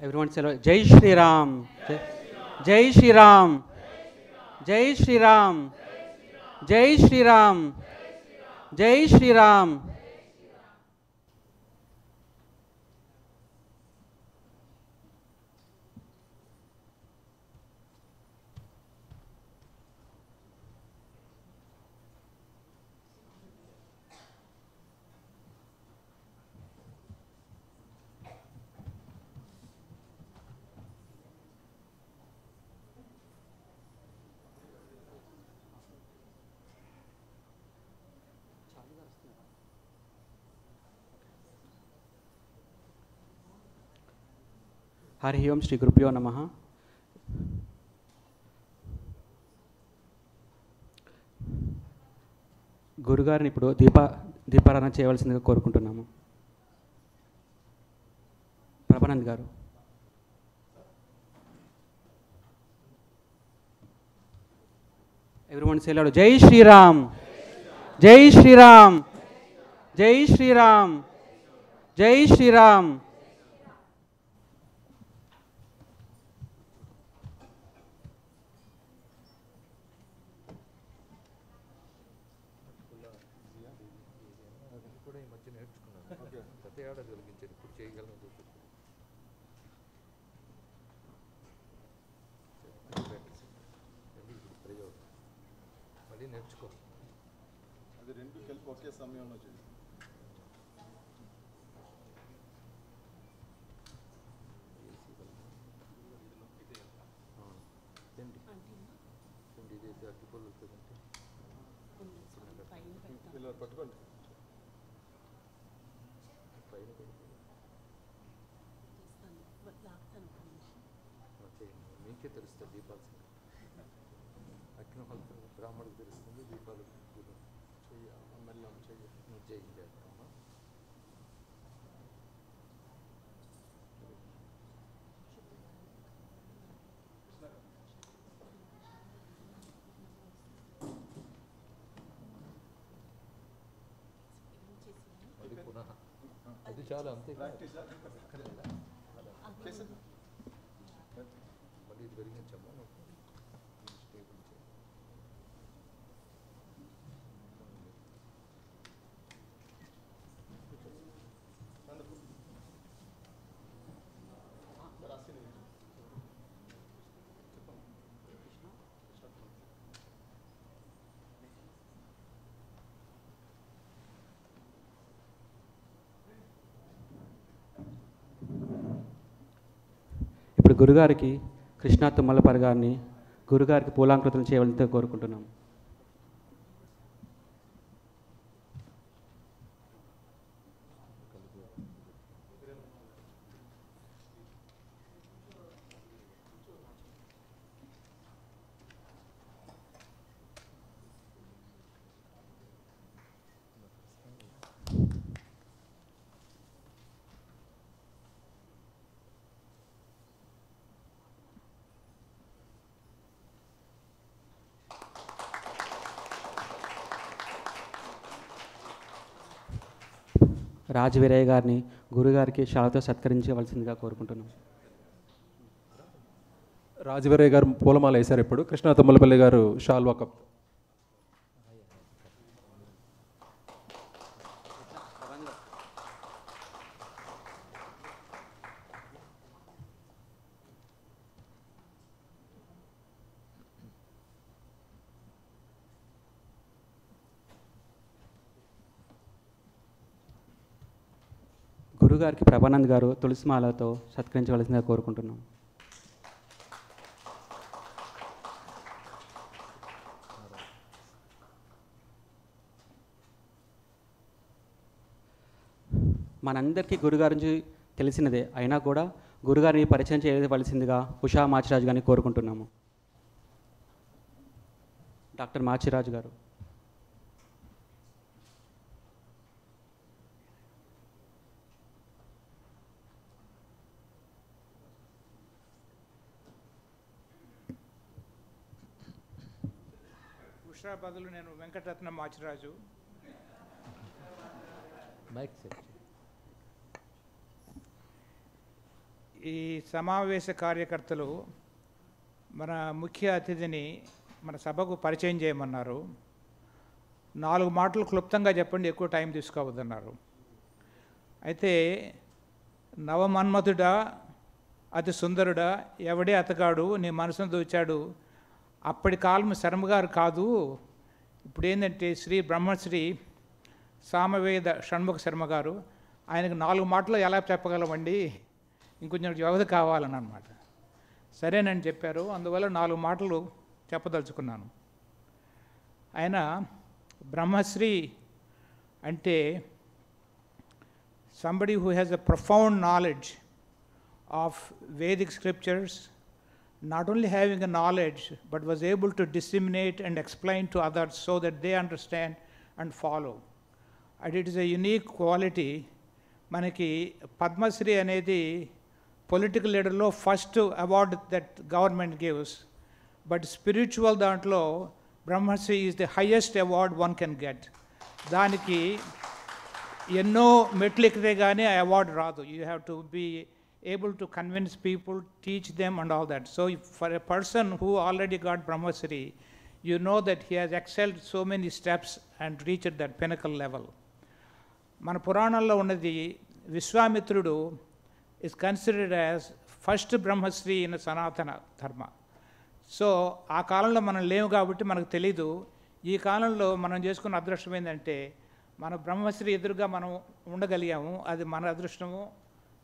Everyone say Jai Shri Ram. Jai Shri Ram. Jai Shri Ram. Jai Shri Ram. Jai Shri Ram. Hari ఓం శ్రీ గురుభ్యో నమః. గురుగారిని ఇప్పుడు దీపారాధన చేయవలసిందిగా కోరుకుంటున్నాము. ప్రభానంద్ గారు. ఎవ్రీవన్ సే లౌడ్ జై శ్రీరామ్. జై శ్రీరామ్. జై శ్రీరామ్. జై శ్రీరామ్. నేర్చుకో అది రెండు కలిపి ఒకే సమయంలో చేయి. ఇలా పట్టుకోండి. మీకే తెలుస్తుంది దీపాలు అగ్నిహోత్ర బ్రాహ్మణుడికి తెలుస్తుంది. దీపాలు చెయ్యి మెల్లం చెయ్యి నువ్వు చేయించామ్మా. అది పునః అది చాలా అంతే మళ్ళీ ఇది పెరిగించమ్మా. ఇప్పుడు గురుగారికి కృష్ణా తుమ్మలపరి గారిని గురుగారికి పూలాంకృతం చేయవలసిందిగా కోరుకుంటున్నాం. రాజవీరయ్య గారిని గురుగారికి షాలతో సత్కరించవలసిందిగా కోరుకుంటున్నాం. రాజవీరయ్య గారు పూలమాల వేశారు. ఇప్పుడు కృష్ణా తుమ్మలపల్లి గారు షాల్వా కప్. గురుగారికి ప్రభానంద్ గారు తులసిమాలతో సత్కరించవలసిందిగా కోరుకుంటున్నాం. మనందరికీ గురుగారి నుంచి తెలిసినదే అయినా కూడా గురుగారిని పరిచయం చేయవలసిందిగా ఉషా మాచిరాజు గారిని కోరుకుంటున్నాము. డాక్టర్ మాచిరాజు గారు. ఉషా బదులు నేను వెంకటరత్న మాచిరాజు. ఈ సమావేశ కార్యకర్తలు మన ముఖ్య అతిథిని మన సభకు పరిచయం చేయమన్నారు. 4 మాటలు క్లుప్తంగా చెప్పండి, ఎక్కువ టైం తీసుకోవద్దన్నారు. అయితే నవమన్మధుడా, అతి సుందరుడా, ఎవడే అతగాడు నీ మనసును దోచాడు, అప్పటి కాలం శర్మ గారు కాదు, ఇప్పుడు ఏంటంటే శ్రీ బ్రహ్మశ్రీ సామవేద షణ్ముఖ శర్మ గారు, ఆయనకు 4 మాటలు ఎలా చెప్పగలమండి, ఇంకొంచెం వ్యవధి కావాలని అన్నమాట. సరేనని చెప్పారు. అందువల్ల 4 మాటలు చెప్పదలుచుకున్నాను. ఆయన బ్రహ్మశ్రీ అంటే somebody who has a profound knowledge of Vedic scriptures, not only having a knowledge but was able to disseminate and explain to others so that they understand and follow. And it is a unique quality. మనకి పద్మశ్రీ అనేది political లీడర్లో first award that government gives, but spiritual దాంట్లో Brahmashri is the highest award one can get. దానికి ఎన్నో మెట్లు ఎక్కితే కానీ ఆ అవార్డు రాదు. You have to be able to convince people, teach them and all that. So for a person who already got Brahmasri, you know that he has excelled so many steps and reached that pinnacle level. మన పురాణంలో ఉన్నది విశ్వామిత్రుడు is considered as first Brahmasri in సనాతన ధర్మ. So ఆ కాలంలో మనం లేవు కాబట్టి మనకు తెలీదు. ఈ కాలంలో మనం చేసుకున్న అదృష్టం ఏంటంటే మన బ్రహ్మశ్రీ ఎదురుగా మనం ఉండగలిగాము, అది మన అదృష్టము.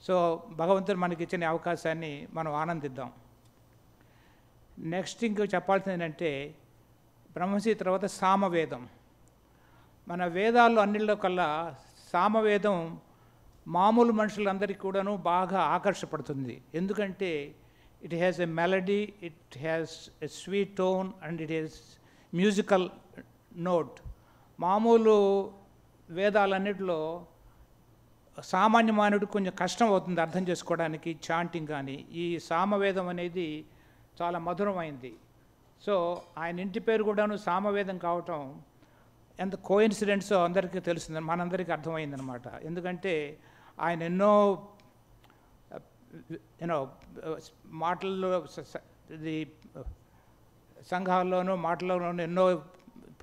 సో భగవంతుడు మనకి ఇచ్చిన అవకాశాన్ని మనం ఆనందిద్దాం. నెక్స్ట్ ఇంకో చెప్పాల్సింది ఏంటంటే బ్రహ్మశ్రీ తర్వాత సామవేదం. మన వేదాల్లో అన్నిల్లో కల్లా సామవేదం మామూలు మనుషులందరికీ కూడాను బాగా ఆకర్షపడుతుంది. ఎందుకంటే it has a melody, it has a sweet tone and it has musical note. మామూలు వేదాలన్నిటిలో సామాన్య మానవుడికి కొంచెం కష్టం అవుతుంది అర్థం చేసుకోవడానికి, చాంటింగ్ కానీ. ఈ సామవేదం అనేది చాలా మధురమైంది. సో ఆయన ఇంటి పేరు కూడాను సామవేదం కావటం ఎంత కోఇన్సిడెంట్సో అందరికీ తెలుస్తుంది, మనందరికీ అర్థమైందనమాట. ఎందుకంటే ఆయన ఎన్నో మాటల్లో ఇది సంఘాల్లోనూ మాటల్లోనూ ఎన్నో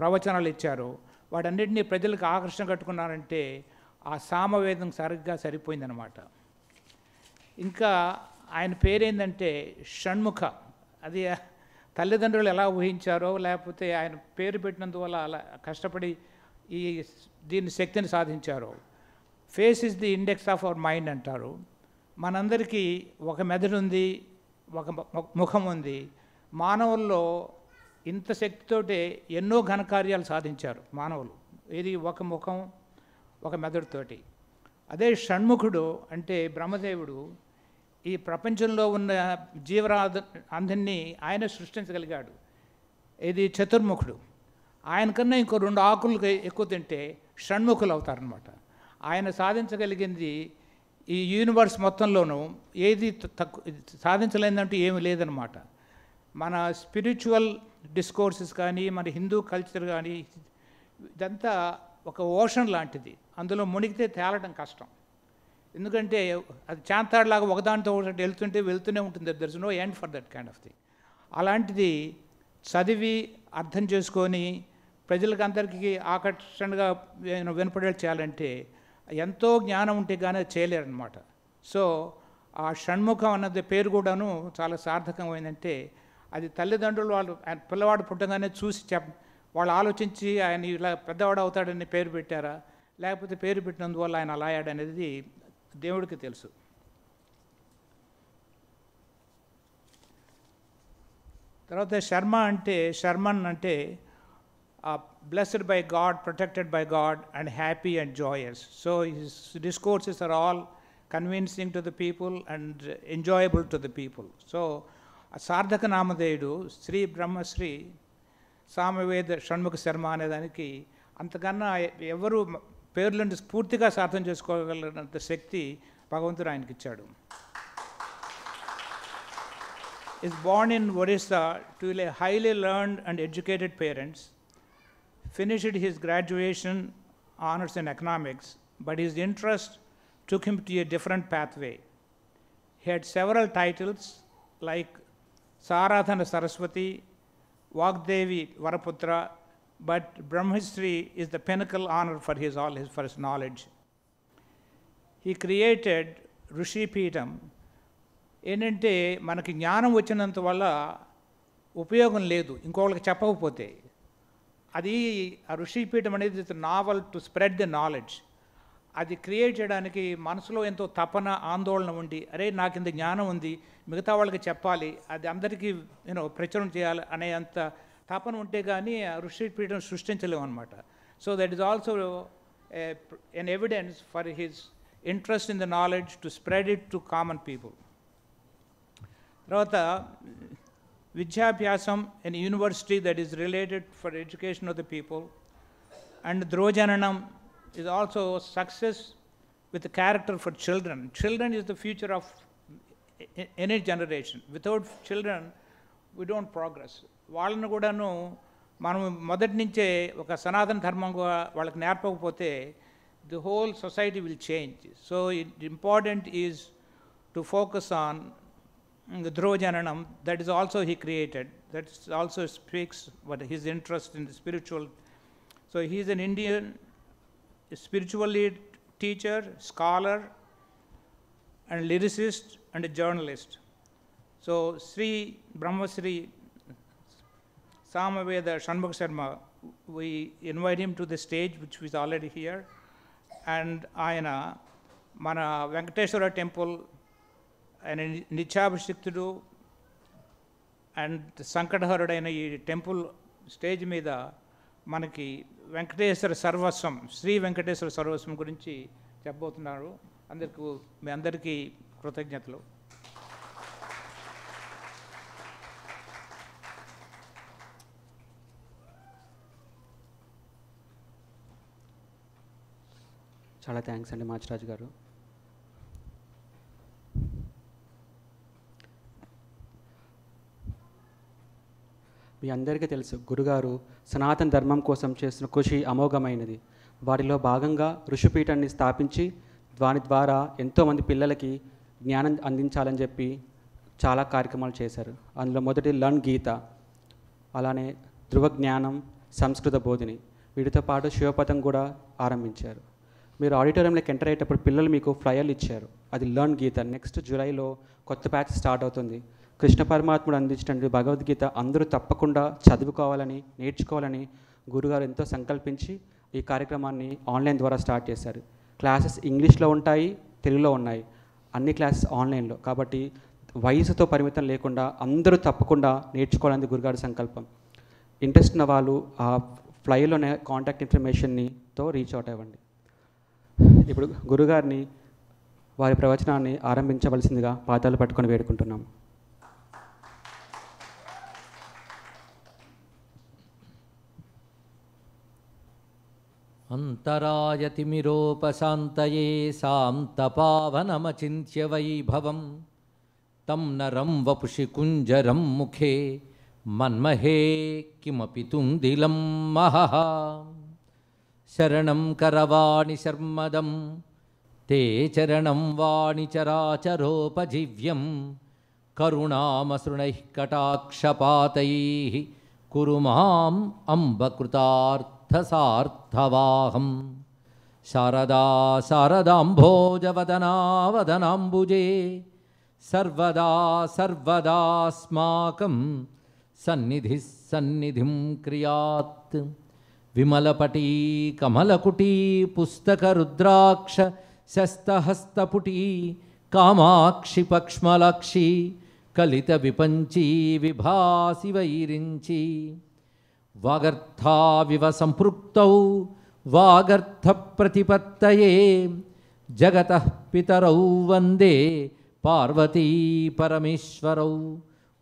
ప్రవచనాలు ఇచ్చారు. వాటన్నిటినీ ప్రజలకు ఆకర్షణ కట్టుకున్నారంటే ఆ సామవేదం సరిగ్గా సరిపోయిందనమాట. ఇంకా ఆయన పేరేందంటే షణ్ముఖ. అది తల్లిదండ్రులు ఎలా ఊహించారో, లేకపోతే ఆయన పేరు పెట్టినందువల్ల అలా కష్టపడి దీని శక్తిని సాధించారో. Face is the index of our mind అంటారు. మనందరికీ ఒక మెదడు ఉంది, ఒక ముఖం ఉంది. మానవుల్లో ఇంత శక్తితోటే ఎన్నో ఘనకార్యాలు సాధించారు మానవులు. ఇది ఒక ముఖం, ఒక మెదడుతోటి. అదే షణ్ముఖుడు అంటే బ్రహ్మదేవుడు ఈ ప్రపంచంలో ఉన్న అందరినీ ఆయన సృష్టించగలిగాడు. ఇది చతుర్ముఖుడు. ఆయనకన్నా ఇంకో 2 ఆకులు ఎక్కువ తింటే షణ్ముఖులు అవుతారనమాట. ఆయన సాధించగలిగింది ఈ యూనివర్స్ మొత్తంలోనూ ఏది సాధించలేదంటూ ఏమీ లేదనమాట. మన స్పిరిచువల్ డిస్కోర్సెస్ కానీ, మన హిందూ కల్చర్ కానీ, ఇదంతా ఒక ఓషన్ లాంటిది. అందులో మునిగితే తేలడం కష్టం. ఎందుకంటే అది చాంతాడులాగా ఒకదానితో ఒకటి వెళ్తూనే ఉంటుంది. There is no end for that kind of thing. అలాంటిది చదివి అర్థం చేసుకొని ప్రజలకు అందరికీ ఆకర్షణగా వినపడేలా చేయాలంటే ఎంతో జ్ఞానం ఉంటే కానీ అది చేయలేరనమాట. సో ఆ షణ్ముఖం అన్నది పేరు కూడాను చాలా సార్థకమైందంటే అది తల్లిదండ్రులు వాళ్ళు పిల్లవాడు పుట్టగానే చూసి వాళ్ళు ఆలోచించి ఆయన ఇలా పెద్దవాడు అవుతాడని పేరు పెట్టారా, లేకపోతే పేరు పెట్టినందువల్ల ఆయన అలా అయ్యాడనేది దేవుడికి తెలుసు. తర్వాత శర్మన్ అంటే blessed by God, protected by God and happy and joyous. So his discourses are all convincing to the people and enjoyable to the people. So సార్థక నామధేయుడు శ్రీ బ్రహ్మశ్రీ సామవేద షణ్ముఖ శర్మ అనేదానికి అంతకన్నా ఎవరు పేర్లను పూర్తిగా సార్థం చేసుకోగలిగినంత శక్తి భగవంతుడు ఆయనకి ఇచ్చాడు. is born in Orissa to a highly learned and educated parents, finished his graduation honors in economics, but his interest took him to a different pathway. He had several titles like Saradhana Saraswati, Vagdevi Varaputra, but Brahmashri is the pinnacle honor for his knowledge. He created Rishi Peetham. ఏంటంటే మనకి జ్ఞానం వచ్చినంత వల్ల ఉపయోగం లేదు ఇంకోళ్ళకి చెప్పకపోతే. అది ఆ ఋషిపీఠం అనేది it's noble to spread the knowledge. అది క్రియేట్ చేయడానికి మనసులో ఎంతో తపన ఆందోళన ఉండి, అరే నాకు ఇంత జ్ఞానం ఉంది, మిగతా వాళ్ళకి చెప్పాలి, అది అందరికీ ప్రచురణ చేయాలి అనే అంత తపన ఉంటే కానీ ఆ ఋషిపీఠం సృష్టించలేము అనమాట. So that is also an evidence for his interest in the knowledge to spread it to common people. తర్వాత విద్యాభ్యాసం in university that is related for education of the people. And ధ్రువజననం is also success with the character for children. Children is the future of any generation. Without children, we don't progress. వాళ్ళని కూడాను మనం మొదటి నుంచే ఒక సనాతన ధర్మంగా వాళ్ళకి నేర్పకపోతే the whole society will change. So important is to focus on the Dhruvajananam. That is also he created. That also speaks what his interest in the spiritual. So he is an Indian spiritual teacher, scholar, and lyricist, and a journalist. So Sri Brahmasri Samaveda Shanmugh Sharma, we invite him to the stage, which is already here. And ayana mana Venkateshwara temple and Nityabhishektudu and Sankataharudaina ee temple stage meeda మనకి వెంకటేశ్వర సర్వస్వం, శ్రీ వెంకటేశ్వర సర్వస్వం గురించి చెప్పబోతున్నారు. మీ అందరికీ కృతజ్ఞతలు. చాలా thanks అండి మాచిరాజు గారు. మీ అందరికీ తెలుసు, గురుగారు సనాతన ధర్మం కోసం చేసిన కృషి అమోఘమైనది. వారిలో భాగంగా ఋషిపీఠాన్ని స్థాపించి దాని ద్వారా ఎంతోమంది పిల్లలకి జ్ఞానం అందించాలని చెప్పి చాలా కార్యక్రమాలు చేశారు. అందులో మొదటి లర్న్ గీత, అలానే ధృవ జ్ఞానం, సంస్కృత బోధిని, వీటితో పాటు శివపథం కూడా ఆరంభించారు. మీరు ఆడిటోరియంలోకి ఎంటర్ అయ్యేటప్పుడు పిల్లలు మీకు ఫ్లయర్లు ఇచ్చారు, అది లర్న్ గీత. నెక్స్ట్ జూలైలో కొత్త బ్యాచ్ స్టార్ట్ అవుతుంది. కృష్ణ పరమాత్ముడు అందించినటువంటి భగవద్గీత అందరూ తప్పకుండా చదువుకోవాలని, నేర్చుకోవాలని గురుగారు ఎంతో సంకల్పించి ఈ కార్యక్రమాన్ని ఆన్లైన్ ద్వారా స్టార్ట్ చేశారు. క్లాసెస్ ఇంగ్లీష్లో ఉంటాయి, తెలుగులో ఉన్నాయి, అన్ని క్లాసెస్ ఆన్లైన్లో. కాబట్టి వయసుతో పరిమితం లేకుండా అందరూ తప్పకుండా నేర్చుకోవాలని గురుగారి సంకల్పం. ఇంట్రెస్ట్ ఉన్న వాళ్ళు ఆ ఫ్లైలోనే కాంటాక్ట్ ఇన్ఫర్మేషన్తో రీచ్ అవుట్ అవ్వండి. ఇప్పుడు గురుగారిని వారి ప్రవచనాన్ని ఆరంభించవలసిందిగా పాదాలు పట్టుకొని వేడుకుంటున్నాము. అంతరాయతిమిరోపశాంతయే శాంతపావనమచింత్య వైభవం తం నరం వపుషి కుంజరం ముఖే మన్మహే కిమపి తుందిలం మహః. శరణం కరవాణి శర్మదం తే చరణం వాణి చరాచరోపజీవ్యం కరుణామసృణైః కటాక్షపాతైః కురు మాం అంబకృతార్థసార్థవాహం. శారదా శారదాంభోజవదనా వదనాంబుజే సర్వదా సర్వదాస్మాకం సన్నిధిః సన్నిధిం క్రియాత్. విమలపటీ కమలకుటీ పుస్తకరుద్రాక్ష శస్తహస్తపుటీ కామాక్షి పక్ష్మలాక్షి కలిత విపంచీ విభాసి వైరించి. వాగర్థావివ సంపృక్తౌ వాగర్థ ప్రతిపత్తయే జగతః పితరౌ వందే పార్వతీ పరమేశ్వరౌ.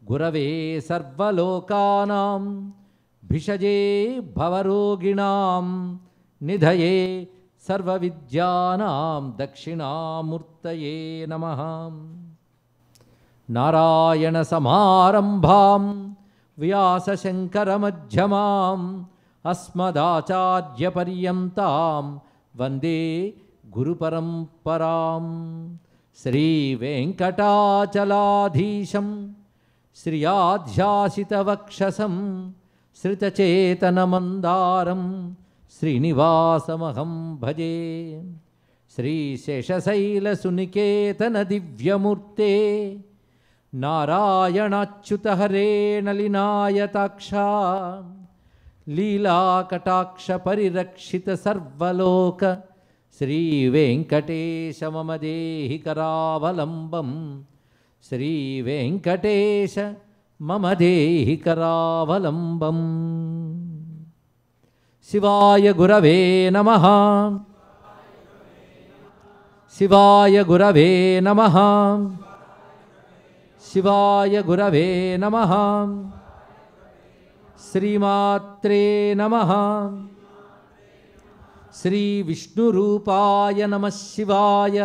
గురవే సర్వలోకానాం భిషజే భవరోగిణాం నిధయే సర్వవిద్యానాం దక్షిణామూర్తయే నమః. నారాయణ సమారంభాం వ్యాసశంకరమధ్యమాం అస్మదాచార్యపర్యంతాం వందే గురుపరంపరాం. శ్రీవేంకటాచలాధీశం శ్రియాధ్యాసితవక్షసం శ్రితచేతనమందారం శ్రీనివాసమహం భజే. శ్రీశేషశైలసునికేతన దివ్యమూర్తే నారాయణాచ్యుత హరే నలినాయతాక్ష లీలాకటాక్ష పరిరక్షిత సర్వలోక శ్రీవేంకటేశ మమ దేహి కరావలంబం. శ్రీవేంకటేశ మమ దేహి కరావలంబం. శివాయ గురవే నమః. శివాయ గురవే నమః. శివాయ గురవే నమః. శ్రీమాత్రే నమః. శ్రీ విష్ణురూపాయ నమః శివాయ.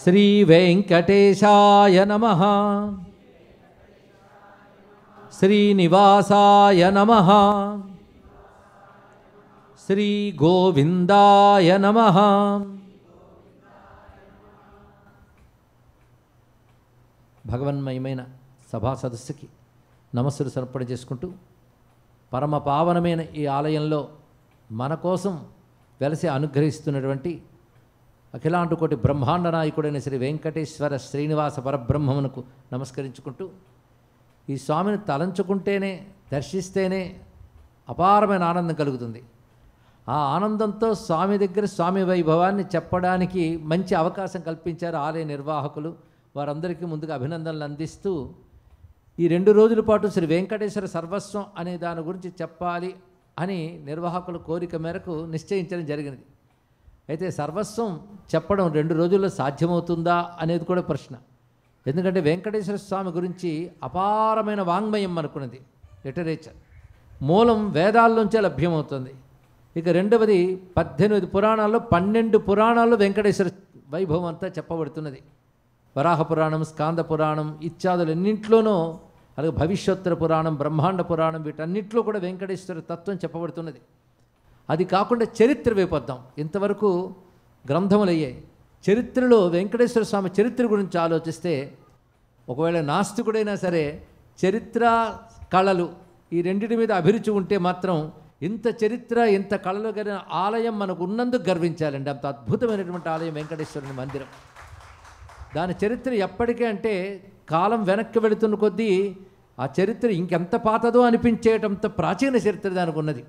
శ్రీ వెంకటేశాయ నమః. శ్రీనివాసాయ నమః. శ్రీ గోవిందాయ నమః. భగవన్మయమైన సభా సదస్సుకి నమస్సులు సమర్పణ చేసుకుంటూ పరమ పావనమైన ఈ ఆలయంలో మన కోసం వెలసి అనుగ్రహిస్తున్నటువంటి అఖిలాంటుకోటి బ్రహ్మాండ నాయకుడైన శ్రీ వెంకటేశ్వర శ్రీనివాస పరబ్రహ్మమునకు నమస్కరించుకుంటూ ఈ స్వామిని తలంచుకుంటేనే దర్శిస్తేనే అపారమైన ఆనందం కలుగుతుంది. ఆ ఆనందంతో స్వామి దగ్గర స్వామి వైభవాన్ని చెప్పడానికి మంచి అవకాశం కల్పించారు ఆలయ నిర్వాహకులు. వారందరికీ ముందుగా అభినందనలు అందిస్తూ ఈ 2 రోజుల పాటు శ్రీ వెంకటేశ్వర సర్వస్వం అనే దాని గురించి చెప్పాలి అని నిర్వాహకుల కోరిక మేరకు నిశ్చయించడం జరిగినది. అయితే సర్వస్వం చెప్పడం 2 రోజుల్లో సాధ్యమవుతుందా అనేది కూడా ప్రశ్న. ఎందుకంటే వెంకటేశ్వర స్వామి గురించి అపారమైన వాంగ్మయం మనకున్నది, లిటరేచర్. మూలం వేదాల్లోంచే లభ్యమవుతుంది. ఇక రెండవది 18 పురాణాల్లో 12 పురాణాల్లో వెంకటేశ్వర వైభవం అంతా చెప్పబడుతున్నది. వరాహ పురాణం, స్కాంద పురాణం ఇత్యాదులు ఎన్నింట్లోనూ, అలాగే భవిష్యోత్తర పురాణం, బ్రహ్మాండ పురాణం, వీటన్నింటిలో కూడా వెంకటేశ్వర తత్వం చెప్పబడుతున్నది. అది కాకుండా చరిత్ర వేపొద్దాం. ఇంతవరకు గ్రంథములయ్యాయి. చరిత్రలో వెంకటేశ్వర స్వామి చరిత్ర గురించి ఆలోచిస్తే, ఒకవేళ నాస్తికుడైనా సరే చరిత్ర కళలు ఈ రెండింటి మీద అభిరుచి ఉంటే మాత్రం ఇంత చరిత్ర ఇంత కళలు కలిగిన ఆలయం మనకు ఉన్నందుకు గర్వించాలండి. అంత అద్భుతమైనటువంటి ఆలయం వెంకటేశ్వరుని మందిరం. దాని చరిత్ర ఎప్పటికీ అంటే కాలం వెనక్కి వెళుతున్న కొద్దీ ఆ చరిత్ర ఇంకెంత పాతదో అనిపించేటంత ప్రాచీన చరిత్ర దానికి ఉన్నది.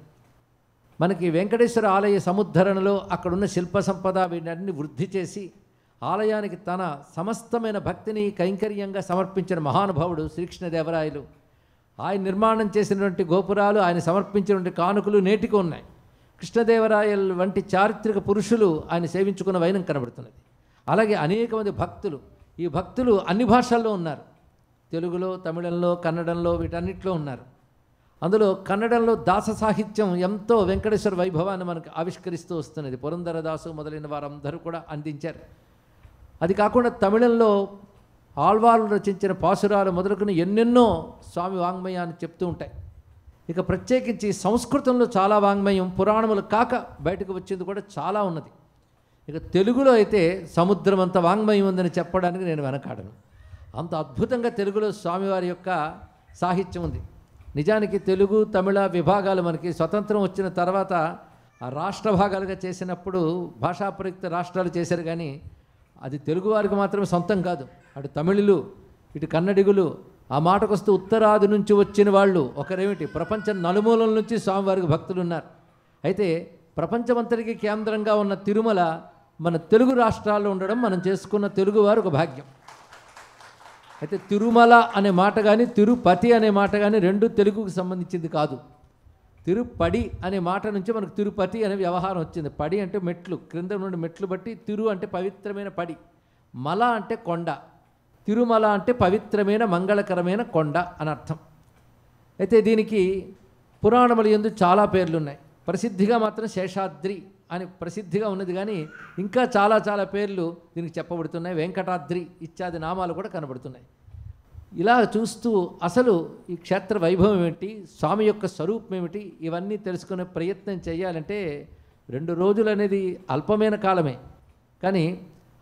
మనకి వెంకటేశ్వర ఆలయ సముద్ధరణలో అక్కడున్న శిల్ప సంపద వీటన్ని వృద్ధి చేసి ఆలయానికి తన సమస్తమైన భక్తిని కైంకర్యంగా సమర్పించిన మహానుభావుడు శ్రీకృష్ణదేవరాయలు. ఆయన నిర్మాణం చేసినటువంటి గోపురాలు, ఆయన సమర్పించినటువంటి కానుకలు నేటికి ఉన్నాయి. కృష్ణదేవరాయలు వంటి చారిత్రక పురుషులు ఆయన సేవించుకున్న వైనం కనబడుతున్నది. అలాగే అనేక మంది భక్తులు, ఈ భక్తులు అన్ని భాషల్లో ఉన్నారు. తెలుగులో, తమిళంలో, కన్నడంలో, వీటన్నిటిలో ఉన్నారు. అందులో కన్నడంలో దాస సాహిత్యం ఎంతో వెంకటేశ్వర వైభవాన్ని మనకు ఆవిష్కరిస్తూ వస్తున్నది. పురంధరదాసు మొదలైన వారందరూ కూడా అందించారు. అది కాకుండా తమిళంలో ఆళ్వార్లు రచించిన పాసురాలు మొదలుకొని ఎన్నెన్నో స్వామి వాంగ్మయాన్ని చెప్తూ ఉంటాయి. ఇక ప్రత్యేకించి సంస్కృతంలో చాలా వాంగ్మయం పురాణములు కాక బయటకు వచ్చింది కూడా చాలా ఉన్నది. ఇక తెలుగులో అయితే సముద్రం అంత వాంగ్మయం ఉందని చెప్పడానికి నేను వెనకాడను. అంత అద్భుతంగా తెలుగులో స్వామివారి యొక్క సాహిత్యం ఉంది. నిజానికి తెలుగు, తమిళ విభాగాలు మనకి స్వతంత్రం వచ్చిన తర్వాత ఆ రాష్ట్ర భాగాలుగా చేసినప్పుడు భాషాప్రయుక్త రాష్ట్రాలు చేశారు. కానీ అది తెలుగువారికి మాత్రమే సొంతం కాదు. అటు తమిళులు, ఇటు కన్నడిగులు, ఆ మాటకొస్తూ ఉత్తరాది నుంచి వచ్చిన వాళ్ళు ఒకరేమిటి, ప్రపంచం నలుమూలల నుంచి స్వామివారికి భక్తులు ఉన్నారు. అయితే ప్రపంచమంతటికి కేంద్రంగా ఉన్న తిరుమల మన తెలుగు రాష్ట్రాల్లో ఉండడం మనం చేసుకున్న తెలుగువారు ఒక భాగ్యం. అయితే తిరుమల అనే మాట కానీ తిరుపతి అనే మాట కానీ రెండు తెలుగుకు సంబంధించింది కాదు. తిరుపడి అనే మాట నుంచి మనకు తిరుపతి అనే వ్యవహారం వచ్చింది. పడి అంటే మెట్లు, క్రింద నుండి మెట్లు బట్టి, తిరు అంటే పవిత్రమైన పడి, మల అంటే కొండ, తిరుమల అంటే పవిత్రమైన మంగళకరమైన కొండ అని అర్థం. అయితే దీనికి పురాణములు యందు చాలా పేర్లు ఉన్నాయి. ప్రసిద్ధిగా మాత్రం శేషాద్రి అని ప్రసిద్ధిగా ఉన్నది. కానీ ఇంకా చాలా చాలా పేర్లు దీనికి చెప్పబడుతున్నాయి. వెంకటాద్రి ఇత్యాది నామాలు కూడా కనబడుతున్నాయి. ఇలా చూస్తూ అసలు ఈ క్షేత్ర వైభవం ఏమిటి, స్వామి యొక్క స్వరూపం ఏమిటి, ఇవన్నీ తెలుసుకునే ప్రయత్నం చేయాలంటే 2 రోజులు అనేది అల్పమైన కాలమే. కానీ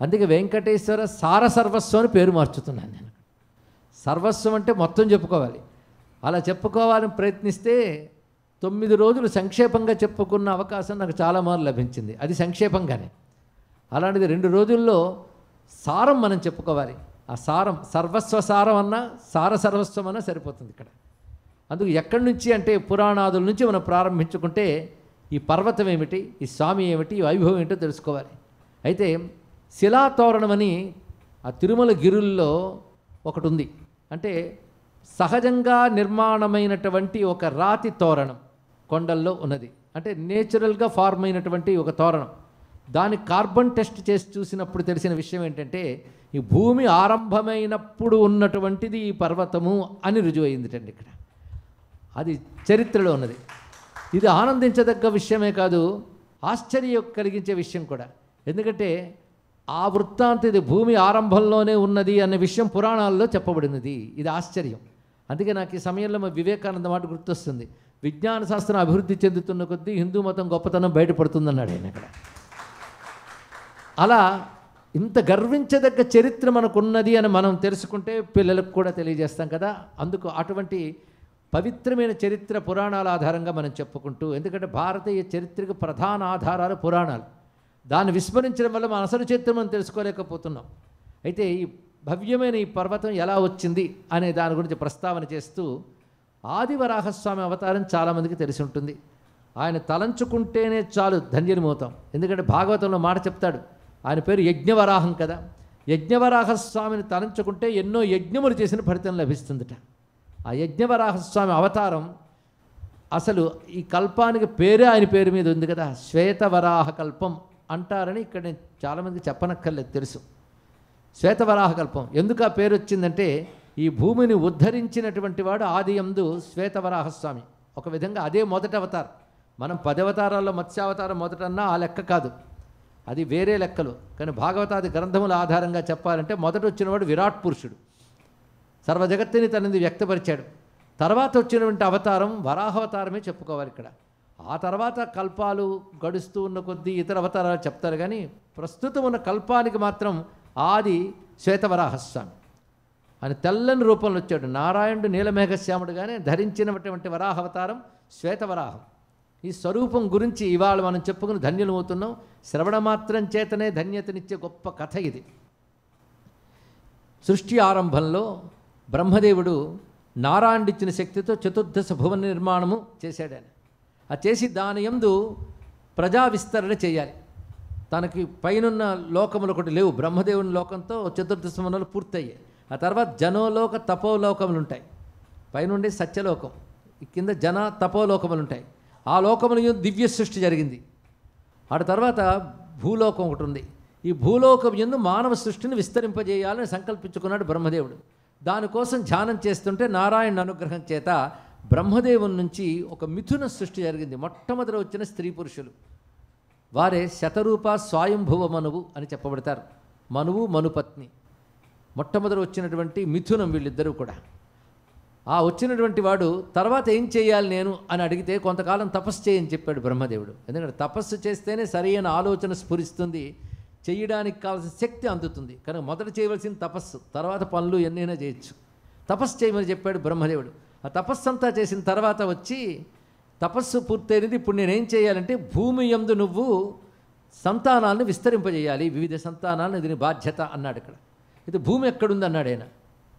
అందుకే వెంకటేశ్వర సారసర్వస్వం అని పేరు మార్చుతున్నాను నేను. సర్వస్వం అంటే మొత్తం చెప్పుకోవాలి. అలా చెప్పుకోవాలని ప్రయత్నిస్తే 9 రోజులు సంక్షేపంగా చెప్పుకున్న అవకాశం నాకు చాలా మార్లు లభించింది. అది సంక్షేపంగానే. అలాంటిది 2 రోజుల్లో సారం మనం చెప్పుకోవాలి. ఆ సారం సర్వస్వ సారం అన్నా సర్వస్వం అన్నా సరిపోతుంది ఇక్కడ. అందుకు ఎక్కడి నుంచి అంటే పురాణాదుల నుంచి మనం ప్రారంభించుకుంటే ఈ పర్వతం ఏమిటి, ఈ స్వామి ఏమిటి, ఈ వైభవం ఏంటో తెలుసుకోవాలి. అయితే శిలాతోరణం అని ఆ తిరుమల గిరుల్లో ఒకటి ఉంది. అంటే సహజంగా నిర్మాణమైనటువంటి ఒక రాతి తోరణం కొండల్లో ఉన్నది. అంటే నేచురల్గా ఫార్మ్ అయినటువంటి ఒక తోరణం. దాని కార్బన్ టెస్ట్ చేసి చూసినప్పుడు తెలిసిన విషయం ఏంటంటే ఈ భూమి ఆరంభమైనప్పుడు ఉన్నటువంటిది ఈ పర్వతము అని రుజువైందిటండి ఇక్కడ. అది చరిత్రలో ఉన్నది. ఇది ఆనందించదగ్గ విషయమే కాదు, ఆశ్చర్యం కలిగించే విషయం కూడా. ఎందుకంటే ఆ వృత్తాంతం ఇది భూమి ఆరంభంలోనే ఉన్నది అనే విషయం పురాణాల్లో చెప్పబడినది. ఇది ఆశ్చర్యం. అందుకే నాకు ఈ సమయంలో మా వివేకానంద మాట గుర్తొస్తుంది. విజ్ఞాన శాస్త్రం అభివృద్ధి చెందుతున్న కొద్దీ హిందూ మతం గొప్పతనం బయటపడుతుందన్నాడు ఆయన ఇక్కడ. అలా ఇంత గర్వించదగ్గ చరిత్ర మనకున్నది అని మనం తెలుసుకుంటే పిల్లలకు కూడా తెలియజేస్తాం కదా. అందుకు అటువంటి పవిత్రమైన చరిత్ర పురాణాల ఆధారంగా మనం చెప్పుకుంటూ, ఎందుకంటే భారతీయ చరిత్రకు ప్రధాన ఆధారాలు పురాణాలు. దాన్ని విస్మరించడం వల్ల మన అసలు చరిత్ర మనం తెలుసుకోలేకపోతున్నాం. అయితే ఈ భవ్యమైన ఈ పర్వతం ఎలా వచ్చింది అనే దాని గురించి ప్రస్తావన చేస్తూ, ఆదివరాహస్వామి అవతారం చాలామందికి తెలిసి ఉంటుంది. ఆయన తలంచుకుంటేనే చాలు ధన్యులమవుతాం. ఎందుకంటే భాగవతంలో మాట చెప్తాడు, ఆయన పేరు యజ్ఞవరాహం కదా. యజ్ఞవరాహస్వామిని తలంచుకుంటే ఎన్నో యజ్ఞములు చేసిన ఫలితం లభిస్తుందట. ఆ యజ్ఞవరాహస్వామి అవతారం అసలు ఈ కల్పానికి పేరే ఆయన పేరు మీద ఉంది కదా, శ్వేతవరాహ కల్పం అంటారని ఇక్కడ నేను చాలామందికి చెప్పనక్కర్లేదు, తెలుసు. శ్వేతవరాహ కల్పం ఎందుకు ఆ పేరు వచ్చిందంటే ఈ భూమిని ఉద్ధరించినటువంటి వాడు ఆదియందు శ్వేతవరాహస్వామి. ఒక విధంగా అదే మొదటి అవతారం. మనం 10 అవతారాల్లో మత్స్యావతారం మొదటన్నా ఆ లెక్క కాదు, అది వేరే లెక్కలు. కానీ భాగవతాది గ్రంథముల ఆధారంగా చెప్పాలంటే మొదట వచ్చినవాడు విరాట్ పురుషుడు, సర్వ జగత్తుని తనది వ్యక్తపరిచాడు. తర్వాత వచ్చినటువంటి అవతారం వరాహావతారమే చెప్పుకోవాలి ఇక్కడ. ఆ తర్వాత కల్పాలు గడుస్తూ ఉన్న కొద్దీ ఇతర అవతారాలు చెప్తారు. కానీ ప్రస్తుతం ఉన్న కల్పానికి మాత్రం ఆది శ్వేతవరాహస్వామి. ఆయన తెల్లని రూపంలో వచ్చాడు. నారాయణుడు నీలమేఘశ్యాముడుగానే ధరించినటువంటి వరాహావతారం శ్వేతవరాహం. ఈ స్వరూపం గురించి ఇవాళ మనం చెప్పుకుని ధన్యులమవుతున్నాం. శ్రవణ మాత్రం చేతనే ధన్యతనిచ్చే గొప్ప కథ ఇది. సృష్టి ఆరంభంలో బ్రహ్మదేవుడు నారాయణుడిచ్చిన శక్తితో చతుర్దశ భువన నిర్మాణము చేశాడు. ఆయన అది చేసి దాని యందు ప్రజా విస్తరణ చేయాలి. తనకి పైనున్న లోకములు ఒకటి లేవు. బ్రహ్మదేవుని లోకంతో చతుర్దశ భువనాలు పూర్తయ్యాయి. ఆ తర్వాత జనోలోక తపోలోకములు ఉంటాయి. పైనుండి సత్యలోకం, కింద జన తపోలోకములు ఉంటాయి. ఆ లోకముల యందు దివ్య సృష్టి జరిగింది. ఆ తర్వాత భూలోకం ఒకటి ఉంది. ఈ భూలోకం యందు మానవ సృష్టిని విస్తరింపజేయాలని సంకల్పించుకున్నాడు బ్రహ్మదేవుడు. దానికోసం ధ్యానం చేస్తుంటే నారాయణ అనుగ్రహం చేత బ్రహ్మదేవుని నుంచి ఒక మిథున సృష్టి జరిగింది. మొట్టమొదట వచ్చిన స్త్రీ పురుషులు వారే శతరూప స్వయంభువ మనువు అని చెప్పబడతారు. మనువు మనుపత్ని మొట్టమొదట వచ్చినటువంటి మిథునం వీళ్ళిద్దరూ కూడా. ఆ వచ్చినటువంటి వాడు తర్వాత ఏం చేయాలి నేను అని అడిగితే కొంతకాలం తపస్సు చేయని చెప్పాడు బ్రహ్మదేవుడు. ఎందుకంటే తపస్సు చేస్తేనే సరైన ఆలోచన స్ఫురిస్తుంది, చేయడానికి కావాల్సిన శక్తి అందుతుంది. కనుక మొదట చేయవలసిన తపస్సు, తర్వాత పనులు ఎన్నైనా చేయొచ్చు. తపస్సు చేయమని చెప్పాడు బ్రహ్మదేవుడు. ఆ తపస్సు అంతా చేసిన తర్వాత వచ్చి తపస్సు పూర్తయినది, ఇప్పుడు నేనేం చేయాలంటే భూమి యందు నువ్వు సంతానాలను విస్తరింపజేయాలి, వివిధ సంతానాలను, ఇది నీ బాధ్యత అన్నాడు. ఇక్కడ ఇది భూమి ఎక్కడుంది అన్నాడు ఆయన.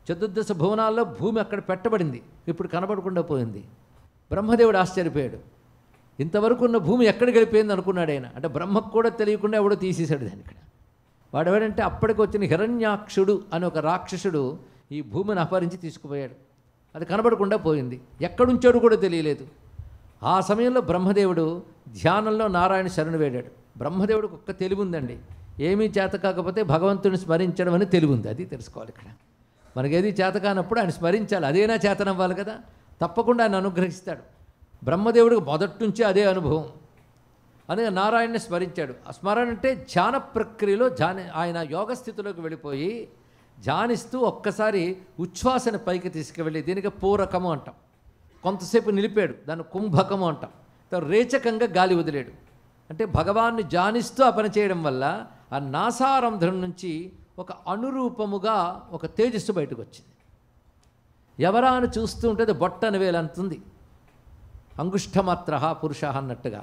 చతుర్దశ భువనాల్లో భూమి అక్కడ పెట్టబడింది, ఇప్పుడు కనబడకుండా పోయింది. బ్రహ్మదేవుడు ఆశ్చర్యపోయాడు. ఇంతవరకు ఉన్న భూమి ఎక్కడికి వెళ్ళిపోయింది అనుకున్నాడు ఆయన. అంటే బ్రహ్మకు కూడా తెలియకుండా ఎవడో తీసేశాడు దాన్ని. ఇక్కడ వాడు ఎవడంటే అప్పటికి వచ్చిన హిరణ్యాక్షుడు అని ఒక రాక్షసుడు ఈ భూమిని అపహరించి తీసుకుపోయాడు. అది కనబడకుండా పోయింది, ఎక్కడుంచాడు కూడా తెలియలేదు. ఆ సమయంలో బ్రహ్మదేవుడు ధ్యానంలో నారాయణ శరణు వేడాడు. బ్రహ్మదేవుడికి ఒక్క తెలివి ఉందండి, ఏమీ చేత కాకపోతే భగవంతుని స్మరించడం అని తెలివి ఉంది. అది తెలుసుకోవాలి ఇక్కడ. మనకేది చేత కానప్పుడు ఆయన స్మరించాలి, అదేనా చేతనవ్వాలి కదా. తప్పకుండా ఆయన అనుగ్రహిస్తాడు. బ్రహ్మదేవుడికి మొదటి నుంచి అదే అనుభవం. అందుకే నారాయణని స్మరించాడు. ఆ స్మరణ అంటే ధ్యాన ప్రక్రియలో ఆయన యోగ స్థితిలోకి వెళ్ళిపోయి ధ్యానిస్తూ ఒక్కసారి ఉచ్ఛ్వాసని పైకి తీసుకువెళ్ళి, దీనికి పూరకము అంటాం. కొంతసేపు నిలిపాడు, దాన్ని కుంభకము అంటాం. రేచకంగా గాలి వదిలేడు. అంటే భగవాన్ని ధ్యానిస్తూ ఆ పని చేయడం వల్ల ఆ నాసారంధ్రం నుంచి ఒక అనురూపముగా ఒక తేజస్సు బయటకు వచ్చింది. ఎవరా అని చూస్తూ ఉంటుంది, బొట్టని వేలంతుంది, అంగుష్ఠమాత్ర పురుష అన్నట్టుగా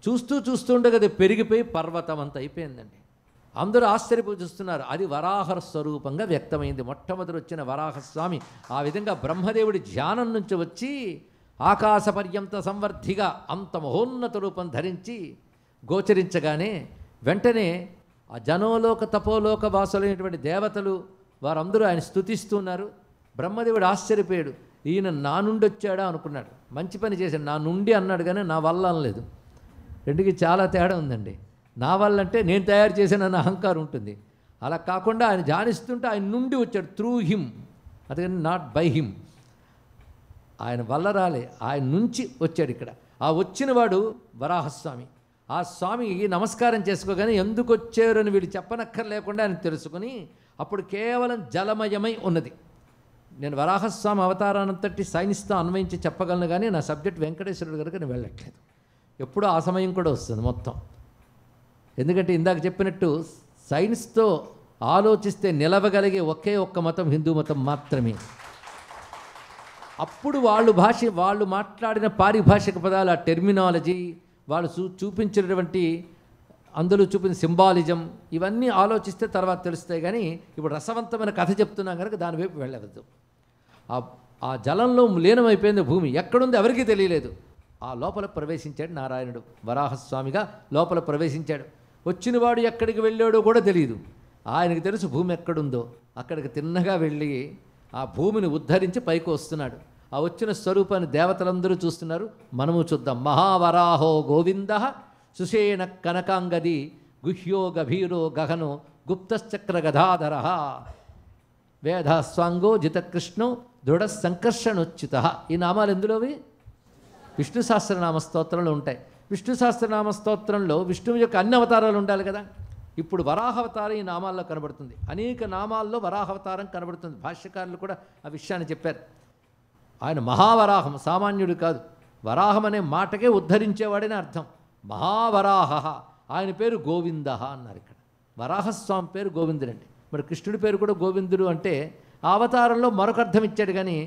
చూస్తూ ఉండగా అది పెరిగిపోయి పర్వతం అంత అయిపోయిందండి. అందరూ ఆశ్చర్యపోయి చూస్తున్నారు. అది వరాహ స్వరూపంగా వ్యక్తమైంది. మొట్టమొదటి వచ్చిన వరాహస్వామి ఆ విధంగా బ్రహ్మదేవుడి ధ్యానం నుంచి వచ్చి ఆకాశ పర్యంత సంవర్ధిగా అంత మహోన్నత రూపం ధరించి గోచరించగానే వెంటనే ఆ జనోలోక తపోలోక వాసులైనటువంటి దేవతలు వారందరూ ఆయన స్తుతిస్తున్నారు. బ్రహ్మదేవుడు ఆశ్చర్యపోయాడు. ఈయన నా నుండి వచ్చాడా అనుకున్నాడు. మంచి పని చేశాడు. నా నుండి అన్నాడు కానీ నా వల్ల అనలేదు. రెండుకి చాలా తేడా ఉందండి. నా వల్ల అంటే నేను తయారు చేశానన్న అహంకారం ఉంటుంది. అలా కాకుండా ఆయన ధ్యానిస్తుంటే ఆయన నుండి వచ్చాడు, త్రూ హిమ్, అందుకని నాట్ బై హిమ్. ఆయన వల్ల రాలే, ఆయన నుంచి వచ్చాడు. ఇక్కడ ఆ వచ్చినవాడు వరాహస్వామి. ఆ స్వామికి నమస్కారం చేసుకోగానే ఎందుకు వచ్చారని వీడు చెప్పనక్కర్లేకుండా ఆయన తెలుసుకుని అప్పుడు కేవలం జలమయమై ఉన్నది. నేను వరాహస్వామి అవతారానంతటి సైన్స్తో అన్వయించి చెప్పగలను కానీ నా సబ్జెక్ట్ వెంకటేశ్వరుడు కనుక నేను వెళ్ళట్లేదు. ఎప్పుడూ ఆ సమయం కూడా వస్తుంది మొత్తం. ఎందుకంటే ఇందాక చెప్పినట్టు సైన్స్తో ఆలోచిస్తే నిలవగలిగే ఒకే ఒక్క మతం హిందూ మతం మాత్రమే. అప్పుడు వాళ్ళు మాట్లాడిన పారిభాషిక పదాలు, ఆ టెర్మినాలజీ, వాళ్ళు చూపించినటువంటి అందులో చూపిన సింబాలిజం, ఇవన్నీ ఆలోచిస్తే తర్వాత తెలుస్తాయి. కానీ ఇప్పుడు రసవంతమైన కథ చెప్తున్నాం కనుక దాని వైపు వెళ్ళవద్దు. ఆ జలంలో లీనమైపోయింది భూమి. ఎక్కడుంది ఎవరికీ తెలియలేదు. ఆ లోపల ప్రవేశించాడు నారాయణుడు. వరాహస్వామిగా లోపల ప్రవేశించాడు. వచ్చినవాడు ఎక్కడికి వెళ్ళాడో కూడా తెలియదు. ఆయనకు తెలుసు భూమి ఎక్కడుందో. అక్కడికి తిన్నగా వెళ్ళి ఆ భూమిని ఉద్ధరించి పైకి వస్తున్నాడు. ఆ వచ్చిన స్వరూపాన్ని దేవతలందరూ చూస్తున్నారు. మనము చూద్దాం. మహావరాహో గోవింద సుషేణ కనకాంగది గుహ్యో గభీరో గగనో గుప్తశ్చక్ర గదాధర వేదాస్వాంగో జితకృష్ణో దృఢ సంకర్షణోచ్యుత. ఈ నామాలు ఎందులోవి? విష్ణు సహస్రనామ స్తోత్రంలో ఉంటాయి. విష్ణు సహస్రనామ స్తోత్రంలో విష్ణువు యొక్క అన్ని అవతారాలు ఉండాలి కదా. ఇప్పుడు వరాహవతారం ఈ నామాల్లో కనబడుతుంది. అనేక నామాల్లో వరాహవతారం కనబడుతుంది. భాష్యకారులు కూడా ఆ విషయాన్ని చెప్పారు. ఆయన మహావరాహం, సామాన్యుడు కాదు. వరాహం అనే మాటకే ఉద్ధరించేవాడని అర్థం. మహావరాహ, ఆయన పేరు గోవింద అన్నారు. ఇక్కడ వరాహస్వామి పేరు గోవిందుడండి. మరి కృష్ణుడి పేరు కూడా గోవిందుడు అంటే ఆ అవతారంలో మరొక అర్థం ఇచ్చాడు. కానీ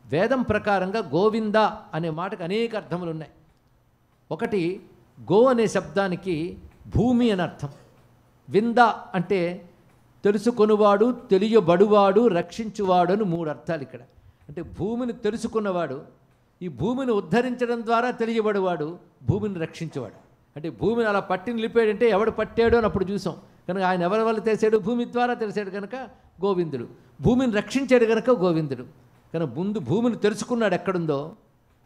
వేదం ప్రకారంగా గోవింద అనే మాటకు అనేక అర్థములు ఉన్నాయి. ఒకటి, గో అనే శబ్దానికి భూమి అని అర్థం. వింద అంటే తెలుసుకొనువాడు, తెలియబడువాడు, రక్షించువాడు అని 3 అర్థాలు ఇక్కడ. అంటే భూమిని తెలుసుకున్నవాడు, ఈ భూమిని ఉద్ధరించడం ద్వారా తెలియబడువాడు, భూమిని రక్షించేవాడు. అంటే భూమిని అలా పట్టి నిలిపాడంటే ఎవడు పట్టాడు అని అప్పుడు చూసాం కనుక ఆయన ఎవరి వల్ల తెలిసాడు? భూమి ద్వారా తెలిసాడు కనుక గోవిందుడు. భూమిని రక్షించాడు కనుక గోవిందుడు. కనుక ముందు భూమిని తెలుసుకున్నాడు ఎక్కడుందో,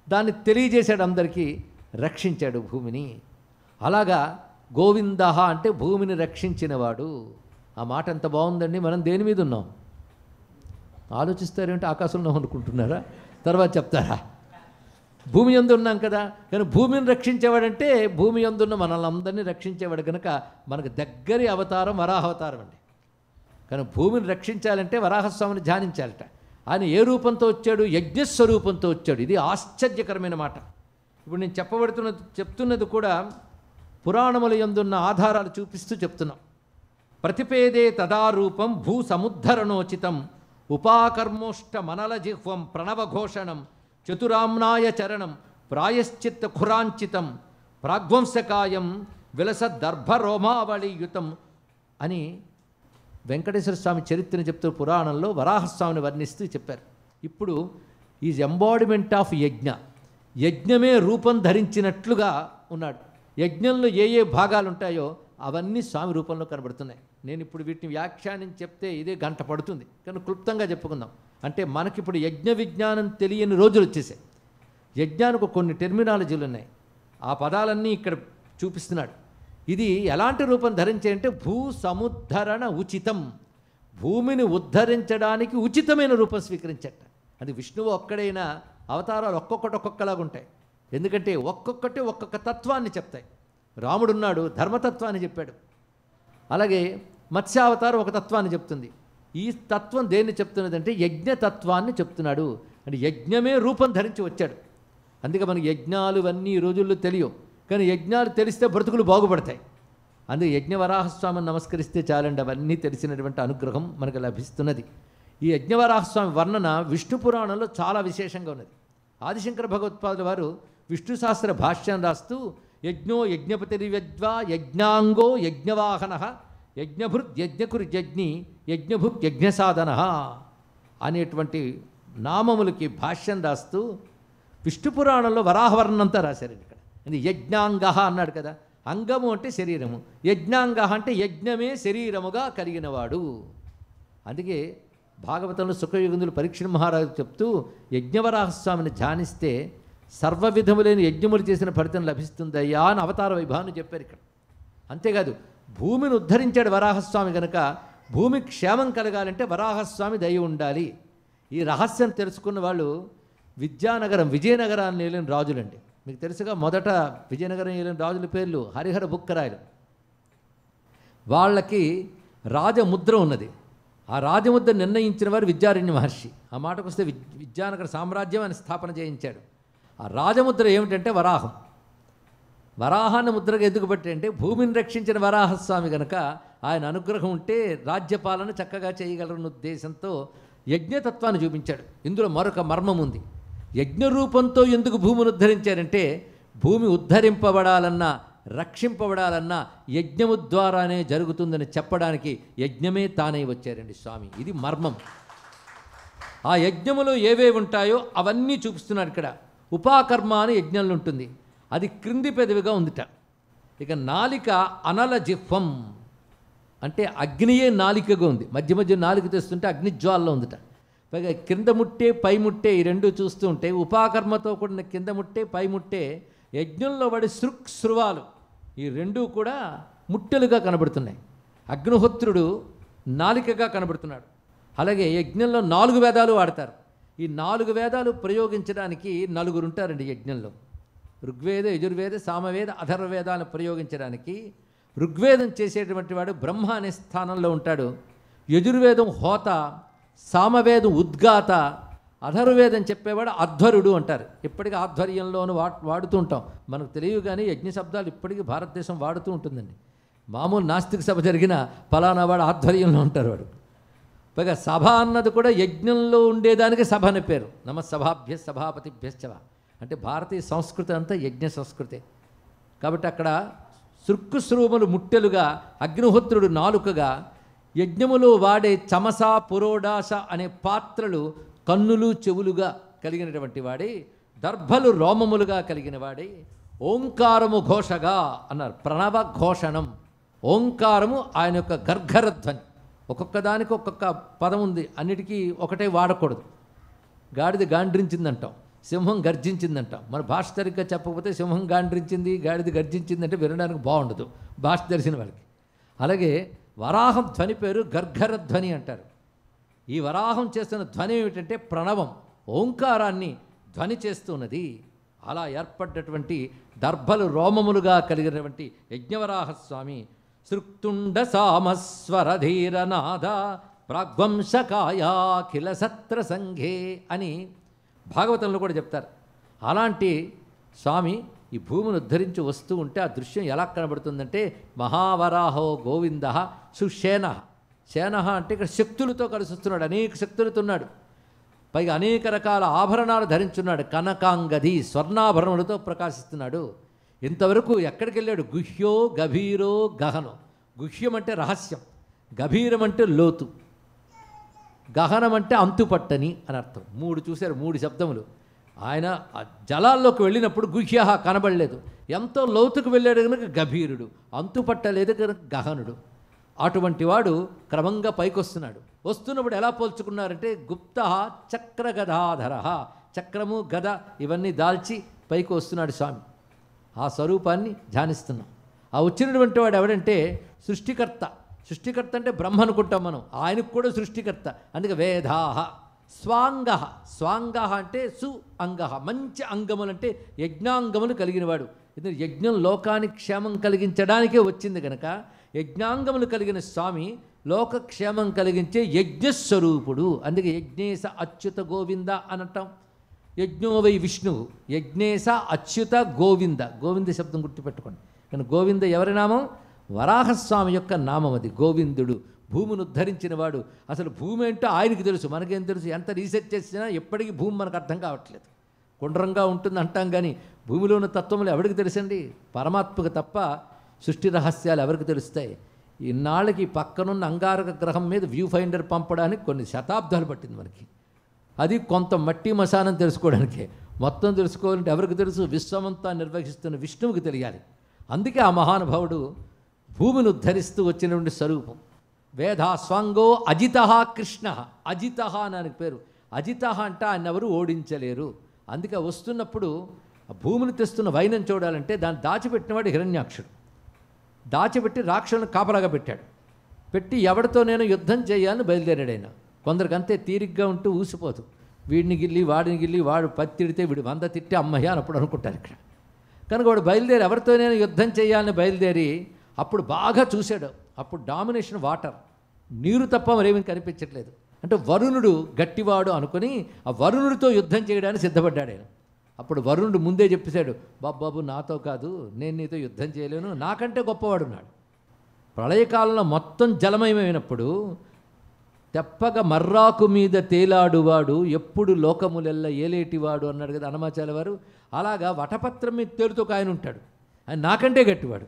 దాన్ని తెలియజేశాడు అందరికీ, రక్షించాడు భూమిని. అలాగా గోవింద అంటే భూమిని రక్షించినవాడు. ఆ మాట ఎంత బాగుందండి. మనం దేని మీద ఉన్నాం ఆలోచిస్తారేంటి? ఆకాశంలో అనుకుంటున్నారా? తర్వాత చెప్తారా? భూమి యందు ఉన్నాం కదా. కానీ భూమిని రక్షించేవాడంటే భూమి యందున్న మనల్ని అందరినీ రక్షించేవాడు కనుక మనకు దగ్గరి అవతారం వరాహావతారం అండి. కానీ భూమిని రక్షించాలంటే వరాహస్వామిని ధ్యానించాలట. ఆయన ఏ రూపంతో వచ్చాడు? యజ్ఞస్వరూపంతో వచ్చాడు. ఇది ఆశ్చర్యకరమైన మాట. ఇప్పుడు నేను చెప్తున్నది కూడా పురాణముల యందున్న ఆధారాలు చూపిస్తూ చెప్తున్నాం. ప్రతిపేదే తదారూపం భూ సముద్ధరణోచితం ఉపాకర్మోష్ట మనల జిహ్వం ప్రణవఘోషణం చతురామ్నాయ చరణం ప్రాయశ్చిత్త ఖురాంచితం ప్రాగ్వంశకాయం విలస దర్భరోమావళియుతం అని వెంకటేశ్వర స్వామి చరిత్రను చెప్తూ పురాణంలో వరాహస్వామిని వర్ణిస్తూ చెప్పారు. ఇప్పుడు ఈజ్ ఎంబాడిమెంట్ ఆఫ్ యజ్ఞ. యజ్ఞమే రూపం ధరించినట్లుగా ఉన్నాడు. యజ్ఞంలో ఏ ఏ భాగాలు ఉంటాయో అవన్నీ స్వామి రూపంలో కనబడుతున్నాయి. నేను ఇప్పుడు వీటిని వ్యాఖ్యానించి చెప్తే ఇదే గంట పడుతుంది, కానీ క్లుప్తంగా చెప్పుకుందాం. అంటే మనకిప్పుడు యజ్ఞ విజ్ఞానం తెలియని రోజులు వచ్చేసాయి. యజ్ఞానికి కొన్ని టెర్మినాలజీలు ఉన్నాయి. ఆ పదాలన్నీ ఇక్కడ చూపిస్తున్నాడు. ఇది ఎలాంటి రూపం ధరించే అంటే భూ సముద్ధరణ ఉచితం. భూమిని ఉద్ధరించడానికి ఉచితమైన రూపం స్వీకరించట. అది విష్ణువు ఒక్కడైనా అవతారాలు ఒక్కొక్కలాగా ఉంటాయి. ఎందుకంటే ఒక్కొక్కటి ఒక్కొక్క తత్వాన్ని చెప్తాయి. రాముడున్నాడు, ధర్మతత్వాన్ని చెప్పాడు. అలాగే మత్స్యావతారం ఒక తత్వాన్ని చెప్తుంది. ఈ తత్వం దేన్ని చెప్తున్నదంటే యజ్ఞతత్వాన్ని చెప్తున్నాడు. అంటే యజ్ఞమే రూపం ధరించి వచ్చాడు. అందుకే మనకి యజ్ఞాలు ఇవన్నీ ఈ రోజుల్లో తెలియవు. కానీ యజ్ఞాలు తెలిస్తే బ్రతుకులు బాగుపడతాయి. అందుకే యజ్ఞవరాహస్వామిని నమస్కరిస్తే చాలండి, అవన్నీ తెలిసినటువంటి అనుగ్రహం మనకు లభిస్తున్నది. ఈ యజ్ఞవరాహస్వామి వర్ణన విష్ణు పురాణంలో చాలా విశేషంగా ఉన్నది. ఆదిశంకర భగవత్పాదుల వారు విష్ణు శాస్త్ర భాష్యం రాస్తూ యజ్ఞో యజ్ఞపతిరివ్యజ్వా యజ్ఞాంగో యజ్ఞవాహన యజ్ఞభృత్ యజ్ఞకుర్యజ్ఞి యజ్ఞభుక్ యజ్ఞసాధన అనేటువంటి నామములకి భాష్యం రాస్తూ విష్ణు పురాణంలో వరాహవర్ణంతా రాశారండి. ఇక్కడ ఇది యజ్ఞాంగ అన్నాడు కదా, అంగము అంటే శరీరము, యజ్ఞాంగ అంటే యజ్ఞమే శరీరముగా కలిగినవాడు. అందుకే భాగవతంలో సుఖయుగుందులు పరీక్షణ మహారాజు చెప్తూ యజ్ఞవరాహస్వామిని ధ్యానిస్తే సర్వ విధములైన యజ్ఞములు చేసిన ఫలితం లభిస్తుందయ్యా అని అవతార వైభవాన్ని చెప్పారు ఇక్కడ. అంతేకాదు భూమిని ఉద్ధరించాడు వరాహస్వామి కనుక భూమి క్షేమం కలగాలంటే వరాహస్వామి దయ ఉండాలి. ఈ రహస్యం తెలుసుకున్న వాళ్ళు విజయనగరాన్ని ఏలిన రాజులండి. మీకు తెలుసుగా మొదట విజయనగరం ఏలిన రాజుల పేర్లు హరిహర బుక్కరాయలు. వాళ్ళకి రాజముద్ర ఉన్నది. ఆ రాజముద్ర నిర్ణయించిన వారు విద్యారణ్య మహర్షి. ఆ మాటకు వస్తే విద్యానగర సామ్రాజ్యం అని స్థాపన చేయించాడు. ఆ రాజముద్ర ఏమిటంటే వరాహం. వరాహాన్ని ముద్రగా ఎందుకు పెట్టంటే భూమిని రక్షించిన వరాహస్వామి కనుక ఆయన అనుగ్రహం ఉంటే రాజ్యపాలన చక్కగా చేయగలరన్న ఉద్దేశంతో యజ్ఞతత్వాన్ని చూపించాడు. ఇందులో మరొక మర్మం ఉంది. యజ్ఞ రూపంతో ఎందుకు భూమిని ఉద్ధరించారంటే భూమి ఉద్ధరింపబడాలన్నా రక్షింపబడాలన్నా యజ్ఞము ద్వారానే జరుగుతుందని చెప్పడానికి యజ్ఞమే తానై వచ్చారండి స్వామి. ఇది మర్మం. ఆ యజ్ఞములో ఏవేవి ఉంటాయో అవన్నీ చూపిస్తున్నాడు ఇక్కడ. ఉపాకర్మ అని యజ్ఞంలో ఉంటుంది, అది క్రింది పెదవిగా ఉందిట. ఇక నాలిక అనల జిహ్వం అంటే అగ్నియే నాలికగా ఉంది, మధ్య మధ్య నాలిక తెస్తుంటే అగ్నిజ్వాలలో ఉందిట. పైగా కింద ముట్టే పై ముట్టే ఈ రెండు చూస్తూ ఉంటే ఉపాకర్మతో కూడిన కింద ముట్టే పై ముట్టే యజ్ఞంలో పడి శృవాలు ఈ రెండూ కూడా ముట్టెలుగా కనబడుతున్నాయి. అగ్నిహోత్రుడు నాలికగా కనబడుతున్నాడు. అలాగే యజ్ఞంలో 4 వేదాలు వాడతారు. ఈ 4 వేదాలు ప్రయోగించడానికి 4 ఉంటారండి యజ్ఞంలో. ఋగ్వేద యజుర్వేద సామవేద అథర్వవేదాలను ప్రయోగించడానికి ఋగ్వేదం చేసేటువంటి వాడు బ్రహ్మ అనే స్థానంలో ఉంటాడు. యజుర్వేదం హోత, సామవేదం ఉద్గాత, అధర్వేదం చెప్పేవాడు అధ్వరుడు అంటారు. ఇప్పటికీ ఆధ్వర్యంలోనూ వాడుతూ ఉంటాం. మనకు తెలియదు కానీ యజ్ఞ శబ్దాలు ఇప్పటికీ భారతదేశం వాడుతూ ఉంటుందండి. మామూలు నాస్తిక సభ జరిగిన ఫలానా వాడు ఆధ్వర్యంలో ఉంటారు వాడు. పైగా సభ అన్నది కూడా యజ్ఞంలో ఉండేదానికి సభ అని పేరు. సభాభ్య సభాపతిభ్యశ్చవ అంటే భారతీయ సంస్కృతి అంతా యజ్ఞ సంస్కృతే. కాబట్టి అక్కడ శృక్కుశ్రూములు ముట్టెలుగా, అగ్నిహోత్రుడు నాలుకగా, యజ్ఞములో వాడే చమస పురోడాస అనే పాత్రలు కన్నులు చెవులుగా కలిగినటువంటి వాడే, దర్భలు రోమములుగా కలిగిన వాడే, ఓంకారము ఘోషగా అన్నారు. ప్రణవ ఘోషణం ఓంకారము ఆయన యొక్క గర్ఘరధ్వని. ఒక్కొక్క దానికి ఒక్కొక్క పదం ఉంది, అన్నిటికీ ఒకటే వాడకూడదు. గాడిద గాండ్రించిందంటాం, సింహం గర్జించిందంటాం. మన భాష సరిగ్గా చెప్పకపోతే సింహం గాండ్రించింది గాడిద గర్జించిందంటే వినడానికి బాగుండదు భాష తెలిసిన వాళ్ళకి. అలాగే వరాహం ధ్వని పేరు గర్ఘరధ్వని అంటారు. ఈ వరాహం చేస్తున్న ధ్వని ఏమిటంటే ప్రణవం, ఓంకారాన్ని ధ్వని చేస్తున్నది. అలా ఏర్పడ్డటువంటి దర్భలు రోమములుగా కలిగినటువంటి యజ్ఞవరాహస్వామి సృక్తుండ సామస్వరధీరనాథ ప్రాగ్వంశకాయాఖిల సత్ర సంఘే అని భాగవతంలో కూడా చెప్తారు. అలాంటి స్వామి ఈ భూమిని ఉద్ధరించి వస్తూ ఉంటే ఆ దృశ్యం ఎలా కనబడుతుందంటే మహావరాహో గోవింద సుషేన. శేన అంటే ఇక్కడ శక్తులతో కలిసి వస్తున్నాడు, అనేక శక్తులతో ఉన్నాడు. పైగా అనేక రకాల ఆభరణాలు ధరించున్నాడు. కనకాంగది స్వర్ణాభరణములతో ప్రకాశిస్తున్నాడు. ఇంతవరకు ఎక్కడికి వెళ్ళాడు? గుహ్యో గభీరో గహనం. గుహ్యం అంటే రహస్యం, గభీరం అంటే లోతు, గహనం అంటే అంతుపట్టని అని అర్థం. 3 చూశారు, 3 శబ్దములు. ఆయన జలాల్లోకి వెళ్ళినప్పుడు గుహ్య కనబడలేదు, ఎంతో లోతుకు వెళ్ళాడు కనుక గభీరుడు, అంతుపట్టలేదు కనుక గహనుడు. అటువంటి వాడు క్రమంగా పైకొస్తున్నాడు. వస్తున్నప్పుడు ఎలా పోల్చుకున్నారంటే గుప్త చక్రగదాధర, చక్రము గద ఇవన్నీ దాల్చి పైకి వస్తున్నాడు స్వామి. ఆ స్వరూపాన్ని ధ్యానిస్తున్నాం. ఆ వచ్చినటువంటి వాడు ఎవడంటే సృష్టికర్త. సృష్టికర్త అంటే బ్రహ్మ అనుకుంటాం మనం, ఆయనకు కూడా సృష్టికర్త. అందుకే వేదాహ స్వాంగ. స్వాంగ అంటే సు అంగ, మంచి అంగములు అంటే యజ్ఞాంగములు కలిగినవాడు. ఇది యజ్ఞం లోకానికి క్షేమం కలిగించడానికే వచ్చింది కనుక యజ్ఞాంగములు కలిగిన స్వామి లోకక్షేమం కలిగించే యజ్ఞస్వరూపుడు. అందుకే యజ్ఞేశ అచ్యుత గోవింద అనటం. యజ్ఞో వై విష్ణువు, యజ్ఞేశ అచ్యుత గోవింద. గోవింద శబ్దం గుర్తుపెట్టుకోండి. కానీ గోవింద ఎవరి నామం? వరాహస్వామి యొక్క నామం అది, గోవిందుడు. భూమిని ఉద్ధరించిన వాడు. అసలు భూమి ఏంటో ఆయనకి తెలుసు, మనకేం తెలుసు? ఎంత రీసెర్చ్ చేసినా ఎప్పటికీ భూమి మనకు అర్థం కావట్లేదు. గుండ్రంగా ఉంటుంది అంటాం కానీ భూమిలో ఉన్న తత్వములు ఎవరికి తెలుసండి? పరమాత్మకు తప్ప సృష్టి రహస్యాలు ఎవరికి తెలుస్తాయి? ఇన్నాళ్ళకి పక్కనున్న అంగారక గ్రహం మీద వ్యూ ఫైండర్ పంపడానికి కొన్ని శతాబ్దాలు పట్టింది మనకి. అది కొంత మట్టి మశానం తెలుసుకోవడానికే. మొత్తం తెలుసుకోవాలంటే ఎవరికి తెలుసు? విశ్వమంతా నిర్వహిస్తున్న విష్ణువుకి తెలియాలి. అందుకే ఆ మహానుభావుడు భూమిని ఉద్ధరిస్తూ వచ్చినటువంటి స్వరూపం. వేదాస్వాంగో అజిత కృష్ణ. అజిత అని ఆయనకు పేరు. అజిత అంటే ఆయన ఎవరు ఓడించలేరు. అందుకే వస్తున్నప్పుడు ఆ భూమిని తెస్తున్న వైనం చూడాలంటే దాన్ని దాచిపెట్టినవాడు హిరణ్యాక్షుడు. దాచిపెట్టి రాక్షసులను కాపలాగా పెట్టాడు. పెట్టి ఎవరితో నేను యుద్ధం చేయాలని బయలుదేరాడు ఆయన. కొందరికి అంతే తీరిగ్గా ఉంటూ ఊసిపోదు. వీడిని గిల్లి వాడిని గిల్లి వాడు 10 తిడితే వీడు 100 తిట్టి అమ్మయ్య అని అప్పుడు అనుకుంటారు ఇక్కడ. కనుక వాడు బయలుదేరి ఎవరితో నేను యుద్ధం చేయాలని బయలుదేరి అప్పుడు బాగా చూశాడు. అప్పుడు డామినేషన్ వాటర్, నీరు తప్ప మరేమీ కనిపించట్లేదు. అంటే వరుణుడు గట్టివాడు అనుకుని ఆ వరుణుడితో యుద్ధం చేయడానికి సిద్ధపడ్డాడు ఆయన. అప్పుడు వరుణుడు ముందే చెప్పేశాడు, బాబు నాతో కాదు, నేను నీతో యుద్ధం చేయలేను, నాకంటే గొప్పవాడున్నాడు. ప్రళయకాలంలో మొత్తం జలమయమైనప్పుడు తెప్పగా మర్రాకు మీద తేలాడువాడు ఎప్పుడు లోకములెల్ల ఏలేటివాడు అన్నాడు కదా అన్నమాచార్య వారు. అలాగా వటపత్రం మీద తేలుతో ఆయన ఉంటాడు. ఆయన నాకంటే గట్టివాడు.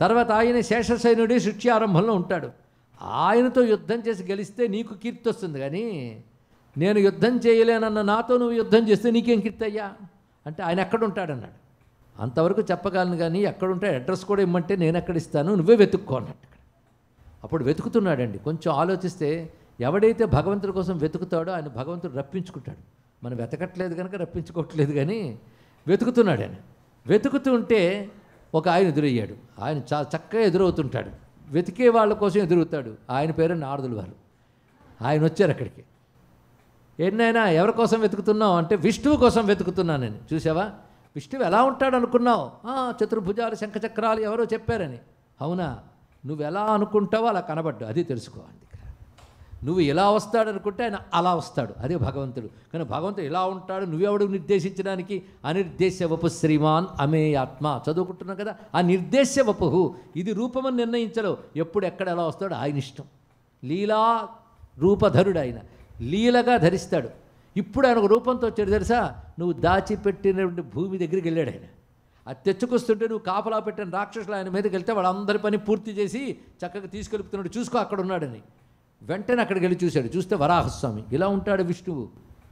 తర్వాత ఆయన శేషశయనుడి సృష్టి ఆరంభంలో ఉంటాడు. ఆయనతో యుద్ధం చేసి గెలిస్తే నీకు కీర్తి వస్తుంది, కానీ నేను యుద్ధం చేయలేనన్న నాతో నువ్వు యుద్ధం చేస్తే నీకేం కీర్తి అయ్యా అంటే ఆయన ఎక్కడుంటాడన్నాడు. అంతవరకు చెప్పగలను, కానీ ఎక్కడుంటాడు అడ్రస్ కూడా ఇమ్మంటే నేను ఎక్కడ ఇస్తాను, నువ్వే వెతుక్కో అన్నట్టు. అప్పుడు వెతుకుతున్నాడండి. కొంచెం ఆలోచిస్తే ఎవడైతే భగవంతుడి కోసం వెతుకుతాడో ఆయన భగవంతుడు రప్పించుకుంటాడు. మనం వెతకట్లేదు కనుక రప్పించుకోవట్లేదు, కానీ వెతుకుతున్నాడు ఆయన. వెతుకుతుంటే ఒక ఆయన ఎదురయ్యాడు. ఆయన చక్కగా ఎదురవుతుంటాడు. వెతికే వాళ్ళ కోసం ఎదురుతాడు. ఆయన పేరు నారదులు వారు. ఆయన వచ్చారు అక్కడికి. ఎన్నైనా ఎవరి కోసం వెతుకుతున్నావు అంటే విష్ణువు కోసం వెతుకుతున్నానని. చూసావా విష్ణువు ఎలా ఉంటాడు అనుకున్నావు? చతుర్భుజాలు శంఖచక్రాలు ఎవరో చెప్పారని. అవునా, నువ్వు ఎలా అనుకుంటావో అలా కనబడ్డు, అది తెలుసుకోవాలి. నువ్వు ఇలా వస్తాడనుకుంటే ఆయన అలా వస్తాడు, అదే భగవంతుడు. కానీ భగవంతుడు ఇలా ఉంటాడు నువ్వెవడు నిర్దేశించడానికి? అనిర్దేశ్య వపు శ్రీమాన్ అమేయాత్మ చదువుకుంటున్నావు కదా. ఆ నిర్దేశ్య వపుహు, ఇది రూపమని నిర్ణయించలేవు. ఎప్పుడు ఎక్కడ ఎలా వస్తాడు ఆయన ఇష్టం. లీలా రూపధరుడు ఆయన, లీలగా ధరిస్తాడు. ఇప్పుడు ఆయన ఒక రూపంతో వచ్చాడు తెలుసా? నువ్వు దాచిపెట్టినటువంటి భూమి దగ్గరికి వెళ్ళాడు ఆయన. అది తెచ్చుకొస్తుంటే నువ్వు కాపలా పెట్టిన రాక్షసులు ఆయన మీదకి వెళ్తే వాళ్ళందరి పని పూర్తి చేసి చక్కగా తీసుకెళ్తున్నాడు. చూసుకో అక్కడ ఉన్నాడని. వెంటనే అక్కడికి వెళ్ళి చూశాడు. చూస్తే వరాహస్వామి. ఇలా ఉంటాడు విష్ణువు.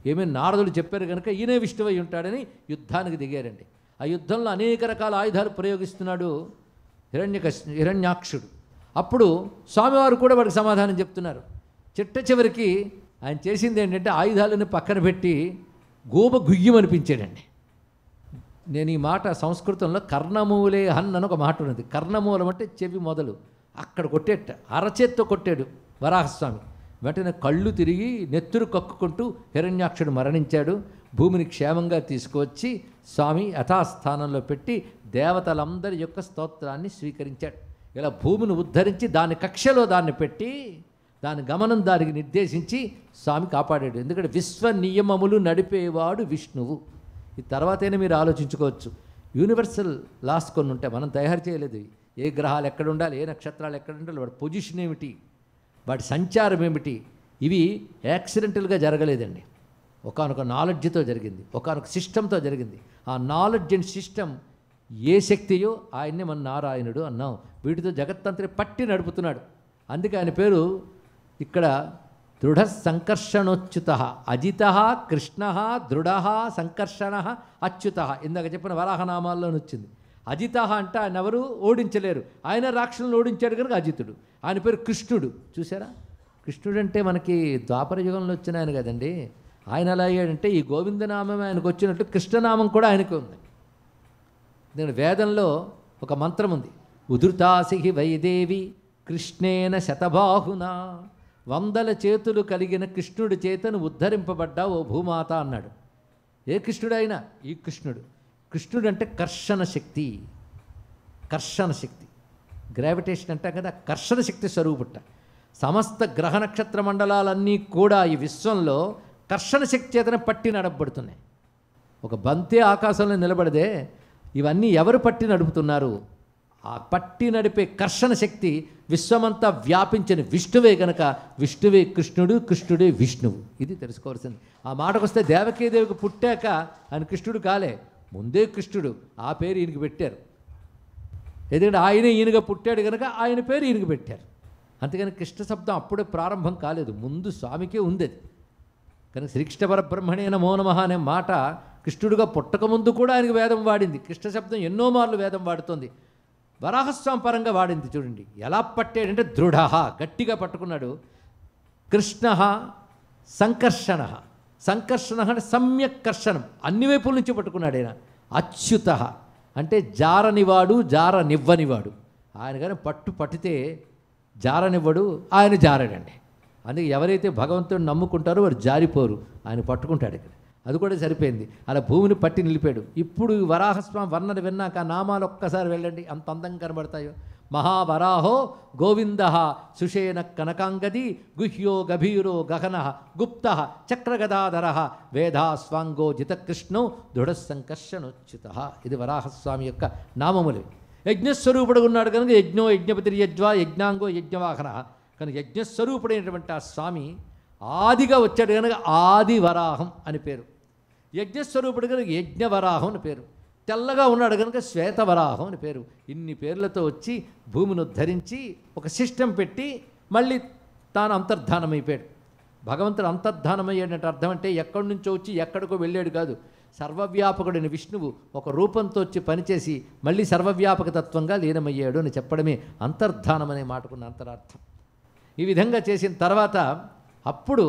ఏమేమి నారదులు చెప్పారు కనుక ఈయనే విష్ణువై ఉంటాడని యుద్ధానికి దిగారండి. ఆ యుద్ధంలో అనేక రకాల ఆయుధాలు ప్రయోగిస్తున్నాడు హిరణ్యాక్షుడు. అప్పుడు స్వామివారు కూడా వాడికి సమాధానం చెప్తున్నారు. చిట్ట చివరికి ఆయన చేసింది ఏంటంటే ఆయుధాలను పక్కన పెట్టి గోబ గుయ్యమనిపించాడండి. నేను ఈ మాట సంస్కృతంలో కర్ణమూలే హన్ అని ఒక మాట ఉన్నది. కర్ణమూలం అంటే చెవి మొదలు. అక్కడ కొట్టేట అరచేత్తో కొట్టాడు వరాహస్వామి. వెంటనే కళ్ళు తిరిగి నెత్తురు కక్కుకుంటూ హిరణ్యాక్షుడు మరణించాడు. భూమిని క్షేమంగా తీసుకువచ్చి స్వామి యథాస్థానంలో పెట్టి దేవతలందరి యొక్క స్తోత్రాన్ని స్వీకరించాడు. ఇలా భూమిని ఉద్ధరించి దాని కక్షలో దాన్ని పెట్టి దాని గమనం దానికి నిర్దేశించి స్వామి కాపాడాడు. ఎందుకంటే విశ్వ నియమములు నడిపేవాడు విష్ణువు. ఈ తర్వాతైనా మీరు ఆలోచించుకోవచ్చు. యూనివర్సల్ లాస్ కొన్ని ఉంటాయి, మనం తయారు చేయలేదు. ఏ గ్రహాలు ఎక్కడ ఉండాలి, ఏ నక్షత్రాలు ఎక్కడ ఉండాలి, వాడి పొజిషన్ ఏమిటి, వాటి సంచారం ఏమిటి, ఇవి యాక్సిడెంటల్గా జరగలేదండి. ఒకానొక నాలెడ్జ్తో జరిగింది, ఒకానొక సిస్టంతో జరిగింది. ఆ నాలెడ్జ్ అండ్ సిస్టమ్ ఏ శక్తియో ఆయన్నే మన నారాయణుడు అన్నాం. వీటితో జగత్తంతరి పట్టి నడుపుతున్నాడు. అందుకే ఆయన పేరు ఇక్కడ దృఢ సంకర్షణోచ్యుత అజిత కృష్ణ దృఢ సంకర్షణ అచ్యుత. ఇందాక చెప్పిన వరాహనామాల్లో వచ్చింది. అజిత అంటే ఆయన ఎవరు ఓడించలేరు. ఆయన రాక్షసులను ఓడించాడు కనుక అజితుడు. ఆయన పేరు కృష్ణుడు. చూసారా, కృష్ణుడు అంటే మనకి ద్వాపర యుగంలో వచ్చిన ఆయన కదండి. ఆయన ఎలా అయ్యాడంటే ఈ గోవిందనామం ఆయనకు వచ్చినట్టు కృష్ణనామం కూడా ఆయనకు ఉంది. నేను వేదంలో ఒక మంత్రం ఉంది. ఉధృతాసిహి వైదేవి కృష్ణేన శతబాహున. 100 చేతులు కలిగిన కృష్ణుడి చేతను ఉద్ధరింపబడ్డా ఓ భూమాత అన్నాడు. ఏ కృష్ణుడైనా ఈ కృష్ణుడు. కృష్ణుడు అంటే కర్షణ శక్తి. కర్షణ శక్తి, గ్రావిటేషన్ అంటాం కదా, కర్షణ శక్తి స్వరూపుట. సమస్త గ్రహ నక్షత్ర మండలాలన్నీ కూడా ఈ విశ్వంలో కర్షణ శక్తి చేతనే పట్టి నడపబడుతున్నాయి. ఒక బంతే ఆకాశంలో నిలబడితే ఇవన్నీ ఎవరు పట్టి నడుపుతున్నారు? ఆ పట్టి నడిపే కర్షణ శక్తి విశ్వమంతా వ్యాపించిన విష్ణువే గనక విష్ణువే కృష్ణుడు, కృష్ణుడే విష్ణువు. ఇది తెలుసుకోవాల్సింది. ఆ మాటకు వస్తే దేవకీదేవికి పుట్టాక ఆయన కృష్ణుడు కాలే, ముందే కృష్ణుడు. ఆ పేరు ఈయనకి పెట్టారు. ఎందుకంటే ఆయనే ఈయనగా పుట్టాడు కనుక ఆయన పేరు ఈయనకి పెట్టారు. అంతేగాని కృష్ణ శబ్దం అప్పుడే ప్రారంభం కాలేదు, ముందు స్వామికే ఉంది అది. కనుక శ్రీకృష్ణ పరబ్రహ్మణే నమో నమః అనే మాట కృష్ణుడిగా పుట్టకముందు కూడా ఆయనకి వేదం వాడింది. కృష్ణ శబ్దం ఎన్నో మార్లు వేదం వాడుతోంది. వరాహస్వామి పరంగా వాడింది. చూడండి ఎలా పట్టాడంటే దృఢ, గట్టిగా పట్టుకున్నాడు. కృష్ణ సంకర్షణ, సంకర్షణ అంటే సమ్యక్ కర్షణం, అన్ని వైపుల నుంచి పట్టుకున్నాడు ఆయన. అచ్యుత అంటే జారనివాడు, జారనివ్వనివాడు. ఆయన కానీ పట్టితే జారనివ్వడు, ఆయన జారడండి. అందుకే ఎవరైతే భగవంతుడిని నమ్ముకుంటారో వారు జారిపోరు, ఆయన పట్టుకుంటాడు ఇక్కడ. అది కూడా సరిపోయింది. అలా భూమిని పట్టి నిలిపాడు. ఇప్పుడు వరాహస్వామి వర్ణన విన్నాక ఆ నామాలు ఒక్కసారి వెళ్ళండి, అంత అందంగా కనబడతాయో. మహావరాహో గోవింద సుషేణ కనకాంగది గుహ్యో గభీరో గగన గుప్త చక్రగదాధర వేదాస్వాంగో జితకృష్ణో దృఢ సంకర్షణోచ్యుత. ఇది వరాహస్వామి యొక్క నామములు. యజ్ఞస్వరూపుడు ఉన్నాడు కనుక యజ్ఞో యజ్ఞపతిర్యజ్వా యజ్ఞాంగో యజ్ఞవాహన. కనుక యజ్ఞస్వరూపుడైనటువంటి ఆ స్వామి ఆదిగా వచ్చాడు కనుక ఆది వరాహం అని పేరు. యజ్ఞస్వరూపుడు కనుక యజ్ఞవరాహం అని పేరు. తెల్లగా ఉన్నాడు కనుక శ్వేతవరాహం అని పేరు. ఇన్ని పేర్లతో వచ్చి భూమిని ఉద్ధరించి ఒక సిస్టమ్ పెట్టి మళ్ళీ తాను అంతర్ధానమైపోయాడు. భగవంతుడు అంతర్ధానమయ్యాడంటే అర్థం అంటే ఎక్కడి నుంచో వచ్చి ఎక్కడికో వెళ్ళాడు కాదు. సర్వవ్యాపకుడైన విష్ణువు ఒక రూపంతో వచ్చి పనిచేసి మళ్ళీ సర్వవ్యాపక తత్వంగా లీనమయ్యాడు అని చెప్పడమే అంతర్ధానం అనే మాటకున్న అంతరార్థం. ఈ విధంగా చేసిన తర్వాత అప్పుడు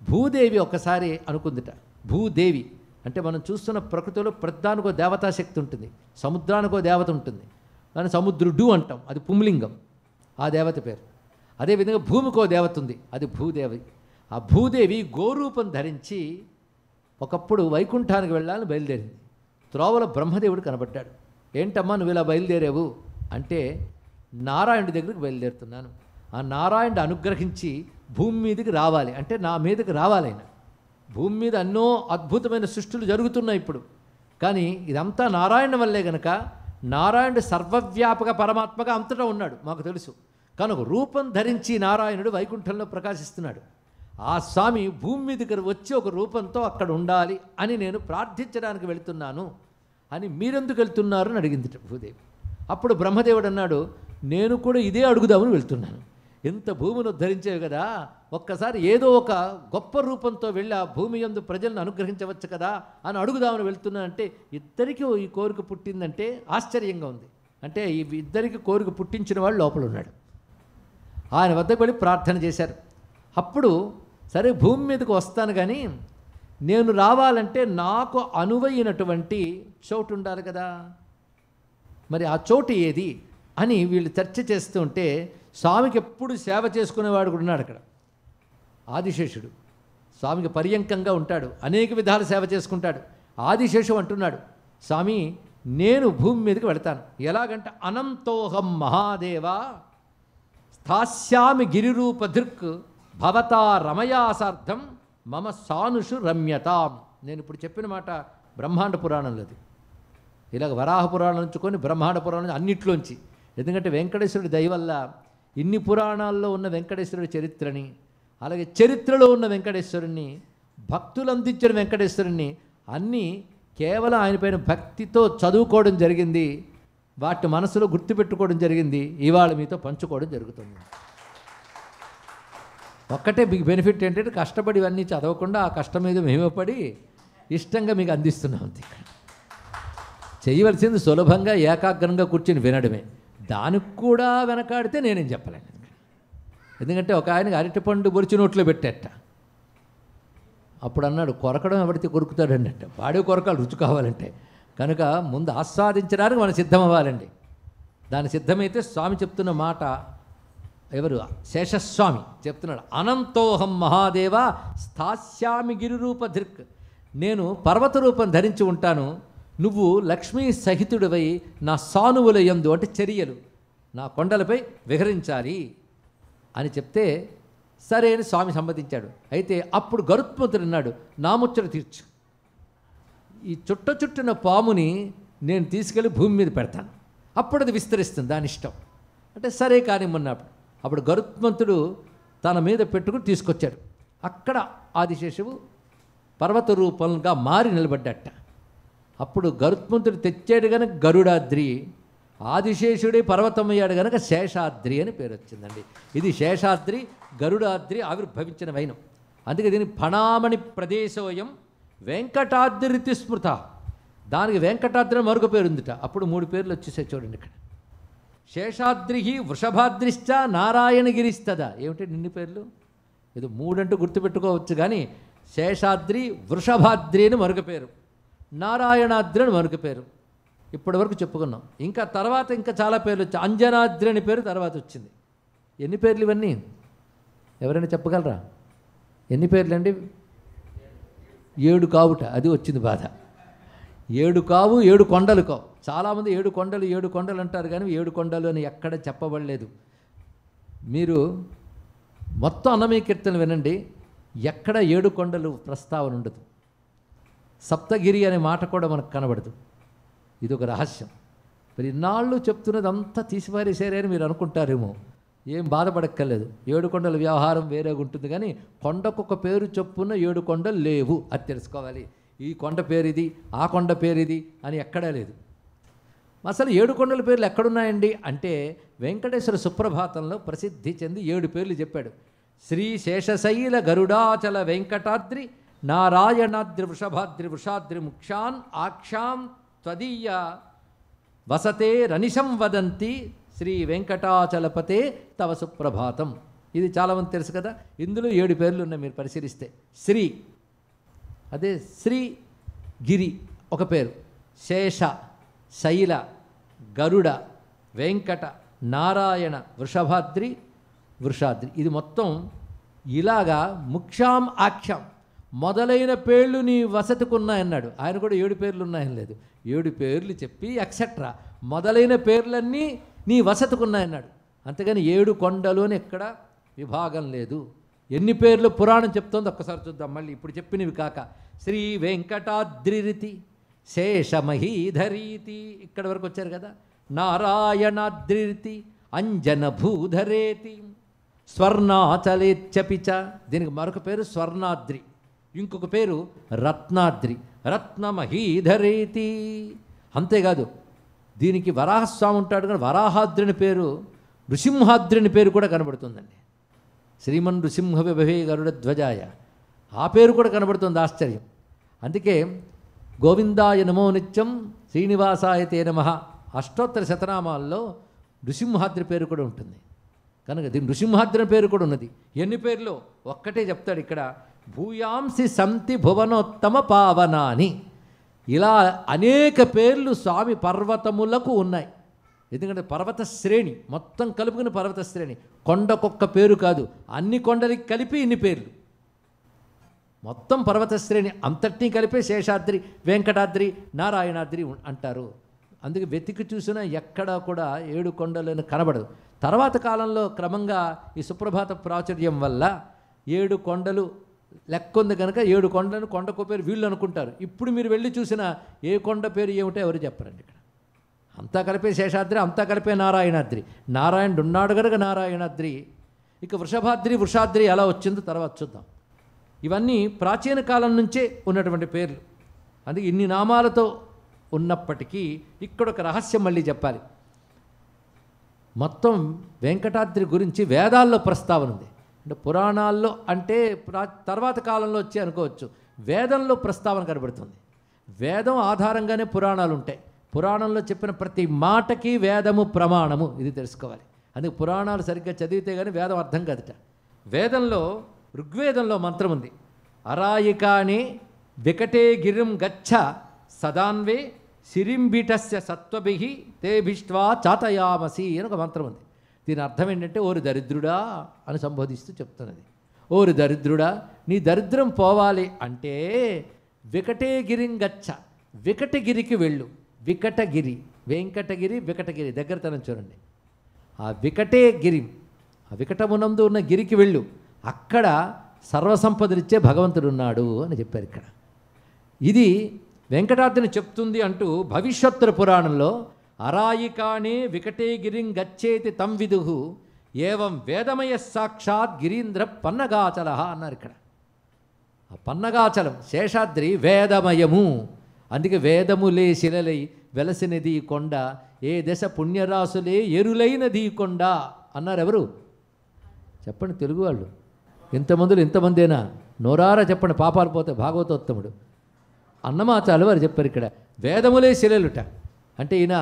భూదేవి ఒకసారి అనుకుందిట. భూదేవి అంటే మనం చూస్తున్న ప్రకృతిలో ప్రధానికో దేవతాశక్తి ఉంటుంది, సముద్రానికో దేవత ఉంటుంది. దాన్ని సముద్రుడు అంటాం, అది పుంలింగం, ఆ దేవత పేరు. అదేవిధంగా భూమికో దేవత ఉంది, అది భూదేవి. ఆ భూదేవి గోరూపం ధరించి ఒకప్పుడు వైకుంఠానికి వెళ్ళాలని బయలుదేరింది. త్రోవలో బ్రహ్మదేవుడు కనబడ్డాడు. ఏంటమ్మా నువ్వు ఇలా బయలుదేరావు అంటే, నారాయణుడి దగ్గరికి బయలుదేరుతున్నాను, ఆ నారాయణుడు అనుగ్రహించి భూమి మీదకి రావాలి అంటే నా మీదకి రావాలి. ఆయన భూమి మీద ఎన్నో అద్భుతమైన సృష్టిలు జరుగుతున్నాయి ఇప్పుడు, కానీ ఇదంతా నారాయణ వల్లే గనక నారాయణుడు సర్వవ్యాపక పరమాత్మగా అంతటా ఉన్నాడు మాకు తెలుసు. కనుక రూపం ధరించి నారాయణుడు వైకుంఠంలో ప్రకాశిస్తున్నాడు. ఆ స్వామి భూమి మీదకి వచ్చి ఒక రూపంతో అక్కడ ఉండాలి అని నేను ప్రార్థించడానికి వెళుతున్నాను అని మీరెందుకు వెళ్తున్నారు అని అడిగింది భూదేవి. అప్పుడు బ్రహ్మదేవుడు అన్నాడు, నేను కూడా ఇదే అడుగుదామని వెళ్తున్నాను. ఎంత భూమిని ఉద్ధరించేవి కదా, ఒక్కసారి ఏదో ఒక గొప్ప రూపంతో వెళ్ళి ఆ భూమి యందు ప్రజలను అనుగ్రహించవచ్చు కదా అని అడుగుదామని వెళ్తున్నానంటే ఇద్దరికీ ఈ కోరిక పుట్టిందంటే ఆశ్చర్యంగా ఉంది. అంటే ఈ ఇద్దరికి కోరిక పుట్టించిన వాడు లోపల ఉన్నాడు. ఆయన వద్దకు వెళ్ళి ప్రార్థన చేశారు. అప్పుడు సరే భూమి మీదకి వస్తాను కానీ నేను రావాలంటే నాకు అనువైనటువంటి చోటు ఉండాలి కదా, మరి ఆ చోటు ఏది అని వీళ్ళు చర్చ చేస్తూ ఉంటే స్వామికి ఎప్పుడు సేవ చేసుకునేవాడు కూడా ఉన్నాడు అక్కడ. ఆదిశేషుడు స్వామికి పర్యంకంగా ఉంటాడు, అనేక విధాల సేవ చేసుకుంటాడు. ఆదిశేషు అంటున్నాడు, స్వామి నేను భూమి మీదకి వెళతాను, ఎలాగంటే అనంతోహం మహాదేవా స్థాస్యామి గిరిరూపధృక్ భవతా రమయాసార్థం మమ సానుషు రమ్యతాం. నేను ఇప్పుడు చెప్పిన మాట బ్రహ్మాండ పురాణంలోది. ఇలాగ వరాహ పురాణం ఉంచుకొని బ్రహ్మాండ పురాణం అన్నిట్లోంచి. ఎందుకంటే వెంకటేశ్వరుడి దయ వల్ల ఇన్ని పురాణాల్లో ఉన్న వెంకటేశ్వరుడి చరిత్రని, అలాగే చరిత్రలో ఉన్న వెంకటేశ్వరుణ్ణి, భక్తులు అందించిన వెంకటేశ్వరుణ్ణి అన్నీ కేవలం ఆయన పైన భక్తితో చదువుకోవడం జరిగింది, వాటి మనసులో గుర్తుపెట్టుకోవడం జరిగింది, ఇవాళ మీతో పంచుకోవడం జరుగుతుంది. ఒక్కటే మీకు బెనిఫిట్ ఏంటంటే కష్టపడి ఇవన్నీ చదవకుండా ఆ కష్టం మీద మేమే పడి ఇష్టంగా మీకు అందిస్తున్నాం. అంతే, చేయవలసింది సులభంగా ఏకాగ్రంగా కూర్చొని వినడమే. దానికి కూడా వెనకాడితే నేనేం చెప్పలేను. ఎందుకంటే ఒక ఆయనకి అరటిపండు బొరిచి నోట్లో పెట్టేట, అప్పుడు అన్నాడు కొరకడం ఎవరితే కొరుకుతాడండి అంటే, వాడే కొరకాలి రుచి కావాలంటే. కనుక ముందు ఆస్వాదించడానికి మనం సిద్ధం అవ్వాలండి. దాని సిద్ధమైతే స్వామి చెప్తున్న మాట, ఎవరు శేషస్వామి చెప్తున్నాడు, అనంతోహం మహాదేవ స్థాస్యామి గిరిరూపధృక్, నేను పర్వత రూపం ధరించి ఉంటాను, నువ్వు లక్ష్మీ సహితుడివై నా సానువుల యందు అంటే చర్యలు నా కొండలపై విహరించాలి అని చెప్తే సరే అని స్వామి సమ్మతించాడు. అయితే అప్పుడు గరుత్మంతుడు అన్నాడు, నా ముచ్చట తీర్చు, ఈ చుట్టిన పాముని నేను తీసుకెళ్ళి భూమి మీద పెడతాను, అప్పుడు అది విస్తరిస్తుంది దాని ఇష్టం. అంటే సరే కానీ మొన్నప్పుడు అప్పుడు గరుత్మంతుడు తన మీద పెట్టుకుని తీసుకొచ్చాడు. అక్కడ ఆదిశేషువు పర్వత రూపంగా మారి నిలబడ్డట. అప్పుడు గరుత్మంతుడు తెచ్చాడు కనుక గరుడాద్రి, ఆదిశేషుడే పర్వతమయ్యాడు కనుక శేషాద్రి అని పేరు వచ్చిందండి. ఇది శేషాద్రి గరుడాద్రి ఆవిర్భవించిన వైనం. అందుకే దీని ఫణామణి ప్రదేశోయం వెంకటాద్రి స్మృత. దానికి వెంకటాద్రి అని మరొక పేరు ఉందిట. అప్పుడు 3 పేర్లు వచ్చేసాయి చూడండి ఇక్కడ. శేషాద్రి వృషభాద్రిశ్చ నారాయణగిరిస్తదా. ఏమిటి ఇన్ని పేర్లు? ఇది 3 అంటూ గుర్తుపెట్టుకోవచ్చు కానీ శేషాద్రి వృషభాద్రి అని మరొక పేరు, నారాయణాద్రి అని మరొక పేరు ఇప్పటి వరకు చెప్పుకున్నాం. ఇంకా తర్వాత ఇంకా చాలా పేర్లు వచ్చాయి. అంజనాద్రి అని పేరు తర్వాత వచ్చింది. ఎన్ని పేర్లు ఇవన్నీ? ఎవరైనా చెప్పగలరా? ఎన్ని పేర్లు అండి? 7 కావుట. అది వచ్చింది బాధ. 7 కావు, 7 కొండలు కావు. చాలామంది 7 కొండలు అంటారు కానీ 7 కొండలు అని ఎక్కడ చెప్పబడలేదు. మీరు మొత్తం అన్నమయ్య కీర్తనలు వినండి, ఎక్కడ 7 కొండలు ప్రస్తావన ఉండదు. సప్తగిరి అనే మాట కూడా మనకు కనబడదు. ఇది ఒక రహస్యం. మరి ఇన్నాళ్ళు చెప్తున్నది అంతా తీసిపారేసారే అని మీరు అనుకుంటారేమో. ఏం బాధపడక్కర్లేదు. 7 కొండల వ్యవహారం వేరేగా ఉంటుంది కానీ కొండకొక పేరు చొప్పున 7 కొండలు లేవు. అది తెలుసుకోవాలి. ఈ కొండ పేరిది, ఆ కొండ పేరిది అని ఎక్కడా లేదు. అసలు 7 కొండల పేర్లు ఎక్కడున్నాయండి అంటే వెంకటేశ్వర సుప్రభాతంలో ప్రసిద్ధి చెంది 7 పేర్లు చెప్పాడు. శ్రీ శేషశైల గరుడాచల వెంకటాద్రి నారాయణాద్రి వృషభాద్రి వృషాద్రి ముఖ్యాన్ ఆక్షాం త్వదీయ వసతే రనిశం వదంతి శ్రీ వెంకటాచలపతే తవ సుప్రభాతం. ఇది చాలామంది తెలుసు కదా. ఇందులో 7 పేర్లు ఉన్నాయి మీరు పరిశీలిస్తే. శ్రీ, అదే శ్రీ గిరి ఒక పేరు, శేష, శైల, గరుడ, వెంకట, నారాయణ, వృషభాద్రి, వృషాద్రి. ఇది మొత్తం ఇలాగా ముఖ్యాం ఆఖ్యాం మొదలైన పేర్లు నీ వసతికున్నాయన్నాడు. ఆయన కూడా 7 పేర్లు ఉన్నాయని లేదు. 7 పేర్లు చెప్పి ఎక్సెట్రా మొదలైన పేర్లన్నీ నీ వసతికున్నాయన్నాడు. అంతేగాని 7 కొండలు అని ఎక్కడ విభాగం లేదు. ఎన్ని పేర్లు పురాణం చెప్తోంది ఒక్కసారి చూద్దాం. మళ్ళీ ఇప్పుడు చెప్పినవి కాక శ్రీ వెంకటాద్రిరితి, శేషమహీధరీతి, ఇక్కడ వరకు వచ్చారు కదా. నారాయణాద్రిరితి, అంజనభూధరేతి, స్వర్ణాచలేచ్చపిచ, దీనికి మరొక పేరు స్వర్ణాద్రి, ఇంకొక పేరు రత్నాద్రి, రత్నమహీధరేతి. అంతేకాదు దీనికి వరాహస్వామి ఉంటాడు కానీ వరాహాద్రి అని పేరు, నృసింహాద్రి అని పేరు కూడా కనబడుతుందండి. శ్రీమన్ నృసింహ విభవే గరుడ ధ్వజాయ, ఆ పేరు కూడా కనబడుతుంది. ఆశ్చర్యం. అందుకే గోవిందాయ నమో నిత్యం శ్రీనివాసాయ తే నమః అష్టోత్తర శతనామాల్లో నృసింహాద్రి పేరు కూడా ఉంటుంది కనుక దీని నృసింహాద్రి పేరు కూడా ఉన్నది. ఎన్ని పేర్లు ఒక్కటే చెప్తాడు ఇక్కడ. భూయాంసి సంతి భువనోత్తమ పావనాని. ఇలా అనేక పేర్లు స్వామి పర్వతములకు ఉన్నాయి. ఎందుకంటే పర్వత శ్రేణి మొత్తం కలుపుకుని పర్వత శ్రేణి, కొండకొక్క పేరు కాదు, అన్ని కొండలకి కలిపి ఇన్ని పేర్లు, మొత్తం పర్వత శ్రేణి అంతటినీ కలిపే శేషాద్రి, వెంకటాద్రి, నారాయణాద్రి అంటారు. అందుకే వెతికి చూసినా ఎక్కడా కూడా 7 కొండలను కనబడదు. తర్వాత కాలంలో క్రమంగా ఈ సుప్రభాత ప్రాచుర్యం వల్ల 7 కొండలు లెక్క ఉంది కనుక 7 కొండలను కొండకు పేరు వీళ్ళు అనుకుంటారు. ఇప్పుడు మీరు వెళ్ళి చూసినా ఏ కొండ పేరు ఏమిటో ఎవరు చెప్పరండి. ఇక్కడ అంతా కలిపే శేషాద్రి, అంతా కలిపే నారాయణాద్రి. నారాయణుడు ఉన్నాడు కనుక నారాయణాద్రి. ఇక వృషభాద్రి, వృషాద్రి ఎలా వచ్చిందో తర్వాత చూద్దాం. ఇవన్నీ ప్రాచీన కాలం నుంచే ఉన్నటువంటి పేర్లు. అందుకే ఇన్ని నామాలతో ఉన్నప్పటికీ ఇక్కడ ఒక రహస్యం మళ్ళీ చెప్పాలి. మొత్తం వెంకటాద్రి గురించి వేదాల్లో ప్రస్తావన ఉంది. అంటే పురాణాల్లో అంటే తర్వాత కాలంలో వచ్చి అనుకోవచ్చు. వేదంలో ప్రస్తావన కనబడుతుంది. వేదం ఆధారంగానే పురాణాలు ఉంటాయి. పురాణంలో చెప్పిన ప్రతి మాటకి వేదము ప్రమాణము, ఇది తెలుసుకోవాలి. అందుకే పురాణాలు సరిగ్గా చదివితే కానీ వేదం అర్థం కాదుట. వేదంలో ఋగ్వేదంలో మంత్రం ఉంది. అరాయికాని వికటే గిరిం గచ్చ సదాన్వే సిరింబిటస్య సత్వభిహి తేభిష్ట్వా చాతయామసి అని ఒక మంత్రం ఉంది. దీని అర్థం ఏంటంటే ఓరి దరిద్రుడా అని సంబోధిస్తూ చెప్తున్నది. ఓరి దరిద్రుడా, నీ దరిద్రం పోవాలి అంటే వికటే గిరిం గచ్చ, వికటగిరికి వెళ్ళు. వికటగిరి, వెంకటగిరి, వికటగిరి దగ్గరతనం చూడండి. ఆ వికటే గిరి, ఆ వికటమునందు ఉన్న గిరికి వెళ్ళు, అక్కడ సర్వసంపదలిచ్చే భగవంతుడు ఉన్నాడు అని చెప్పారు ఇక్కడ. ఇది వెంకటాద్రిని చెప్తుంది అంటూ భవిష్యోత్తర పురాణంలో అరాయికాణే వికటే గిరిం గచ్చేతి తం విదుహు ఏవం వేదమయ సాక్షాత్ గిరీంద్ర పన్నగాచల అన్నారు ఇక్కడ. ఆ పన్నగాచలం శేషాద్రి వేదమయము, అందుకే వేదములే శిలలై వెలసినది కొండ, ఏ దశ పుణ్యరాసులే ఎరులైనది కొండ అన్నారు. ఎవరు చెప్పండి తెలుగు వాళ్ళు? ఇంతమందేనా? నోరారా చెప్పండి, పాపాలు పోతే భాగవతోత్తముడు అన్నమాచార్యులు వారు చెప్పారు ఇక్కడ వేదములే శిలలుట. అంటే ఈయన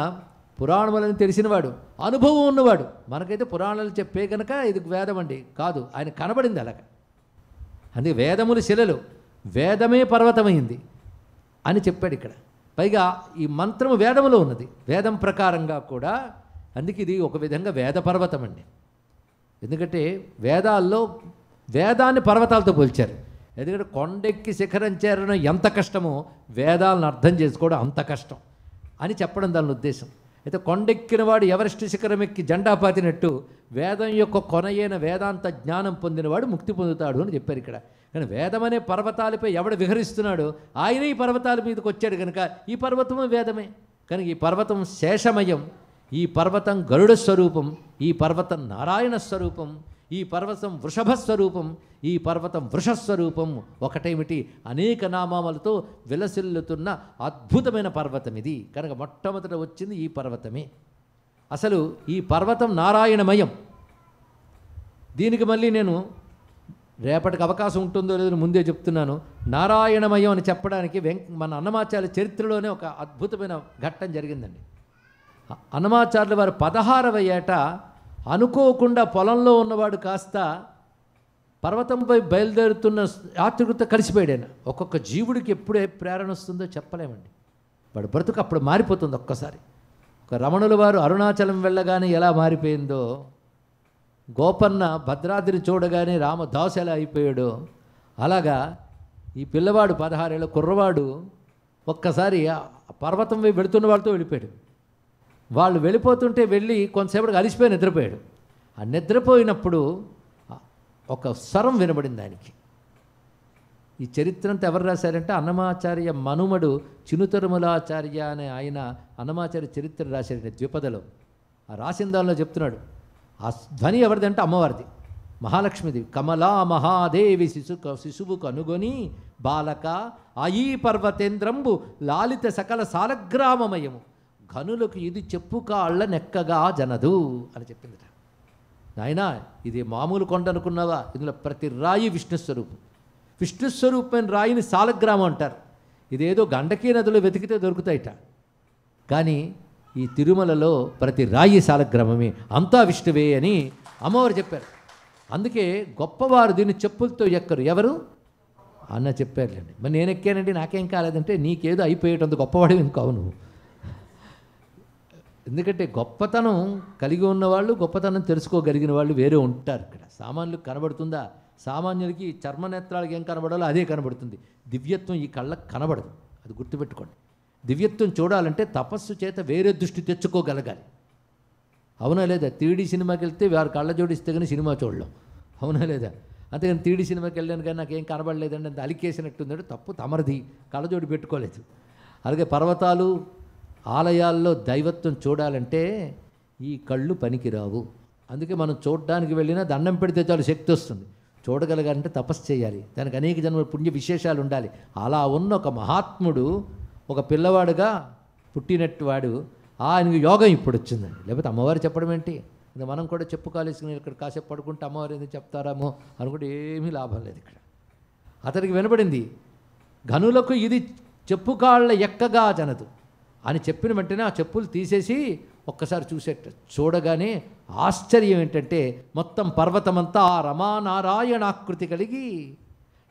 పురాణములను తెలిసినవాడు, అనుభవం ఉన్నవాడు. మనకైతే పురాణాలు చెప్పే కనుక ఇది వేదం అండి కాదు, ఆయన కనబడింది అలాగ. అందుకే వేదములు శిలలు, వేదమే పర్వతమైంది అని చెప్పాడు ఇక్కడ. పైగా ఈ మంత్రము వేదములో ఉన్నది, వేదం ప్రకారంగా కూడా. అందుకే ఇది ఒక విధంగా వేద పర్వతం అండి. ఎందుకంటే వేదాల్లో వేదాన్ని పర్వతాలతో పోల్చారు. ఎందుకంటే కొండెక్కి శిఖరం చేరడం ఎంత కష్టమో వేదాలను అర్థం చేసుకోవడం అంత కష్టం అని చెప్పడం దాని ఉద్దేశం. అయితే కొండెక్కిన వాడు ఎవరెస్ట్ శిఖరం ఎక్కి జెండా పాతినట్టు వేదం యొక్క కొనయైన వేదాంత జ్ఞానం పొందినవాడు ముక్తి పొందుతాడు అని చెప్పారు ఇక్కడ. కానీ వేదం అనే పర్వతాలపై ఎవడు విహరిస్తున్నాడో ఆయన ఈ పర్వతాల మీదకి వచ్చాడు కనుక ఈ పర్వతము వేదమే. కనుక ఈ పర్వతం శేషమయం, ఈ పర్వతం గరుడ స్వరూపం, ఈ పర్వతం నారాయణ స్వరూపం, ఈ పర్వతం వృషభ స్వరూపం, ఈ పర్వతం వృషస్వరూపం. ఒకటేమిటి, అనేక నామాలతో విలసిల్లుతున్న అద్భుతమైన పర్వతం ఇది. కనుక మొట్టమొదట వచ్చింది ఈ పర్వతమే. అసలు ఈ పర్వతం నారాయణమయం. దీనికి మళ్ళీ నేను రేపటికి అవకాశం ఉంటుందో లేదో ముందే చెప్తున్నాను. నారాయణమయం అని చెప్పడానికి మన అన్నమాచార్య చరిత్రలోనే ఒక అద్భుతమైన ఘట్టం జరిగిందండి. అన్నమాచార్యుల వారు 16వ ఏట అనుకోకుండా పొలంలో ఉన్నవాడు కాస్త పర్వతంపై బయలుదేరుతున్న యాత్రికుడితో కలిసిపోయాడు. ఒక్కొక్క జీవుడికి ఎప్పుడు ఏ ప్రేరణ వస్తుందో చెప్పలేమండి. వాడు బ్రతుకు అప్పుడు మారిపోతుంది ఒక్కసారి. ఒక రమణుల వారు అరుణాచలం వెళ్ళగానే ఎలా మారిపోయిందో, గోపన్న భద్రాద్రిని చూడగానే రామదాసు ఎలా అయిపోయాడో, అలాగా ఈ పిల్లవాడు 16 ఏళ్ళ కుర్రవాడు ఒక్కసారి పర్వతం వైపు వెళుతున్న వాళ్ళతో వెళ్ళిపోయాడు. వాళ్ళు వెళ్ళిపోతుంటే వెళ్ళి కొంతసేపటికి అలిసిపోయి నిద్రపోయాడు. ఆ నిద్రపోయినప్పుడు ఒక స్వరం వినబడింది ఆయనకి. ఈ చరిత్ర అంతా ఎవరు రాశారంటే అన్నమాచార్య మనుమడు చినుతరుమలాచార్య అనే ఆయన అన్నమాచార్య చరిత్ర రాశాడు ద్విపదలో. ఆ రాసిన దానిలో చెప్తున్నాడు, ఆ ధ్వని ఎవరిదంటే అమ్మవారిది, మహాలక్ష్మిది. కమలా మహాదేవి శిశువు కనుగొని బాలక ఆయి పర్వతేంద్రంబు లాలిత సకల సాలగ్రామమయము ఘనులకు ఇది చెప్పు కాళ్ళ నెక్కగా జనదు అని చెప్పింది. నాయనా ఇది మామూలు కొండ అనుకున్నావా, ఇందులో ప్రతి రాయి విష్ణుస్వరూపం. విష్ణుస్వరూపమైన రాయిని సాలగ్రామం అంటారు. ఇదేదో గండకీ నదిలో వెతికితే దొరుకుతాయిట, కానీ ఈ తిరుమలలో ప్రతి రాయి సాలగ్రామమే, అంతా విష్ణువే అని అమ్మవారు చెప్పారు. అందుకే గొప్పవారు దీన్ని చెప్పులతో ఎక్కరు. ఎవరు అన్న చెప్పారులేండి. మరి నేను ఎక్కానండి నాకేం కాలేదంటే నీకేదో అయిపోయేటందుకు గొప్పవాడు ఇంకా అవును. ఎందుకంటే గొప్పతనం కలిగి ఉన్నవాళ్ళు, గొప్పతనం తెలుసుకోగలిగిన వాళ్ళు వేరే ఉంటారు. ఇక్కడ సామాన్యులకు కనబడుతుందా? సామాన్యులకి చర్మనేత్రాలకు ఏం కనబడాలో అదే కనబడుతుంది. దివ్యత్వం ఈ కళ్ళకు కనబడదు, అది గుర్తుపెట్టుకోండి. దివ్యత్వం చూడాలంటే తపస్సు చేత వేరే దృష్టి తెచ్చుకోగలగాలి. అవునా లేదా? 3D సినిమాకి వెళ్తే వారు కళ్ళ జోడిస్తే కానీ సినిమా చూడలేం, అవునా లేదా? అంతేగాని 3D సినిమాకి వెళ్ళాను కానీ నాకేం కనబడలేదండి అంత అలికేసినట్టుందంటే తప్పు, తమరిది, కళ్ళజోడి పెట్టుకోలేదు. అలాగే పర్వతాలు ఆలయాల్లో దైవత్వం చూడాలంటే ఈ కళ్ళు పనికిరావు. అందుకే మనం చూడడానికి వెళ్ళినా దండం పెడితే చాలు శక్తి వస్తుంది. చూడగలగాలంటే తపస్సు చేయాలి, దానికి అనేక జన్మల పుణ్య విశేషాలు ఉండాలి. అలా ఉన్న ఒక మహాత్ముడు ఒక పిల్లవాడుగా పుట్టినట్టు వాడు ఆయనకు యోగం ఇప్పుడు వచ్చిందండి. లేకపోతే అమ్మవారు చెప్పడం ఏంటి? ఇంకా మనం కూడా చెప్పుకోవాల్సిన ఇక్కడ కాసేపు పడుకుంటే అమ్మవారు ఎందుకు చెప్తారామో అనుకుంటే ఏమీ లాభం లేదు. ఇక్కడ అతనికి వినపడింది, ఘనులకు ఇది చెప్పు కాళ్ళ ఎక్కగా జనదు అని చెప్పిన వెంటనే ఆ చెప్పులు తీసేసి ఒక్కసారి చూసేట. చూడగానే ఆశ్చర్యం ఏంటంటే మొత్తం పర్వతమంతా ఆ రమానారాయణాకృతి కలిగి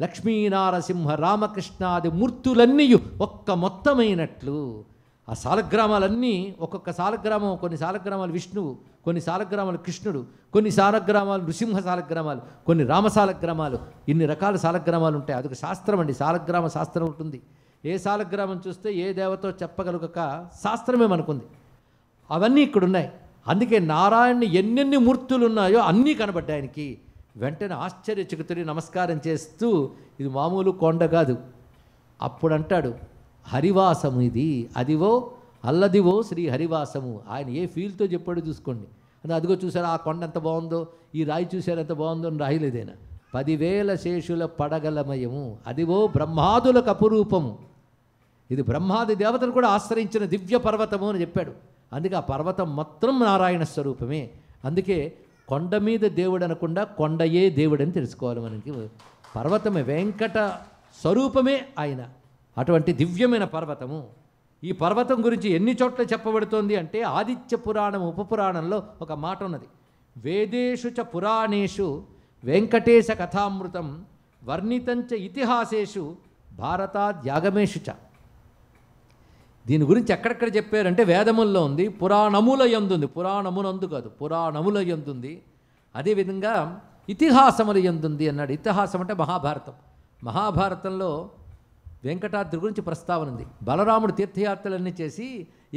లక్ష్మీనారసింహ రామకృష్ణాది మూర్తులన్నీ ఒక్క మొత్తమైనట్లు. ఆ సాలగ్రామాలన్నీ ఒక్కొక్క సాలగ్రామం, కొన్ని సాలగ్రామాలు విష్ణువు, కొన్ని సాలగ్రామాలు కృష్ణుడు, కొన్ని సాలగ్రామాలు నృసింహ సాలగ్రామాలు, కొన్ని రామ సాలగ్రామాలు, ఇన్ని రకాల సాలగ్రామాలు ఉంటాయి. అదొక శాస్త్రం అండి, సాలగ్రామ శాస్త్రం ఉంటుంది. ఏ సాలగ్రామం చూస్తే ఏ దేవతో చెప్పగలగక శాస్త్రమే మనకుంది. అవన్నీ ఇక్కడ ఉన్నాయి. అందుకే నారాయణుని ఎన్నెన్ని మూర్తులు ఉన్నాయో అన్నీ కనబడ్డాయి ఆయనకి. వెంటనే ఆశ్చర్యచకితుడి నమస్కారం చేస్తూ, ఇది మామూలు కొండ కాదు. అప్పుడు అంటాడు, హరివాసము ఇది, అదివో అల్లదివో శ్రీ హరివాసము. ఆయన ఏ ఫీల్తో చెప్పాడో చూసుకోండి. అంటే అదిగో చూసారా ఆ కొండ ఎంత బాగుందో, ఈ రాయి చూసారా ఎంత బాగుందో అని రాయలేదైనా. 10,000 శేషుల పడగలమయము, అదివో బ్రహ్మాదులకు అపురూపము. ఇది బ్రహ్మాది దేవతలు కూడా ఆశ్రయించిన దివ్య పర్వతము అని చెప్పాడు. అందుకే ఆ పర్వతం మొత్తం నారాయణ స్వరూపమే. అందుకే కొండ మీద దేవుడు అనకుండా కొండయే దేవుడని తెలుసుకోవాలి. మనకి పర్వతమే వెంకట స్వరూపమే ఆయన. అటువంటి దివ్యమైన పర్వతము. ఈ పర్వతం గురించి ఎన్ని చోట్ల చెప్పబడుతోంది అంటే ఆదిత్య పురాణం ఉపపురాణంలో ఒక మాట ఉన్నది. వేదేషు చ పురాణేషు వెంకటేశ కథామృతం వర్ణితంచ ఇతిహాసేషు భారతాద్యాగమేషు చ. దీని గురించి ఎక్కడెక్కడ చెప్పారంటే వేదముల్లో ఉంది, పురాణముల యందుంది. పురాణమునందు కాదు, పురాణముల యందుంది. అదేవిధంగా ఇతిహాసముల యందుంది అన్నాడు. ఇతిహాసం అంటే మహాభారతం. మహాభారతంలో వెంకటాద్రి గురించి ప్రస్తావన ఉంది. బలరాముడు తీర్థయాత్రలన్నీ చేసి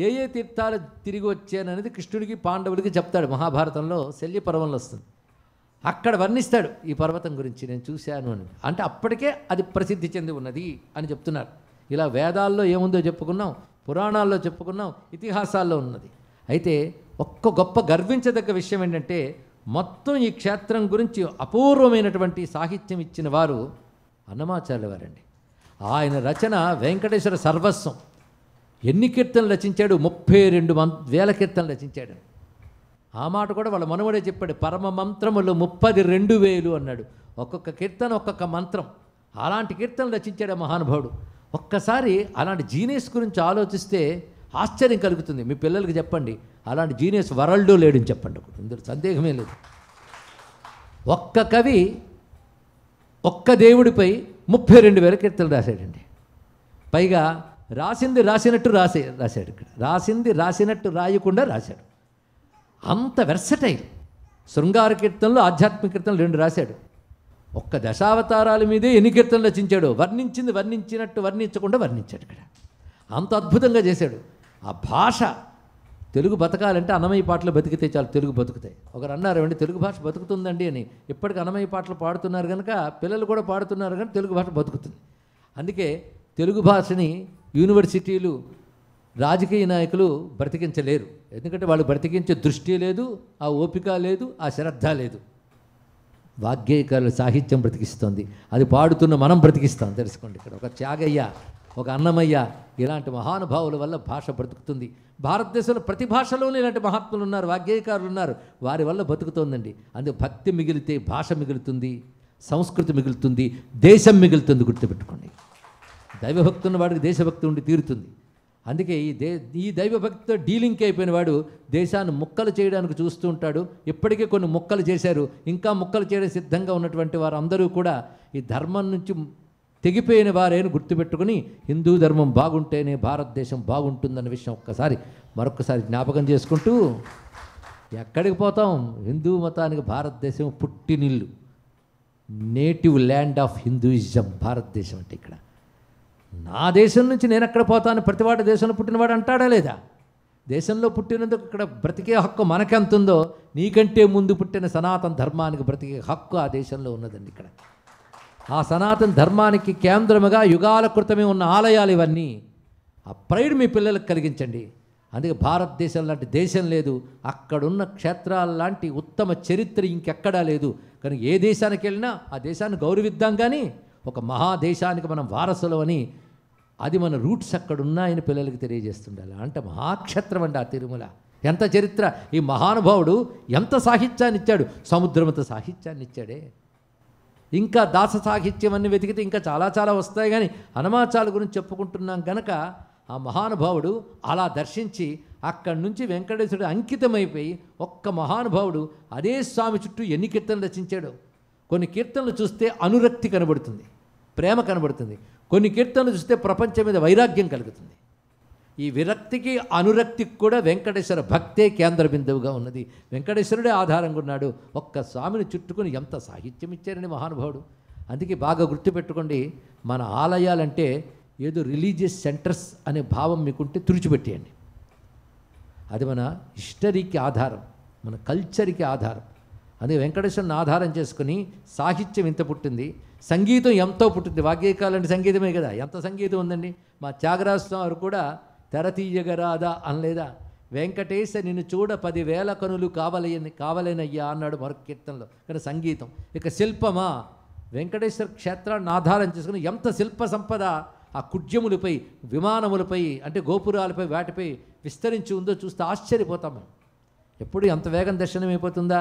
ఏ ఏ తీర్థాలు తిరిగి వచ్చాననేది కృష్ణుడికి పాండవులకి చెప్తాడు. మహాభారతంలో శల్యపర్వంలో వస్తుంది. అక్కడ వర్ణిస్తాడు ఈ పర్వతం గురించి, నేను చూశాను అని. అంటే అప్పటికే అది ప్రసిద్ధి చెంది ఉన్నది అని చెప్తున్నారు. ఇలా వేదాల్లో ఏముందో చెప్పుకున్నాం, పురాణాల్లో చెప్పుకున్నాం, ఇతిహాసాల్లో ఉన్నది. అయితే ఒక్క గొప్ప గర్వించదగ్గ విషయం ఏంటంటే మొత్తం ఈ క్షేత్రం గురించి అపూర్వమైనటువంటి సాహిత్యం ఇచ్చిన వారు అన్నమాచార్యుల వారండి. ఆయన రచన వెంకటేశ్వర సర్వస్వం. ఎన్ని కీర్తనలు రచించాడు? 32,000 కీర్తనలు రచించాడు. ఆ మాట కూడా వాళ్ళ మనవడే చెప్పాడు. పరమ మంత్రములు 32,000 అన్నాడు. ఒక్కొక్క కీర్తన ఒక్కొక్క మంత్రం. అలాంటి కీర్తనలు రచించాడు మహానుభావుడు. ఒక్కసారి అలాంటి జీనియస్ గురించి ఆలోచిస్తే ఆశ్చర్యం కలుగుతుంది. మీ పిల్లలకి చెప్పండి, అలాంటి జీనియస్ వరల్డ్ లేడని చెప్పండి. ఇందులో సందేహమే లేదు. ఒక్క కవి ఒక్క దేవుడిపై 32,000 కీర్తనలు రాశాడండి. పైగా రాసింది రాసినట్టు రాశాడు. ఇక్కడ రాసింది రాసినట్టు రాయకుండా రాశాడు. అంత వెర్సటైల్. శృంగార కీర్తనలు, ఆధ్యాత్మిక కీర్తనలు 2 రాశాడు. ఒక్క దశావతారాల మీదే ఎన్ని కీర్తనలు రచించాడు. వర్ణించింది వర్ణించినట్టు వర్ణించకుండా వర్ణించాడు. ఇక్కడ అంత అద్భుతంగా చేశాడు. ఆ భాష తెలుగు బతకాలంటే అన్నమయ్య పాటలు బతికితే చాలు తెలుగు బతుకుతాయి. ఒకరు అన్నారు ఏమంటే తెలుగు భాష బతుకుతుందండి అని. ఇప్పటికీ అన్నమయ్య పాటలు పాడుతున్నారు కనుక పిల్లలు కూడా పాడుతున్నారు కనుక తెలుగు భాష బతుకుతుంది. అందుకే తెలుగు భాషని యూనివర్సిటీలు, రాజకీయ నాయకులు బ్రతికించలేరు. ఎందుకంటే వాళ్ళు బ్రతికించే దృష్టి లేదు, ఆ ఓపిక లేదు, ఆ శ్రద్ధ లేదు. వాగ్గేయకారుల సాహిత్యం బ్రతికిస్తుంది. అది పాడుతున్న మనం బ్రతికిస్తాం. తెలుసుకోండి. ఇక్కడ ఒక త్యాగయ్య, ఒక అన్నమయ్య, ఇలాంటి మహానుభావుల వల్ల భాష బ్రతుకుతుంది. భారతదేశంలో ప్రతి భాషలోనూ ఇలాంటి మహాత్ములు ఉన్నారు, వాగ్గేయకారులు ఉన్నారు. వారి వల్ల బతుకుతోందండి. అందుకే భక్తి మిగిలితే భాష మిగులుతుంది, సంస్కృతి మిగులుతుంది, దేశం మిగులుతుంది. గుర్తుపెట్టుకోండి. దైవభక్తి ఉన్న వాడికి దేశభక్తి ఉండి తీరుతుంది. అందుకే ఈ దైవభక్తితో డీలింక్ అయిపోయిన వాడు దేశాన్ని ముక్కలు చేయడానికి చూస్తూ ఉంటాడు. ఇప్పటికే కొన్ని ముక్కలు చేశారు, ఇంకా ముక్కలు చేయడం సిద్ధంగా ఉన్నటువంటి వారు అందరూ కూడా ఈ ధర్మం నుంచి తెగిపోయిన వారేని గుర్తుపెట్టుకుని హిందూ ధర్మం బాగుంటేనే భారతదేశం బాగుంటుందన్న విషయం మరొకసారి జ్ఞాపకం చేసుకుంటూ ఎక్కడికి పోతాం? హిందూ మతానికి భారతదేశం పుట్టినిల్లు, నేటివ్ ల్యాండ్ ఆఫ్ హిందూయిజం భారతదేశం. అంటే ఇక్కడ నా దేశం నుంచి నేను ఎక్కడ పోతాను ప్రతివాడు దేశంలో పుట్టినవాడు అంటాడా లేదా? దేశంలో పుట్టినందుకు ఇక్కడ బ్రతికే హక్కు మనకెంతుందో నీకంటే ముందు పుట్టిన సనాతన ధర్మానికి బ్రతికే హక్కు ఆ దేశంలో ఉన్నదండి. ఇక్కడ ఆ సనాతన ధర్మానికి కేంద్రముగా యుగాల క్రితమే ఉన్న ఆలయాలు ఇవన్నీ. ఆ ప్రైడ్ మీ పిల్లలకు కలిగించండి. అందుకే భారతదేశం లాంటి దేశం లేదు, అక్కడున్న క్షేత్రాల లాంటి ఉత్తమ చరిత్ర ఇంకెక్కడా లేదు. కానీ ఏ దేశానికి వెళ్ళినా ఆ దేశాన్ని గౌరవిద్దాం. కానీ ఒక మహాదేశానికి మనం వారసులు అని, అది మన రూట్స్ అక్కడ ఉన్నాయని పిల్లలకి తెలియజేస్తుండాలి. అంటే మహాక్షేత్రం అండి ఆ తిరుమల. ఎంత చరిత్ర! ఈ మహానుభావుడు ఎంత సాహిత్యాన్ని ఇచ్చాడు! సముద్రమంత సాహిత్యాన్ని ఇచ్చాడే. ఇంకా దాస సాహిత్యం అన్ని వెతికితే ఇంకా చాలా చాలా వస్తాయి. కానీ హనుమాచార్యుల గురించి చెప్పుకుంటున్నాం కనుక ఆ మహానుభావుడు అలా దర్శించి అక్కడి నుంచి వెంకటేశ్వరుడు అంకితమైపోయి ఒక్క మహానుభావుడు అదే స్వామి చుట్టూ ఎన్ని కీర్తనలు రచించాడో. కొన్ని కీర్తనలు చూస్తే అనురక్తి కనబడుతుంది, ప్రేమ కనబడుతుంది. కొన్ని కీర్తనలు చూస్తే ప్రపంచం మీద వైరాగ్యం కలుగుతుంది. ఈ విరక్తికి అనురక్తికి కూడా వెంకటేశ్వర భక్తే కేంద్ర బిందువుగా ఉన్నది. వెంకటేశ్వరుడే ఆధారంగా ఉన్నాడు. ఒక్క స్వామిని చుట్టుకొని ఎంత సాహిత్యం ఇచ్చారని మహానుభావుడు. అందుకే బాగా గుర్తుపెట్టుకోండి, మన ఆలయాలంటే ఏదో రిలీజియస్ సెంటర్స్ అనే భావం మీకుంటే తుడిచిపెట్టేయండి. అది మన హిస్టరీకి ఆధారం, మన కల్చర్కి ఆధారం. అదే వెంకటేశ్వరుని ఆధారం చేసుకుని సాహిత్యం ఇంత పుట్టింది, సంగీతం ఎంతో పుట్టింది. వాగ్గేయకాలంటే సంగీతమే కదా, ఎంత సంగీతం ఉందండి. మా త్యాగరాజ స్వామి వారు కూడా తెరతీయగరాదా అనలేదా? వెంకటేశ నిన్ను చూడ 10,000 కనులు కావలేనయ్యా అన్నాడు మరొక కీర్తనలో. కానీ సంగీతం. ఇక శిల్పమా, వెంకటేశ్వర క్షేత్రాన్ని ఆధారం చేసుకుని ఎంత శిల్ప సంపద ఆ కుడ్యములపై, విమానములపై, అంటే గోపురాలపై, వాటిపై విస్తరించి ఉందో చూస్తే ఆశ్చర్యపోతాం మనం. ఎప్పుడు ఎంత వేగం దర్శనమైపోతుందా?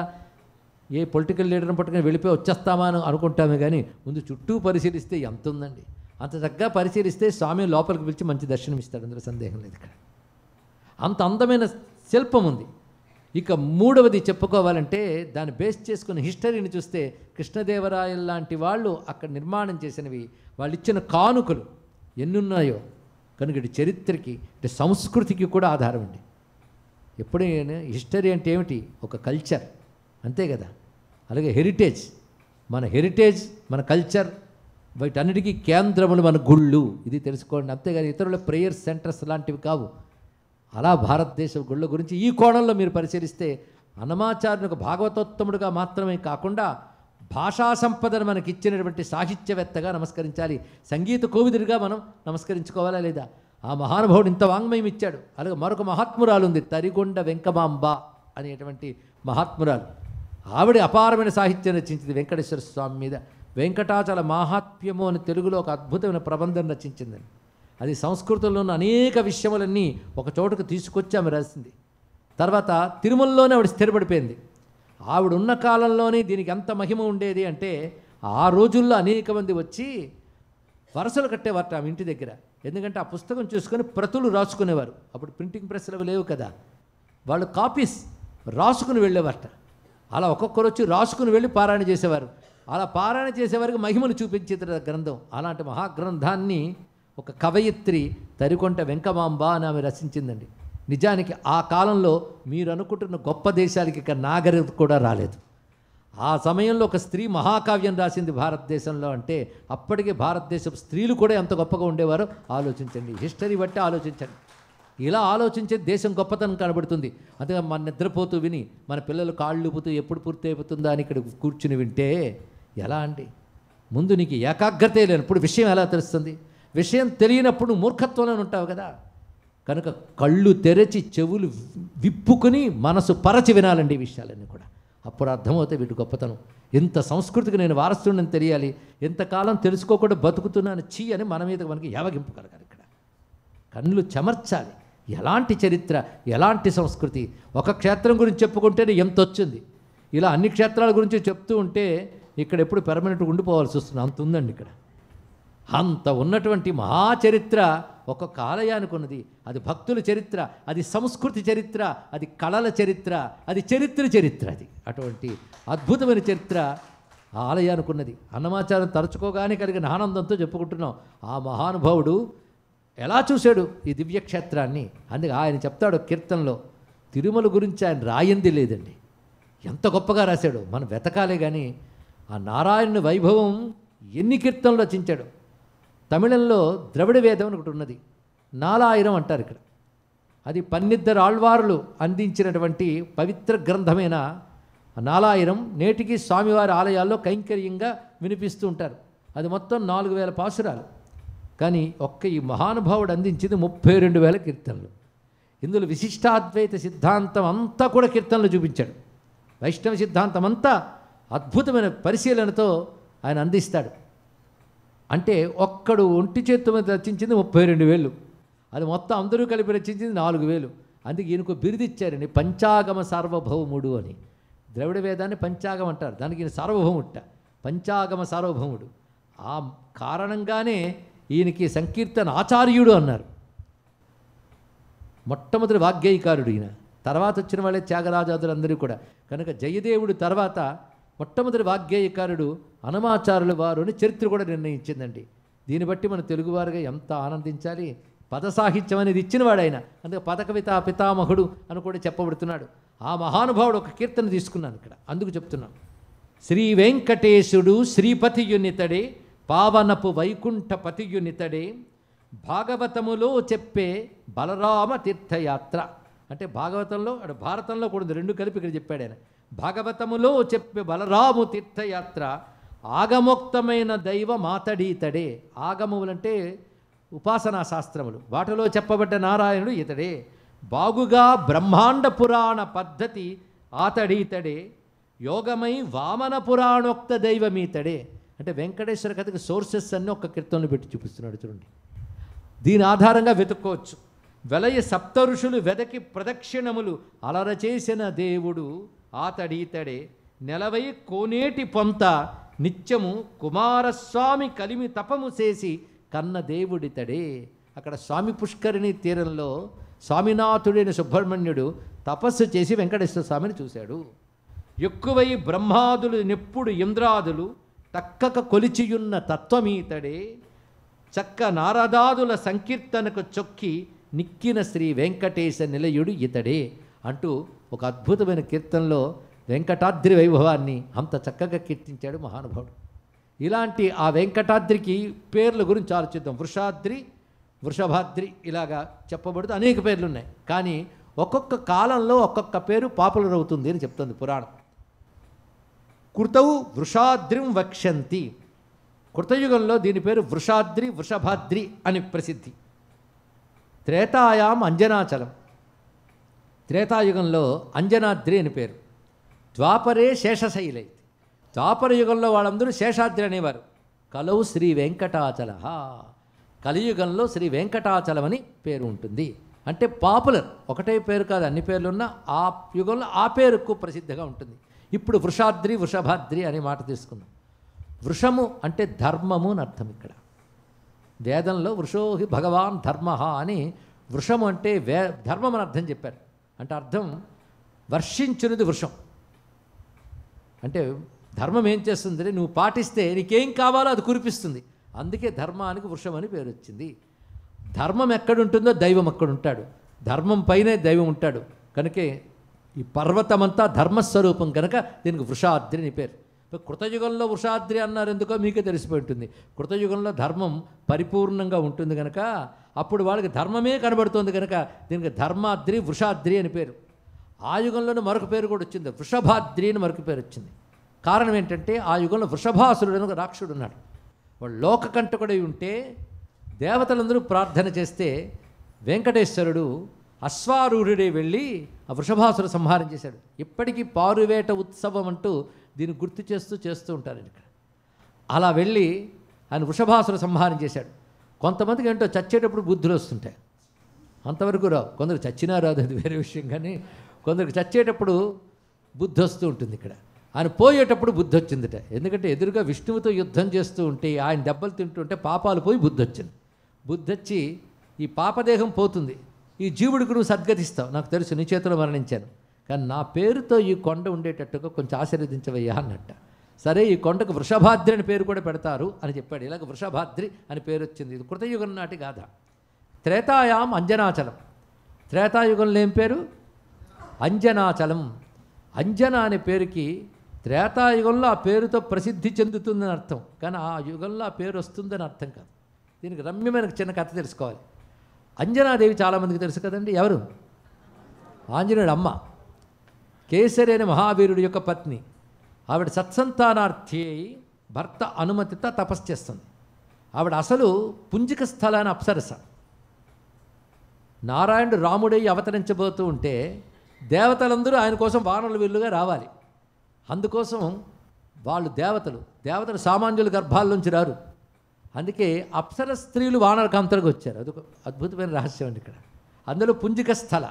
ఏ పొలిటికల్ లీడర్ని పట్టుకుని వెళ్ళిపోయి వచ్చేస్తామా అని అనుకుంటామే, కానీ ముందు చుట్టూ పరిశీలిస్తే ఎంత ఉందండి. అంత చక్కగా పరిశీలిస్తే స్వామి లోపలికి పిలిచి మంచి దర్శనం ఇస్తాడు, అందులో సందేహం లేదు. ఇక్కడ అంత అందమైన శిల్పం ఉంది. ఇక మూడవది చెప్పుకోవాలంటే దాన్ని బేస్ చేసుకుని హిస్టరీని చూస్తే కృష్ణదేవరాయలు లాంటి వాళ్ళు అక్కడ నిర్మాణం చేసినవి, వాళ్ళు ఇచ్చిన కానుకలు ఎన్నున్నాయో కనుక ఇటు చరిత్రకి, ఇటు సంస్కృతికి కూడా ఆధారం అండి. ఎప్పుడైనా హిస్టరీ అంటే ఏమిటి? ఒక కల్చర్, అంతే కదా. అలాగే హెరిటేజ్, మన హెరిటేజ్, మన కల్చర్, వీటన్నిటికీ కేంద్రములు మన గుళ్ళు, ఇది తెలుసుకోండి. అంతేగాని ఇతరుల ప్రేయర్ సెంటర్స్ లాంటివి కావు. అలా భారతదేశ గుళ్ళ గురించి ఈ కోణంలో మీరు పరిశీలిస్తే అన్నమాచార్యుని ఒక భాగవతోత్తముడుగా మాత్రమే కాకుండా భాషా సంపదను మనకి ఇచ్చినటువంటి సాహిత్యవేత్తగా నమస్కరించాలి, సంగీత కోవిదుడిగా మనం నమస్కరించుకోవాలా లేదా? ఆ మహానుభావుడు ఇంత వాంగ్మయం ఇచ్చాడు. అలాగే మరొక మహాత్మురాలు ఉంది, తరిగొండ వెంకమాంబ అనేటువంటి మహాత్మురాలు. ఆవిడ అపారమైన సాహిత్యం రచించింది వెంకటేశ్వర స్వామి మీద. వెంకటాచల మాహాత్మ్యము అని తెలుగులో ఒక అద్భుతమైన ప్రబంధం రచించిందని. అది సంస్కృతంలో ఉన్న అనేక విషయములన్నీ ఒక చోటుకు తీసుకొచ్చి ఆమె రాసింది. తర్వాత తిరుమలలోనే ఆవిడ స్థిరపడిపోయింది. ఆవిడ ఉన్న కాలంలోనే దీనికి ఎంత మహిమ ఉండేది అంటే, ఆ రోజుల్లో అనేక మంది వచ్చి వరసలు కట్టేవారట ఆమె ఇంటి దగ్గర. ఎందుకంటే ఆ పుస్తకం చూసుకొని ప్రతులు రాసుకునేవారు. అప్పుడు ప్రింటింగ్ ప్రెస్లు లేవు కదా, వాళ్ళు కాపీస్ రాసుకుని వెళ్ళేవారట. అలా ఒక్కొక్కరు వచ్చి రాసుకుని వెళ్ళి పారాయణ చేసేవారు. అలా పారాయణ చేసేవారికి మహిమను చూపించేది గ్రంథం. అలాంటి మహాగ్రంథాన్ని ఒక కవయిత్రి తరికొంట వెంకమాంబ అని ఆమె రచించిందండి. నిజానికి ఆ కాలంలో మీరు అనుకుంటున్న గొప్ప దేశాలకి ఇక నాగరికత కూడా రాలేదు. ఆ సమయంలో ఒక స్త్రీ మహాకావ్యం రాసింది భారతదేశంలో అంటే అప్పటికే భారతదేశపు స్త్రీలు కూడా ఎంత గొప్పగా ఉండేవారో ఆలోచించండి. హిస్టరీ బట్టి ఆలోచించండి. ఇలా ఆలోచించే దేశం గొప్పతనం కనబడుతుంది. అందుకే మన నిద్రపోతూ విని మన పిల్లలు కాళ్ళు ఊపుతూ ఎప్పుడు పూర్తి అయిపోతుందా అని ఇక్కడ కూర్చుని వింటే ఎలా అండి? ముందు నీకు ఏకాగ్రతే లేనప్పుడు విషయం ఎలా తెలుస్తుంది? విషయం తెలియనప్పుడు మూర్ఖత్వంలో ఉంటావు కదా. కనుక కళ్ళు తెరచి చెవులు విప్పుకుని మనసు పరచి వినాలండి ఈ విషయాలన్నీ కూడా. అప్పుడు అర్థమవుతాయి వీటి గొప్పతనం. ఇంత సంస్కృతికి నేను వారసుని తెలియాలి, ఎంతకాలం తెలుసుకోకుండా బతుకుతున్నాను చీ అని మన మీద మనకి యావగింపు కలగాలి. ఇక్కడ కళ్ళు చెమర్చాలి. ఎలాంటి చరిత్ర, ఎలాంటి సంస్కృతి. ఒక క్షేత్రం గురించి చెప్పుకుంటేనే ఎంత వచ్చింది. ఇలా అన్ని క్షేత్రాల గురించి చెప్తూ ఉంటే ఇక్కడ ఎప్పుడు పెర్మనెంట్గా ఉండిపోవాల్సి వస్తుంది. అంత ఉందండి ఇక్కడ. అంత ఉన్నటువంటి మహాచరిత్ర ఒక్కొక్క ఆలయానికి ఉన్నది. అది భక్తుల చరిత్ర, అది సంస్కృతి చరిత్ర, అది కళల చరిత్ర, అది చరిత్ర. అది అటువంటి అద్భుతమైన చరిత్ర ఆ ఆలయానికి ఉన్నది. అన్నమాచారం తరచుకోగానే కలిగిన ఆనందంతో చెప్పుకుంటున్నాం. ఆ మహానుభావుడు ఎలా చూశాడు ఈ దివ్యక్షేత్రాన్ని. అందుకే ఆయన చెప్తాడు కీర్తనలో, తిరుమల గురించి ఆయన రాయింది లేదండి. ఎంత గొప్పగా రాశాడు. మనం వెతకాలే కానీ ఆ నారాయణుని వైభవం ఎన్ని కీర్తనలు రచించాడు. తమిళంలో ద్రవిడ వేదం అని ఒకటి ఉన్నది, 4000 అంటారు ఇక్కడ. అది 12 ఆళ్వారులు అందించినటువంటి పవిత్ర గ్రంథమైన 4000 నేటికి స్వామివారి ఆలయాల్లో కైంకర్యంగా వినిపిస్తూ ఉంటారు. అది మొత్తం 4000 పాసురాలు. కానీ ఒక్క ఈ మహానుభావుడు అందించింది 32,000 కీర్తనలు. ఇందులో విశిష్టాద్వైత సిద్ధాంతం అంతా కూడా కీర్తనలు చూపించాడు. వైష్ణవ సిద్ధాంతం అంతా అద్భుతమైన పరిశీలనతో ఆయన అందిస్తాడు. అంటే ఒక్కడు ఒంటి చేత్తు మీద రచించింది 32,000, అది మొత్తం అందరూ కలిపి రచించింది 4,000. అందుకే ఈయనకు బిరుదిచ్చారండి పంచాగమ సార్వభౌముడు అని. ద్రవిడ వేదాన్ని పంచాగం అంటారు, దానికి ఈయన సార్వభౌముట్ట, పంచాగమ సార్వభౌముడు. ఆ కారణంగానే ఈయనకి సంకీర్తన ఆచార్యుడు అన్నారు. మొట్టమొదటి వాగ్గేయకారుడు ఈయన. తర్వాత వచ్చిన వాళ్ళే త్యాగరాజాదులు అందరూ కూడా. కనుక జయదేవుడు తర్వాత మొట్టమొదటి వాగ్గేయకారుడు అన్నమాచార్యుల వారు అని చరిత్ర కూడా నిర్ణయించిందండి. దీన్ని బట్టి మన తెలుగువారుగా ఎంత ఆనందించాలి. పద సాహిత్యం అనేది ఇచ్చినవాడు ఆయన. అందుకే పదకవిత పితామహుడు అని కూడా చెప్పబడుతున్నాడు. ఆ మహానుభావుడు ఒక కీర్తన తీసుకున్నాను ఇక్కడ, అందుకు చెప్తున్నాం. శ్రీ వెంకటేశుడు శ్రీపతియునితడే, పావనపు వైకుంఠ పతియునితడే, భాగవతములో చెప్పే బలరామ తీర్థయాత్ర. అంటే భాగవతంలో అటు భారతంలో కూడా రెండు కలిపి ఇక్కడ చెప్పాడు ఆయన. భాగవతములో చెప్పే బలరాము తీర్థయాత్ర, ఆగమోక్తమైన దైవ మాతడీతడే. ఆగమములంటే ఉపాసనా శాస్త్రములు, వాటిలో చెప్పబడ్డ నారాయణుడు ఇతడే. బాగుగా బ్రహ్మాండ పురాణ పద్ధతి ఆతడీతడే, యోగమై వామన పురాణోక్త దైవమీతడే. అంటే వెంకటేశ్వర కథకి సోర్సెస్ అన్నీ ఒక్క కీర్తనలు పెట్టి చూపిస్తున్నాడు చూడండి. దీని ఆధారంగా వెతుక్కోవచ్చు. వెలయ సప్త ఋషులు వెదకి ప్రదక్షిణములు అలరచేసిన దేవుడు ఆతడీతడే, నెలవై కోనేటి పొంత నిత్యము కుమారస్వామి కలిమి తపము చేసి కన్న దేవుడితడే. అక్కడ స్వామి పుష్కరిణి తీరంలో స్వామినాథుడైన సుబ్రహ్మణ్యుడు తపస్సు చేసి వెంకటేశ్వర స్వామిని చూశాడు. ఎక్కువై బ్రహ్మాదులు నెప్పుడు ఇంద్రాదులు తక్కక కొలిచియున్న తత్వమీతడే, చక్క నారదాదుల సంకీర్తనకు చొక్కి నిక్కిన శ్రీ వెంకటేశ నిలయుడు ఇతడే అంటూ ఒక అద్భుతమైన కీర్తనలో వెంకటాద్రి వైభవాన్ని అంత చక్కగా కీర్తించాడు మహానుభావుడు. ఇలాంటి ఆ వెంకటాద్రికి పేర్ల గురించి ఆలోచిద్దాం. వృషాద్రి, వృషభాద్రి ఇలాగా చెప్పబడుతూ అనేక పేర్లు ఉన్నాయి. కానీ ఒక్కొక్క కాలంలో ఒక్కొక్క పేరు పాపులర్ అవుతుంది అని చెప్తుంది పురాణం. కృతౌ వృషాద్రిం వక్ష్యంతి. కృతయుగంలో దీని పేరు వృషాద్రి, వృషభాద్రి అని ప్రసిద్ధి. త్రేతాయాం అంజనాచలం. త్రేతాయుగంలో అంజనాద్రి అని పేరు. ద్వాపరే శేషశైలై. ద్వాపర యుగంలో వాళ్ళందరూ శేషాద్రి అనేవారు. కలౌ శ్రీ వెంకటాచల. కలియుగంలో శ్రీ వెంకటాచలం అని పేరు ఉంటుంది. అంటే పాపులర్, ఒకటే పేరు కాదు, అన్ని పేర్లున్నా ఆ యుగంలో ఆ పేరు ఎక్కువ ప్రసిద్ధిగా ఉంటుంది. ఇప్పుడు వృషాద్రి, వృషభాద్రి అనే మాట తీసుకుందాం. వృషము అంటే ధర్మము అని అర్థం. ఇక్కడ వేదంలో వృషోహి భగవాన్ ధర్మ అని వృషము అంటే ధర్మం అని అర్థం చెప్పారు. అంటే అర్థం వర్షించున్నది వృషం. అంటే ధర్మం ఏం చేస్తుంది, నువ్వు పాటిస్తే నీకేం కావాలో అది కురిపిస్తుంది. అందుకే ధర్మానికి వృషం అని పేరు వచ్చింది. ధర్మం ఎక్కడుంటుందో దైవం అక్కడ ఉంటాడు. ధర్మం పైనే దైవం ఉంటాడు. కనుకే ఈ పర్వతమంతా ధర్మస్వరూపం కనుక దీనికి వృషాద్రి అని పేరు. కృతయుగంలో వృషాద్రి అన్నారు ఎందుకో మీకే తెలిసిపోయి ఉంటుంది. కృతయుగంలో ధర్మం పరిపూర్ణంగా ఉంటుంది కనుక అప్పుడు వాళ్ళకి ధర్మమే కనబడుతుంది కనుక దీనికి ధర్మాద్రి, వృషాద్రి అని పేరు. ఆ యుగంలోనే మరొక పేరు కూడా వచ్చింది, వృషభాద్రి అని మరొక పేరు వచ్చింది. కారణం ఏంటంటే ఆ యుగంలో వృషభాసురుడు అని ఒక రాక్షసుడు ఉన్నాడు. వాడు లోకకంటకుడై ఉంటే దేవతలందరూ ప్రార్థన చేస్తే వెంకటేశ్వరుడు అశ్వారూఢుడే వెళ్ళి ఆ వృషభాసురు సంహారం చేశాడు. ఇప్పటికీ పారువేట ఉత్సవం అంటూ దీన్ని గుర్తు చేస్తూ ఉంటారు ఇక్కడ. అలా వెళ్ళి ఆయన వృషభాసురు సంహారం చేశాడు. కొంతమందికి ఏంటో చచ్చేటప్పుడు బుద్ధులు వస్తుంటాయి, అంతవరకు రావు. కొందరు చచ్చినా రాదు, అది వేరే విషయం. కానీ కొందరికి చచ్చేటప్పుడు బుద్ధి వస్తూ ఉంటుంది. ఇక్కడ ఆయన పోయేటప్పుడు బుద్ధి వచ్చిందిట. ఎందుకంటే ఎదురుగా విష్ణువుతో యుద్ధం చేస్తూ ఉంటే ఆయన దెబ్బలు తింటుంటే పాపాలు పోయి బుద్ధి వచ్చింది. బుద్ధి వచ్చి ఈ పాపదేహం పోతుంది, ఈ జీవుడికి నువ్వు సద్గతిస్తావు, నాకు తెలుసు నీ చేతిలో మరణించాను, కానీ నా పేరుతో ఈ కొండ ఉండేటట్టుగా కొంచెం ఆశీర్వదించవయ్యా అన్నట్ట. సరే ఈ కొండకు వృషభాద్రి అని పేరు కూడా పెడతారు అని చెప్పాడు. ఇలాగ వృషభాద్రి అని పేరు వచ్చింది. ఇది కృతయుగం నాటి గాథ. త్రేతాయాం అంజనాచలం. త్రేతాయుగంలో ఏం పేరు? అంజనాచలం. అంజన అనే పేరుకి త్రేతాయుగంలో ఆ పేరుతో ప్రసిద్ధి చెందుతుందని అర్థం, కానీ ఆ యుగంలో ఆ పేరు వస్తుందని అర్థం కాదు. దీనికి రమ్యమైన చిన్న కథ తెలుసుకోవాలి. అంజనాదేవి చాలామందికి తెలుసు కదండి. ఎవరు? ఆంజనేయుడు అమ్మ. కేసరి అనే మహావీరుడి యొక్క పత్ని. ఆవిడ సత్సంతానార్థి అయి భర్త అనుమతితో తపస్సు చేస్తుంది. ఆవిడ అసలు పుంజిక స్థలాన్ని అప్సరస. నారాయణుడు రాముడై అవతరించబోతూ ఉంటే దేవతలందరూ ఆయన కోసం వానల విల్లుగా రావాలి. అందుకోసం వాళ్ళు దేవతలు సామాన్యుల గర్భాల్లోంచి రారు. అందుకే అప్సర స్త్రీలు వానరకాంతలకు వచ్చారు. అదొక అద్భుతమైన రహస్యం అండి ఇక్కడ. అందులో పుంజిక స్థల.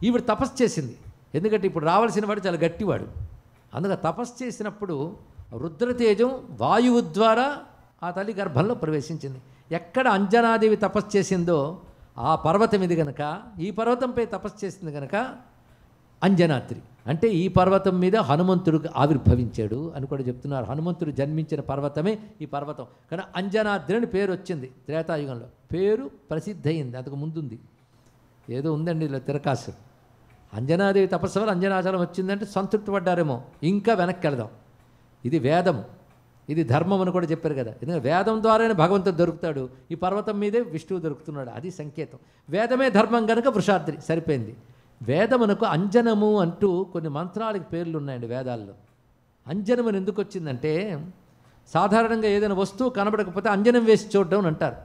ఈవిడ తపస్సు చేసింది. ఎందుకంటే ఇప్పుడు రావాల్సిన వాడు చాలా గట్టివాడు. అందుకే తపస్సు చేసినప్పుడు రుద్రతేజం వాయువు ద్వారా ఆ తల్లి గర్భంలో ప్రవేశించింది. ఎక్కడ అంజనాదేవి తపస్సు చేసిందో ఆ పర్వతం ఇది కనుక, ఈ పర్వతంపై తపస్సు చేసింది కనుక అంజనాద్రి. అంటే ఈ పర్వతం మీద హనుమంతుడు ఆవిర్భవించాడు అని కూడా చెప్తున్నారు. హనుమంతుడు జన్మించిన పర్వతమే ఈ పర్వతం. కానీ అంజనాద్రి అని పేరు వచ్చింది త్రేతాయుగంలో. పేరు ప్రసిద్ధయింది. అంతకు ముందుంది, ఏదో ఉందండి ఇలా తిరకాసు. అంజనాదేవి తపస్సు వల్ల అంజనాచలం వచ్చిందంటే సంతృప్తి పడ్డారేమో. ఇంకా వెనక్కి వెళదాం. ఇది వేదం, ఇది ధర్మం అని కూడా చెప్పారు కదా. ఎందుకంటే వేదం ద్వారానే భగవంతుడు దొరుకుతాడు, ఈ పర్వతం మీదే విష్ణువు దొరుకుతున్నాడు. అది సంకేతం. వేదమే ధర్మం కనుక వృషాద్రి సరిపోయింది. వేదమునకు అంజనము అంటూ కొన్ని మంత్రాలకి పేర్లు ఉన్నాయండి వేదాల్లో. అంజనమని ఎందుకు వచ్చిందంటే సాధారణంగా ఏదైనా వస్తువు కనబడకపోతే అంజనం వేసి చూడడం అని అంటారు.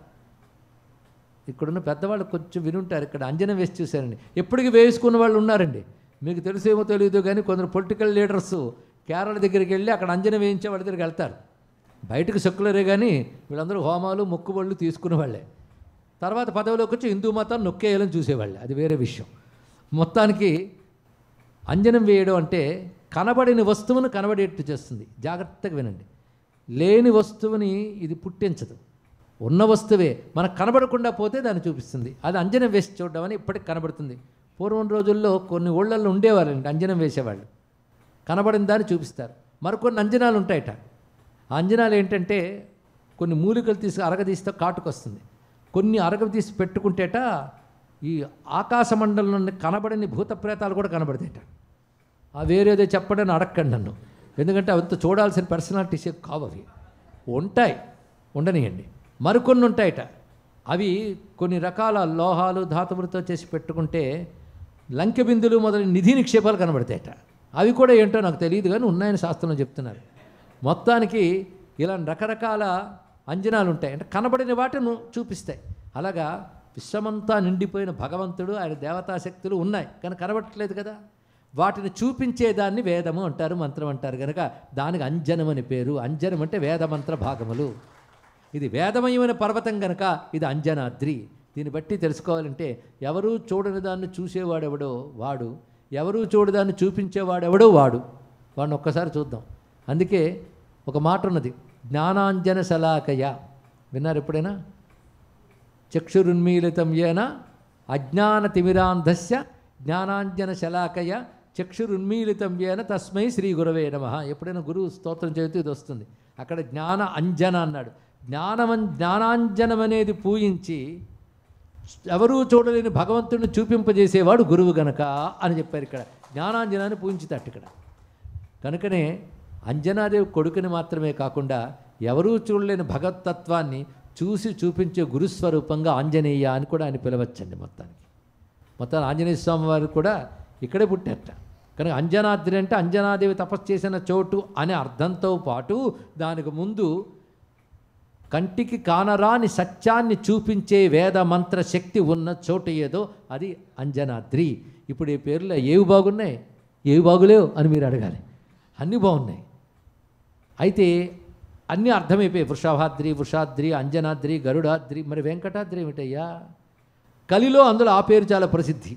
ఇక్కడున్న పెద్దవాళ్ళు కొంచెం వినుంటారు. ఇక్కడ అంజనం వేసి చూశారండి. ఎప్పటికీ వేసుకున్న వాళ్ళు ఉన్నారండి. మీకు తెలిసేమో తెలియదు కానీ కొందరు పొలిటికల్ లీడర్స్ కేరళ దగ్గరికి వెళ్ళి అక్కడ అంజనం వేయించే వాళ్ళ దగ్గరికి వెళ్తారు. బయటకు సెక్యులరే కానీ వీళ్ళందరూ హోమాలు మొక్కుబళ్ళు తీసుకునే వాళ్ళే. తర్వాత పదవిలోకి వచ్చి హిందూ మతాన్ని నొక్కేయాలని చూసేవాళ్ళే, అది వేరే విషయం. మొత్తానికి అంజనం వేయడం అంటే కనబడిన వస్తువును కనబడేట్టు చేస్తుంది. జాగ్రత్తగా వినండి. లేని వస్తువుని ఇది పుట్టించదు, ఉన్న వస్తువే మనకు కనబడకుండా పోతే దాన్ని చూపిస్తుంది. అది అంజనం వేసి చూడడం అని ఇప్పటికి కనబడుతుంది. పూర్వం రోజుల్లో కొన్ని ఊళ్ళల్లో ఉండేవాళ్ళండి అంజనం వేసేవాళ్ళు. కనబడిన దాన్ని చూపిస్తారు. మరికొన్ని అంజనాలు ఉంటాయట. ఆ అంజనాలు ఏంటంటే కొన్ని మూలికలు తీసి అరగదీస్తే కాటుకొస్తుంది. కొన్ని అరగ తీసి పెట్టుకుంటేట ఈ ఆకాశ మండలంలో కనబడని భూత ప్రేతాలు కూడా కనబడతాయట. ఆ వేరేదో చెప్పడని అడగండి నన్ను, ఎందుకంటే అవంతా చూడాల్సిన పర్సనాలిటీసే కావు. అవి ఉంటాయి, ఉండనియండి. మరికొన్ని ఉంటాయట. అవి కొన్ని రకాల లోహాలు ధాతువులతో చేసి పెట్టుకుంటే లంకె బిందులు మొదలైన నిధి నిక్షేపాలు కనబడతాయట. అవి కూడా ఏంటో నాకు తెలియదు కానీ ఉన్నాయని శాస్త్రంలో చెప్తున్నారు. మొత్తానికి ఇలా రకరకాల అంజనాలు ఉంటాయి, అంటే కనబడిన వాటిని చూపిస్తాయి. అలాగా విశ్వమంతా నిండిపోయిన భగవంతుడు, ఆయన దేవతాశక్తులు ఉన్నాయి కానీ కనబడట్లేదు కదా. వాటిని చూపించేదాన్ని వేదము అంటారు, మంత్రం అంటారు. కనుక దానికి అంజనం అని పేరు. అంజనం అంటే వేదమంత్ర భాగములు. ఇది వేదమయమైన పర్వతం కనుక ఇది అంజనాద్రి. దీన్ని బట్టి తెలుసుకోవాలంటే ఎవరూ చూడని దాన్ని చూసేవాడెవడో వాడు, ఎవరూ చూడదాన్ని చూపించేవాడెవడో వాడు. వాడిని ఒక్కసారి చూద్దాం. అందుకే ఒక మాట ఉన్నది, జ్ఞానాంజన శలాకయ. విన్నారు ఎప్పుడైనా? చక్షురున్మీలితం ఏన అజ్ఞాన తిమిరాంధస్య జ్ఞానాంజన శలాకయ చక్షురున్మీలితం ఏన తస్మై శ్రీ గురవే నమః. ఎప్పుడైనా గురువు స్తోత్రం చదివితే ఇది వస్తుంది. అక్కడ జ్ఞాన అంజన అన్నాడు. జ్ఞానాంజనం అనేది పూయించి ఎవరూ చూడలేని భగవంతుడిని చూపింపజేసేవాడు గురువు గనక అని చెప్పారు. ఇక్కడ జ్ఞానాంజనాన్ని పూజించుతాడు ఇక్కడ. కనుకనే అంజనాదేవి కొడుకుని మాత్రమే కాకుండా ఎవరూ చూడలేని భగవతత్వాన్ని చూసి చూపించే గురుస్వరూపంగా ఆంజనేయ అని కూడా ఆయన పిలవచ్చండి. మొత్తాన్ని ఆంజనేయ స్వామి వారు కూడా ఇక్కడే పుట్టారట. కనుక అంజనాద్రి అంటే అంజనాదేవి తపస్సు చేసిన చోటు అనే అర్థంతో పాటు దానికి ముందు కంటికి కానరాని సత్యాన్ని చూపించే వేద మంత్ర శక్తి ఉన్న చోటు ఏదో అది అంజనాద్రి. ఇప్పుడు ఈ పేర్లు ఏవి బాగున్నాయి, ఏవి బాగులేవు అని మీరు అడగాలి. అన్నీ బాగున్నాయి. అయితే అన్నీ అర్థమైపోయాయి. వృషభాద్రి, వృషాద్రి, అంజనాద్రి, గరుడాద్రి. మరి వెంకటాద్రి ఏమిటయ్యా? కలిలో అందులో ఆ పేరు చాలా ప్రసిద్ధి.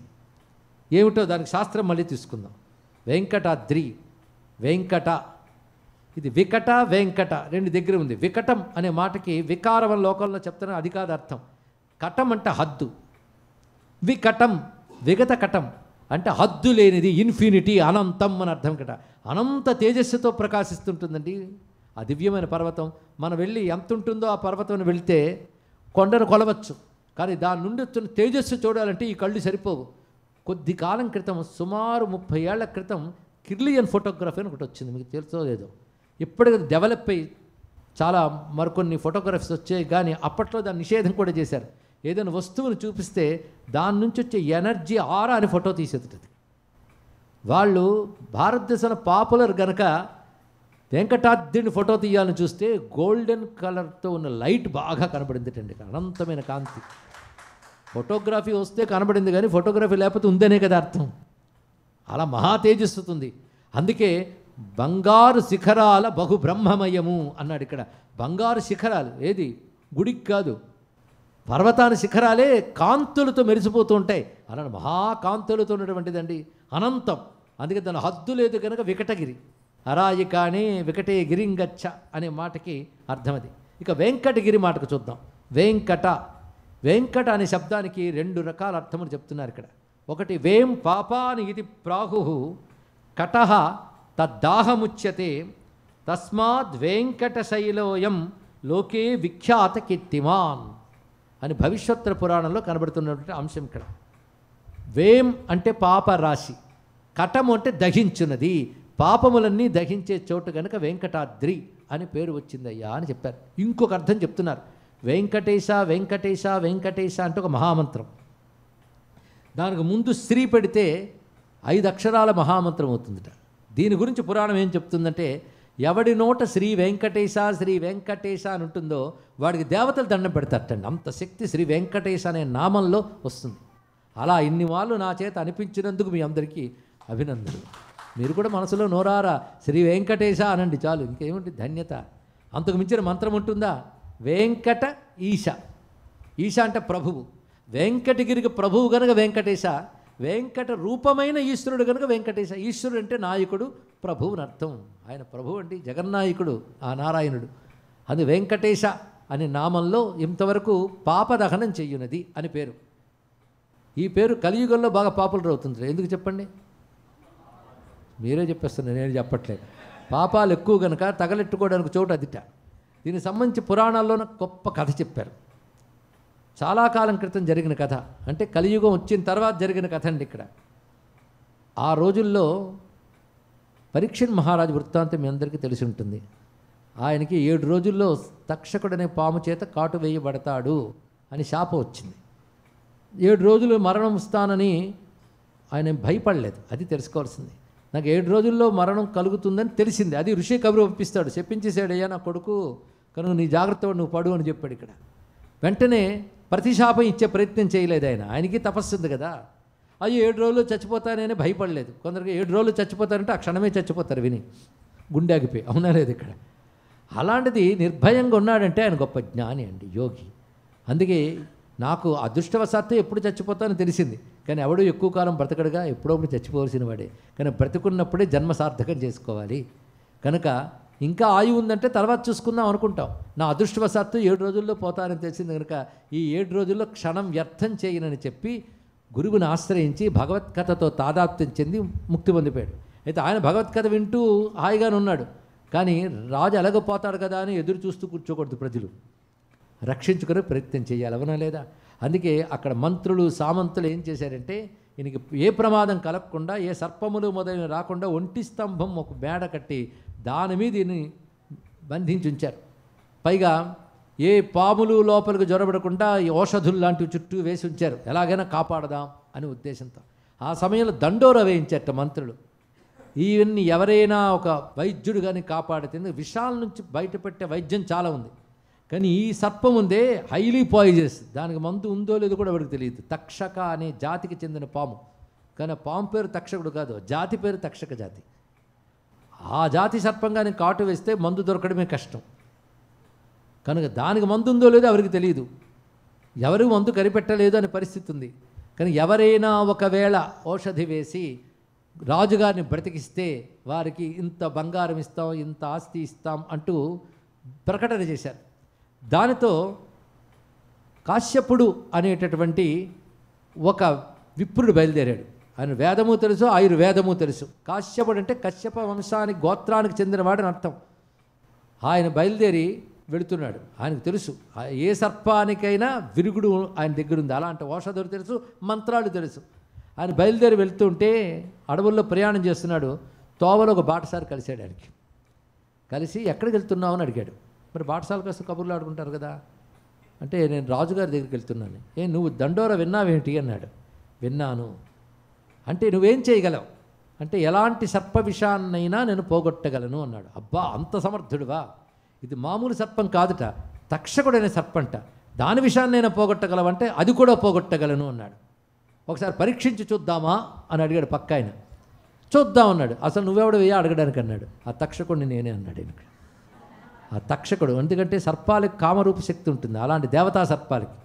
ఏమిటో దానికి శాస్త్రం మళ్ళీ తీసుకుందాం. వెంకటాద్రి, వెంకట, ఇది వికట వెంకట రెండు దగ్గర ఉంది. వికటం అనే మాటకి వికారం లోకంలో చెప్తున్నా, అది కాదు అర్థం. కటం అంటే హద్దు, వికటం విగత కటం అంటే హద్దు లేనిది, ఇన్ఫినిటీ, అనంతం అని అర్థం. కట అనంత తేజస్సుతో ప్రకాశిస్తుంటుందండి ఆ దివ్యమైన పర్వతం. మనం వెళ్ళి ఎంత ఉంటుందో ఆ పర్వతం వెళితే కొండను కొలవచ్చు, కానీ దాని నుండి వచ్చిన తేజస్సు చూడాలంటే ఈ కళ్ళు సరిపోవు. కొద్ది కాలం క్రితం, సుమారు 30 ఏళ్ల క్రితం కిర్లియన్ ఫోటోగ్రఫీ అని ఒకటి వచ్చింది, మీకు తెలుసో లేదో. ఇప్పటికి డెవలప్ అయ్యి చాలా మరికొన్ని ఫోటోగ్రఫీస్ వచ్చాయి, కానీ అప్పట్లో దాన్ని నిషేధం కూడా చేశారు. ఏదైనా వస్తువును చూపిస్తే దాని నుంచి వచ్చే ఎనర్జీ ఆరా అని ఫోటో తీసేది. వాళ్ళు భారతదేశంలో పాపులర్ గనక వెంకటాద్రిని ఫోటో తీయాలని చూస్తే గోల్డెన్ కలర్తో ఉన్న లైట్ బాగా కనబడింది అండి, అనంతమైన కాంతి. ఫోటోగ్రఫీ వస్తే కనబడింది కానీ ఫోటోగ్రఫీ లేకపోతే ఉందనే కదా అర్థం. అలా మహా తేజస్సుతుంది. అందుకే బంగారు శిఖరాల బహుబ్రహ్మమయము అన్నాడు ఇక్కడ. బంగారు శిఖరాలు ఏది, గుడికి కాదు, పర్వతాల శిఖరాలే కాంతులతో మెరిసిపోతూ ఉంటాయి. అలాంటి మహాకాంతులతో ఉన్నటువంటిదండి అనంతం. అందుకే దాని హద్దు లేదు కనుక వికటగిరి. అరాయికానే వికటే గిరింగచ్చ అనే మాటకి అర్థం అది. ఇక వెంకటగిరి మాటకు చూద్దాం. వెంకట అనే శబ్దానికి 2 రకాల అర్థములు చెప్తున్నారు ఇక్కడ. ఒకటి వేం పాపాని ఇది ప్రాహు కటహ తద్దాహముచ్యతే తస్మాద్ వెంకటశైలోయం లోకే విఖ్యాత కీర్తిమాన్ అని భవిష్యోత్తర పురాణంలో కనబడుతున్నటువంటి అంశం ఇక్కడ. వేం అంటే పాపరాశి, కటము అంటే దహించున్నది, పాపములన్నీ దహించే చోటు కనుక వెంకటాద్రి అని పేరు వచ్చిందయ్యా అని చెప్పారు. ఇంకొక అర్థం చెప్తున్నారు. వెంకటేశ వెంకటేశ వెంకటేశ అంటే ఒక మహామంత్రం. దానికి ముందు శ్రీ పెడితే 5 అక్షరాల మహామంత్రం అవుతుందట. దీని గురించి పురాణం ఏం చెప్తుందంటే, ఎవడి నోట శ్రీ వెంకటేశ శ్రీ వెంకటేశ అని ఉంటుందో వాడికి దేవతలు దండం పెడతారటండి. అంత శక్తి శ్రీ వెంకటేశ అనే నామంలో వస్తుంది. అలా ఇన్ని వాళ్ళు నా చేత అనిపించినందుకు మీ అందరికీ అభినందనలు. మీరు కూడా మనసులో నోరారా శ్రీ వెంకటేశ అనండి చాలు, ఇంకేమిటి ధన్యత. అంతకు మించిన మంత్రం ఉంటుందా? వెంకట ఈశ. ఈశ అంటే ప్రభువు. వెంకటగిరికి ప్రభువు కనుక వెంకటేశ, వెంకట రూపమైన ఈశ్వరుడు కనుక వెంకటేశ. ఈశ్వరుడు అంటే నాయకుడు, ప్రభువు అని అర్థం. ఆయన ప్రభువు అంటే జగన్నాయకుడు ఆ నారాయణుడు. అది వెంకటేశ అనే నామంలో ఇంతవరకు పాపదహనం చెయ్యునది అని పేరు. ఈ పేరు కలియుగంలో బాగా పాపులర్ అవుతుంది. ఎందుకు చెప్పండి? మీరే చెప్పేస్తున్నారు, నేను చెప్పట్లేదు. పాపాలు ఎక్కువ కనుక తగలెట్టుకోవడానికి చోటు అదిట. దీనికి సంబంధించి పురాణాల్లోనే గొప్ప కథ చెప్పారు. చాలా కాలం క్రితం జరిగిన కథ, అంటే కలియుగం వచ్చిన తర్వాత జరిగిన కథ అండి. ఇక్కడ ఆ రోజుల్లో పరీక్షణ్ మహారాజు వృత్తాంతం మీ అందరికీ తెలిసి ఉంటుంది. ఆయనకి 7 రోజుల్లో తక్షకుడనే పాము చేత కాటు వేయబడతాడు అని శాపం వచ్చింది. 7 రోజులు మరణం వస్తానని ఆయన భయపడలేదు. అది తెలుసుకోవాల్సింది. నాకు 7 రోజుల్లో మరణం కలుగుతుందని తెలిసింది. అది ఋషి కబురు పంపిస్తాడు, చెప్పించేసాడు, అయ్యా నా కొడుకు కనుక నీ జాగ్రత్త నువ్వు పడు అని చెప్పాడు. ఇక్కడ వెంటనే ప్రతిశాపం ఇచ్చే ప్రయత్నం చేయలేదు ఆయన. ఆయనకి తపస్సు ఉంది కదా. అయ్యో 7 రోజుల్లో చచ్చిపోతానని భయపడలేదు. కొందరికి 7 రోజులు చచ్చిపోతారంటే ఆ క్షణమే చచ్చిపోతారు విని గుండెగిపోయి. అవునా లేదు? ఇక్కడ అలాంటిది నిర్భయంగా ఉన్నాడంటే ఆయన గొప్ప జ్ఞాని అండి, యోగి. అందుకే నాకు అదృష్టవశాత్తు ఎప్పుడు చచ్చిపోతానో తెలిసింది. కానీ ఎవడు ఎక్కువ కాలం బ్రతకడుగా, ఎప్పుడప్పుడు చచ్చిపోవలసిన వాడే. కానీ బ్రతికున్నప్పుడే జన్మ సార్థకం చేసుకోవాలి. కనుక ఇంకా ఆయువు ఉందంటే తర్వాత చూసుకుందాం అనుకుంటాం. నా అదృష్టవశాత్తు 7 రోజుల్లో పోతానని తెలిసింది కనుక ఈ 7 రోజుల్లో క్షణం వ్యర్థం చేయనని చెప్పి గురువుని ఆశ్రయించి భగవత్కథతో తాదాత్మ్యం చెంది ముక్తి పొందిపోయాడు. అయితే ఆయన భగవత్కథ వింటూ హాయిగానే ఉన్నాడు. కానీ రాజు ఎలాగపోతాడు కదా అని ఎదురు చూస్తూ కూర్చోకూడదు. ప్రజలు రక్షించుకునే ప్రయత్నం చేయాలి, అవునా లేదా? అందుకే అక్కడ మంత్రులు సామంతులు ఏం చేశారంటే ఈయనకి ఏ ప్రమాదం కలగకుండా, ఏ సర్పములు మొదలైన రాకుండా ఒంటి స్తంభం ఒక మేడ కట్టి దాని మీద ఈయన్ని బంధించి ఉంచారు. పైగా ఏ పాములు లోపలికి జొరబడకుండా ఈ ఔషధులు లాంటివి చుట్టూ వేసి ఉంచారు, ఎలాగైనా కాపాడదాం అనే ఉద్దేశంతో. ఆ సమయంలో దండోర వేయించారట మంత్రులు. ఇవన్నీ ఎవరైనా ఒక వైద్యుడు కానీ కాపాడితే, విషాల నుంచి బయటపెట్టే వైద్యం చాలా ఉంది, కానీ ఈ సర్పం ఉందే హైలీ పాయిజనస్, దానికి మందు ఉందో లేదో కూడా వాడికి తెలియదు. తక్షక అనే జాతికి చెందిన పాము. కానీ పాము పేరు తక్షకుడు కాదు, జాతి పేరు తక్షక జాతి. ఆ జాతి సర్పంగానే కాటు వేస్తే మందు దొరకడమే కష్టం. కనుక దానికి మందు ఉందో లేదో ఎవరికి తెలియదు, ఎవరు మందు కనిపెట్టలేదు అనే పరిస్థితి ఉంది. కానీ ఎవరైనా ఒకవేళ ఔషధి వేసి రాజుగారిని బ్రతికిస్తే వారికి ఇంత బంగారం ఇస్తాం, ఇంత ఆస్తి ఇస్తాం అంటూ ప్రకటన చేశారు. దానితో కాశ్యపుడు అనేటటువంటి ఒక విప్రుడు బయలుదేరాడు. ఆయన వేదము తెలుసు, ఆయుర్వేదము తెలుసు. కాశ్యపుడు అంటే కశ్యప వంశానికి గోత్రానికి చెందినవాడని అర్థం. ఆయన బయలుదేరి వెళుతున్నాడు. ఆయనకు తెలుసు ఏ సర్పానికైనా విరుగుడు ఆయన దగ్గర ఉంది. అలాంటి ఔషధాలు తెలుసు, మంత్రాలు తెలుసు. ఆయన బయలుదేరి వెళ్తుంటే అడవుల్లో ప్రయాణం చేస్తున్నాడు. తోవలో ఒక బాటసారి కలిశాడు. ఆయనకి కలిసి ఎక్కడికి వెళ్తున్నావు అని అడిగాడు. మరి బాటసాల కోసం కబుర్లు ఆడుకుంటారు కదా. అంటే నేను రాజుగారి దగ్గరికి వెళ్తున్నాను. నువ్వు దండోర విన్నావేంటి అన్నాడు. విన్నాను. అంటే నువ్వేం చేయగలవు అంటే ఎలాంటి సర్ప విషాన్నైనా నేను పోగొట్టగలను అన్నాడు. అబ్బా అంత సమర్థుడువా, ఇది మామూలు సర్పం కాదుట, తక్షకుడనే సర్పంట, దాని విషయాన్నైనా పోగొట్టగలవంటే అది కూడా పోగొట్టగలను అన్నాడు. ఒకసారి పరీక్షించి చూద్దామా అని అడిగాడు పక్క ఆయన. చూద్దాం అన్నాడు. అసలు నువ్వెవడు వేయ అడగడానికి అన్నాడు. ఆ తక్షకుడిని నేనే అన్నాడు. ఈయనకి ఆ తక్షకుడు, ఎందుకంటే సర్పాలకి కామరూప శక్తి ఉంటుంది, అలాంటి దేవతా సర్పాలకి.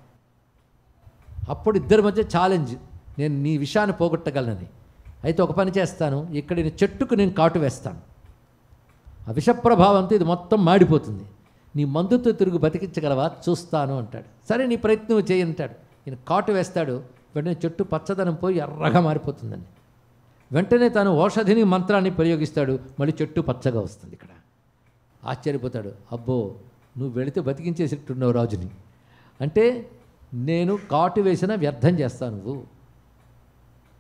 అప్పుడు ఇద్దరి మధ్య ఛాలెంజ్, నేను నీ విషయాన్ని పోగొట్టగలనని. అయితే ఒక పని చేస్తాను, ఇక్కడ చెట్టుకు నేను కాటు వేస్తాను, ఆ విషప్రభావంతో ఇది మొత్తం మాడిపోతుంది, నీ మందుతో తిరుగు బతికించగలవా చూస్తాను అంటాడు. సరే నీ ప్రయత్నం చేయంటాడు. ఈయన కాటు వేస్తాడు. వెంటనే చెట్టు పచ్చదనం పోయి ఎర్రగా మారిపోతుందండి. వెంటనే తాను ఔషధిని మంత్రాన్ని ప్రయోగిస్తాడు. మళ్ళీ చెట్టు పచ్చగా వస్తుంది. ఇక్కడ ఆశ్చర్యపోతాడు. అబ్బో నువ్వు వెళితే బతికించేసిట్టున్నావు రాజుని. అంటే నేను కాటు వేసినా వ్యర్థం చేస్తాను నువ్వు,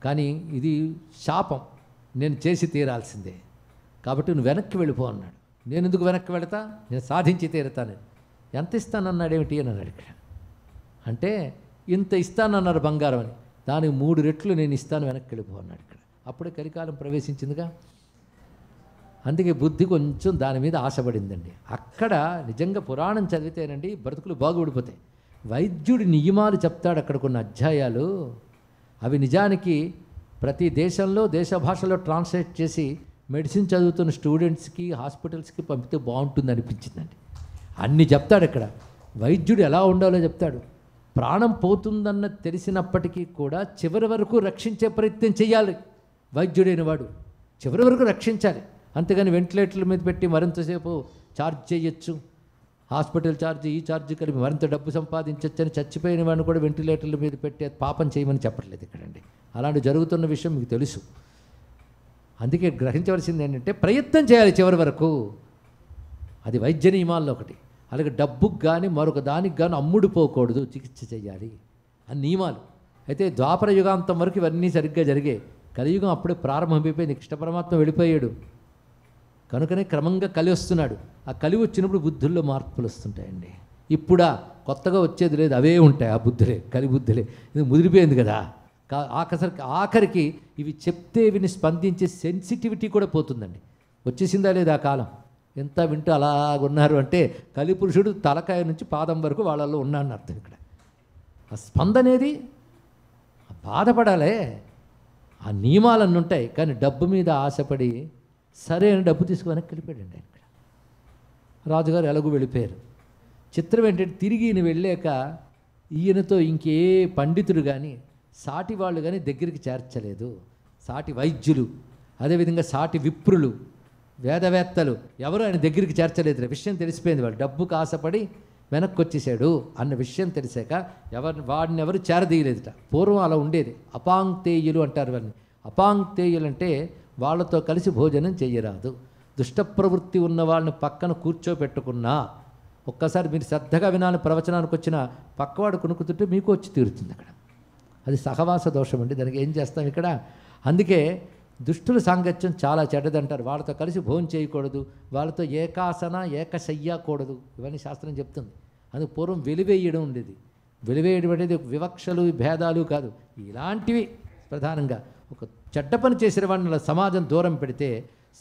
కానీ ఇది శాపం, నేను చేసి తీరాల్సిందే, కాబట్టి నువ్వు వెనక్కి వెళ్ళిపో అన్నాడు. నేను ఎందుకు వెనక్కి వెళతా, నేను సాధించి తీరుతాను. ఎంత ఇస్తానన్నాడు ఏమిటి అని అన్నాడు. ఇక్కడ అంటే ఇంత ఇస్తానన్నారు బంగారం అని, దానికి 3 రెట్లు నేను ఇస్తాను, వెనక్కి వెళ్ళిపో అన్నాడు. ఇక్కడ అప్పుడే కలికాలం ప్రవేశించిందిగా. అందుకే బుద్ధి కొంచెం దాని మీద ఆశపడిందండి. అక్కడ నిజంగా పురాణం చదివితేనండి బ్రతుకులు బాగుపడిపోతాయి. వైద్యుడి నియమాలు చెప్తాడు అక్కడ కొన్ని అధ్యాయాలు. అవి నిజానికి ప్రతి దేశంలో దేశ భాషలో ట్రాన్స్లేట్ చేసి మెడిసిన్ చదువుతున్న స్టూడెంట్స్కి హాస్పిటల్స్కి పంపితే బాగుంటుంది అనిపించిందండి. అన్నీ చెప్తాడు అక్కడ. వైద్యుడు ఎలా ఉండాలో చెప్తాడు. ప్రాణం పోతుందన్న తెలిసినప్పటికీ కూడా చివరి వరకు రక్షించే ప్రయత్నం చేయాలి వైద్యుడైన వాడు. చివరి వరకు రక్షించాలి. అంతేగాని వెంటిలేటర్ల మీద పెట్టి మరింతసేపు ఛార్జ్ చేయొచ్చు, హాస్పిటల్ ఛార్జ్ ఈ ఛార్జ్ కలిపి మరింత డబ్బు సంపాదించవచ్చు అని చచ్చిపోయిన వాడిని కూడా వెంటిలేటర్ల మీద పెట్టి పాపం చేయమని చెప్పట్లేదు ఇక్కడండి. అలాంటి జరుగుతున్న విషయం మీకు తెలుసు. అందుకే గ్రహించవలసింది ఏంటంటే ప్రయత్నం చేయాలి చివరి వరకు. అది వైద్య నియమాల్లో ఒకటి. అలాగే డబ్బుకు కానీ మరొక దానికి కానీ అమ్ముడుపోకూడదు, చికిత్స చేయాలి అని నియమాలు. అయితే ద్వాపర యుగాంతం వరకు ఇవన్నీ సరిగ్గా జరిగాయి. కలియుగం అప్పుడే ప్రారంభమైపోయింది. కృష్ణ పరమాత్మ వెళ్ళిపోయాడు కనుకనే క్రమంగా కలి వస్తున్నాడు. ఆ కలి వచ్చినప్పుడు బుద్ధుల్లో మార్పులు వస్తుంటాయండి. ఇప్పుడా కొత్తగా వచ్చేది లేదు, అవే ఉంటాయి ఆ బుద్ధులే, కలి బుద్ధులే. ఇది ముదిరిపోయింది కదా. ఆఖరికి ఇవి చెప్తే విని స్పందించే సెన్సిటివిటీ కూడా పోతుందండి. వచ్చేసిందా లేదా ఆ కాలం? ఎంత వింటూ అలాగున్నారు అంటే కలిపురుషుడు తలకాయ నుంచి పాదం వరకు వాళ్ళల్లో ఉన్నాడని అర్థం. ఇక్కడ ఆ స్పందనేది బాధపడాలే. ఆ నియమాలన్నీ ఉంటాయి. కానీ డబ్బు మీద ఆశపడి సరే అని డబ్బు తీసుకొని వెళ్ళిపోయాడండి ఆయన. ఇక్కడ రాజుగారు ఎలాగూ వెళ్ళిపోయారు. చిత్రం ఏంటంటే తిరిగి ఈయన వెళ్ళాక ఈయనతో ఇంకే పండితుడు కానీ సాటి వాళ్ళు కానీ దగ్గరికి చేర్చలేదు. సాటి వైద్యులు, అదేవిధంగా సాటి విప్రులు, వేదవేత్తలు ఎవరు ఆయన దగ్గరికి చేర్చలేదు. విషయం తెలిసిపోయింది. వాళ్ళు డబ్బుకు ఆశపడి వెనక్కి వచ్చేసాడు అన్న విషయం తెలిసాక వాడిని ఎవరు చేరదీయలేదుట. పూర్వం అలా ఉండేది. అపాంక్తేయులు అంటారు వారిని. అపాంక్తేయులు అంటే వాళ్ళతో కలిసి భోజనం చేయరాదు. దుష్ట ప్రవృత్తి ఉన్న వాళ్ళని పక్కన కూర్చోబెట్టుకున్నా ఒక్కసారి మీరు శ్రద్ధగా వినాలని ప్రవచనానికి వచ్చిన పక్కవాడు కొనుక్కుతుంటే మీకు వచ్చి తీరుతుంది అక్కడ. అది సహవాస దోషం అండి. దానికి ఏం చేస్తాం ఇక్కడ? అందుకే దుష్టుల సాంగత్యం చాలా చెడ్డదంటారు. వాళ్ళతో కలిసి భోజనం చేయకూడదు, వాళ్ళతో ఏకాసన ఏకశయ్య కూడదు, ఇవన్నీ శాస్త్రం చెప్తుంది. అందుకు పూర్వం వెలివేయడం ఉండేది. వెలివేయడం అనేది వివక్షలు భేదాలు కాదు, ఇలాంటివి ప్రధానంగా. ఒక చెడ్డ పని చేసిన వాళ్ళని సమాజం దూరం పెడితే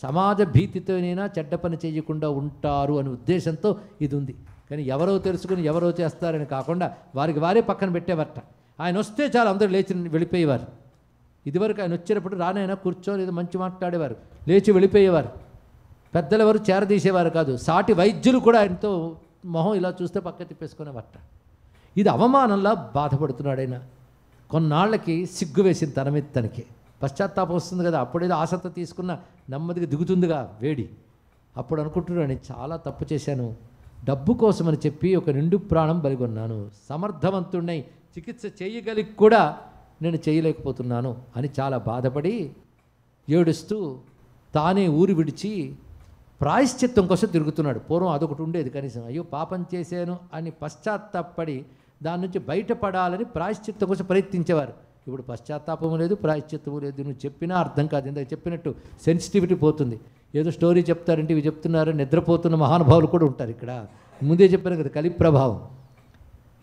సమాజ భీతితోనైనా చెడ్డ పని చేయకుండా ఉంటారు అనే ఉద్దేశంతో ఇది ఉంది. కానీ ఎవరో తెలుసుకుని ఎవరో చేస్తారని కాకుండా వారికి వారే పక్కన పెట్టేవారట. ఆయన వస్తే చాలా అందరూ లేచి వెళ్ళిపోయేవారు. ఇదివరకు ఆయన వచ్చినప్పుడు రానైనా కూర్చొని ఏదో మంచి మాట్లాడేవారు, లేచి వెళ్ళిపోయేవారు. పెద్దలు ఎవరు చేరదీసేవారు కాదు. సాటి వైద్యులు కూడా ఆయనతో మొహం ఇలా చూస్తే పక్క తిప్పేసుకునేవారట. ఇది అవమానంలా బాధపడుతున్నాడు ఆయన. కొన్నాళ్ళకి సిగ్గు వేసింది తన మీద తనకి. పశ్చాత్తాపం వస్తుంది కదా. అప్పుడేదో ఆసక్తి తీసుకున్న నెమ్మదిగా దిగుతుందిగా వేడి. అప్పుడు అనుకుంటున్నాడు నేను చాలా తప్పు చేశాను, డబ్బు కోసమని చెప్పి ఒక నిండు ప్రాణం బలిగొన్నాను, సమర్థవంతుడినై చికిత్స చేయగలిగి కూడా నేను చేయలేకపోతున్నాను అని చాలా బాధపడి ఏడుస్తూ తానే ఊరు విడిచి ప్రాయశ్చిత్తం కోసం తిరుగుతున్నాడు. పూర్వం అదొకటి ఉండేది కనీసం. అయ్యో పాపం చేశాను అని పశ్చాత్తాపడి దాని నుంచి బయటపడాలని ప్రాయశ్చిత్తం కోసం ప్రయత్నించేవారు. ఇప్పుడు పశ్చాత్తాపము లేదు, ప్రాయశ్చిత్తము లేదు. నువ్వు చెప్పినా అర్థం కాదు. ఇందాక చెప్పినట్టు సెన్సిటివిటీ పోతుంది. ఏదో స్టోరీ చెప్తారంటే ఇవి చెప్తున్నారు. నిద్రపోతున్న మహానుభావులు కూడా ఉంటారు ఇక్కడ. ముందే చెప్పాను కదా కలి ప్రభావం.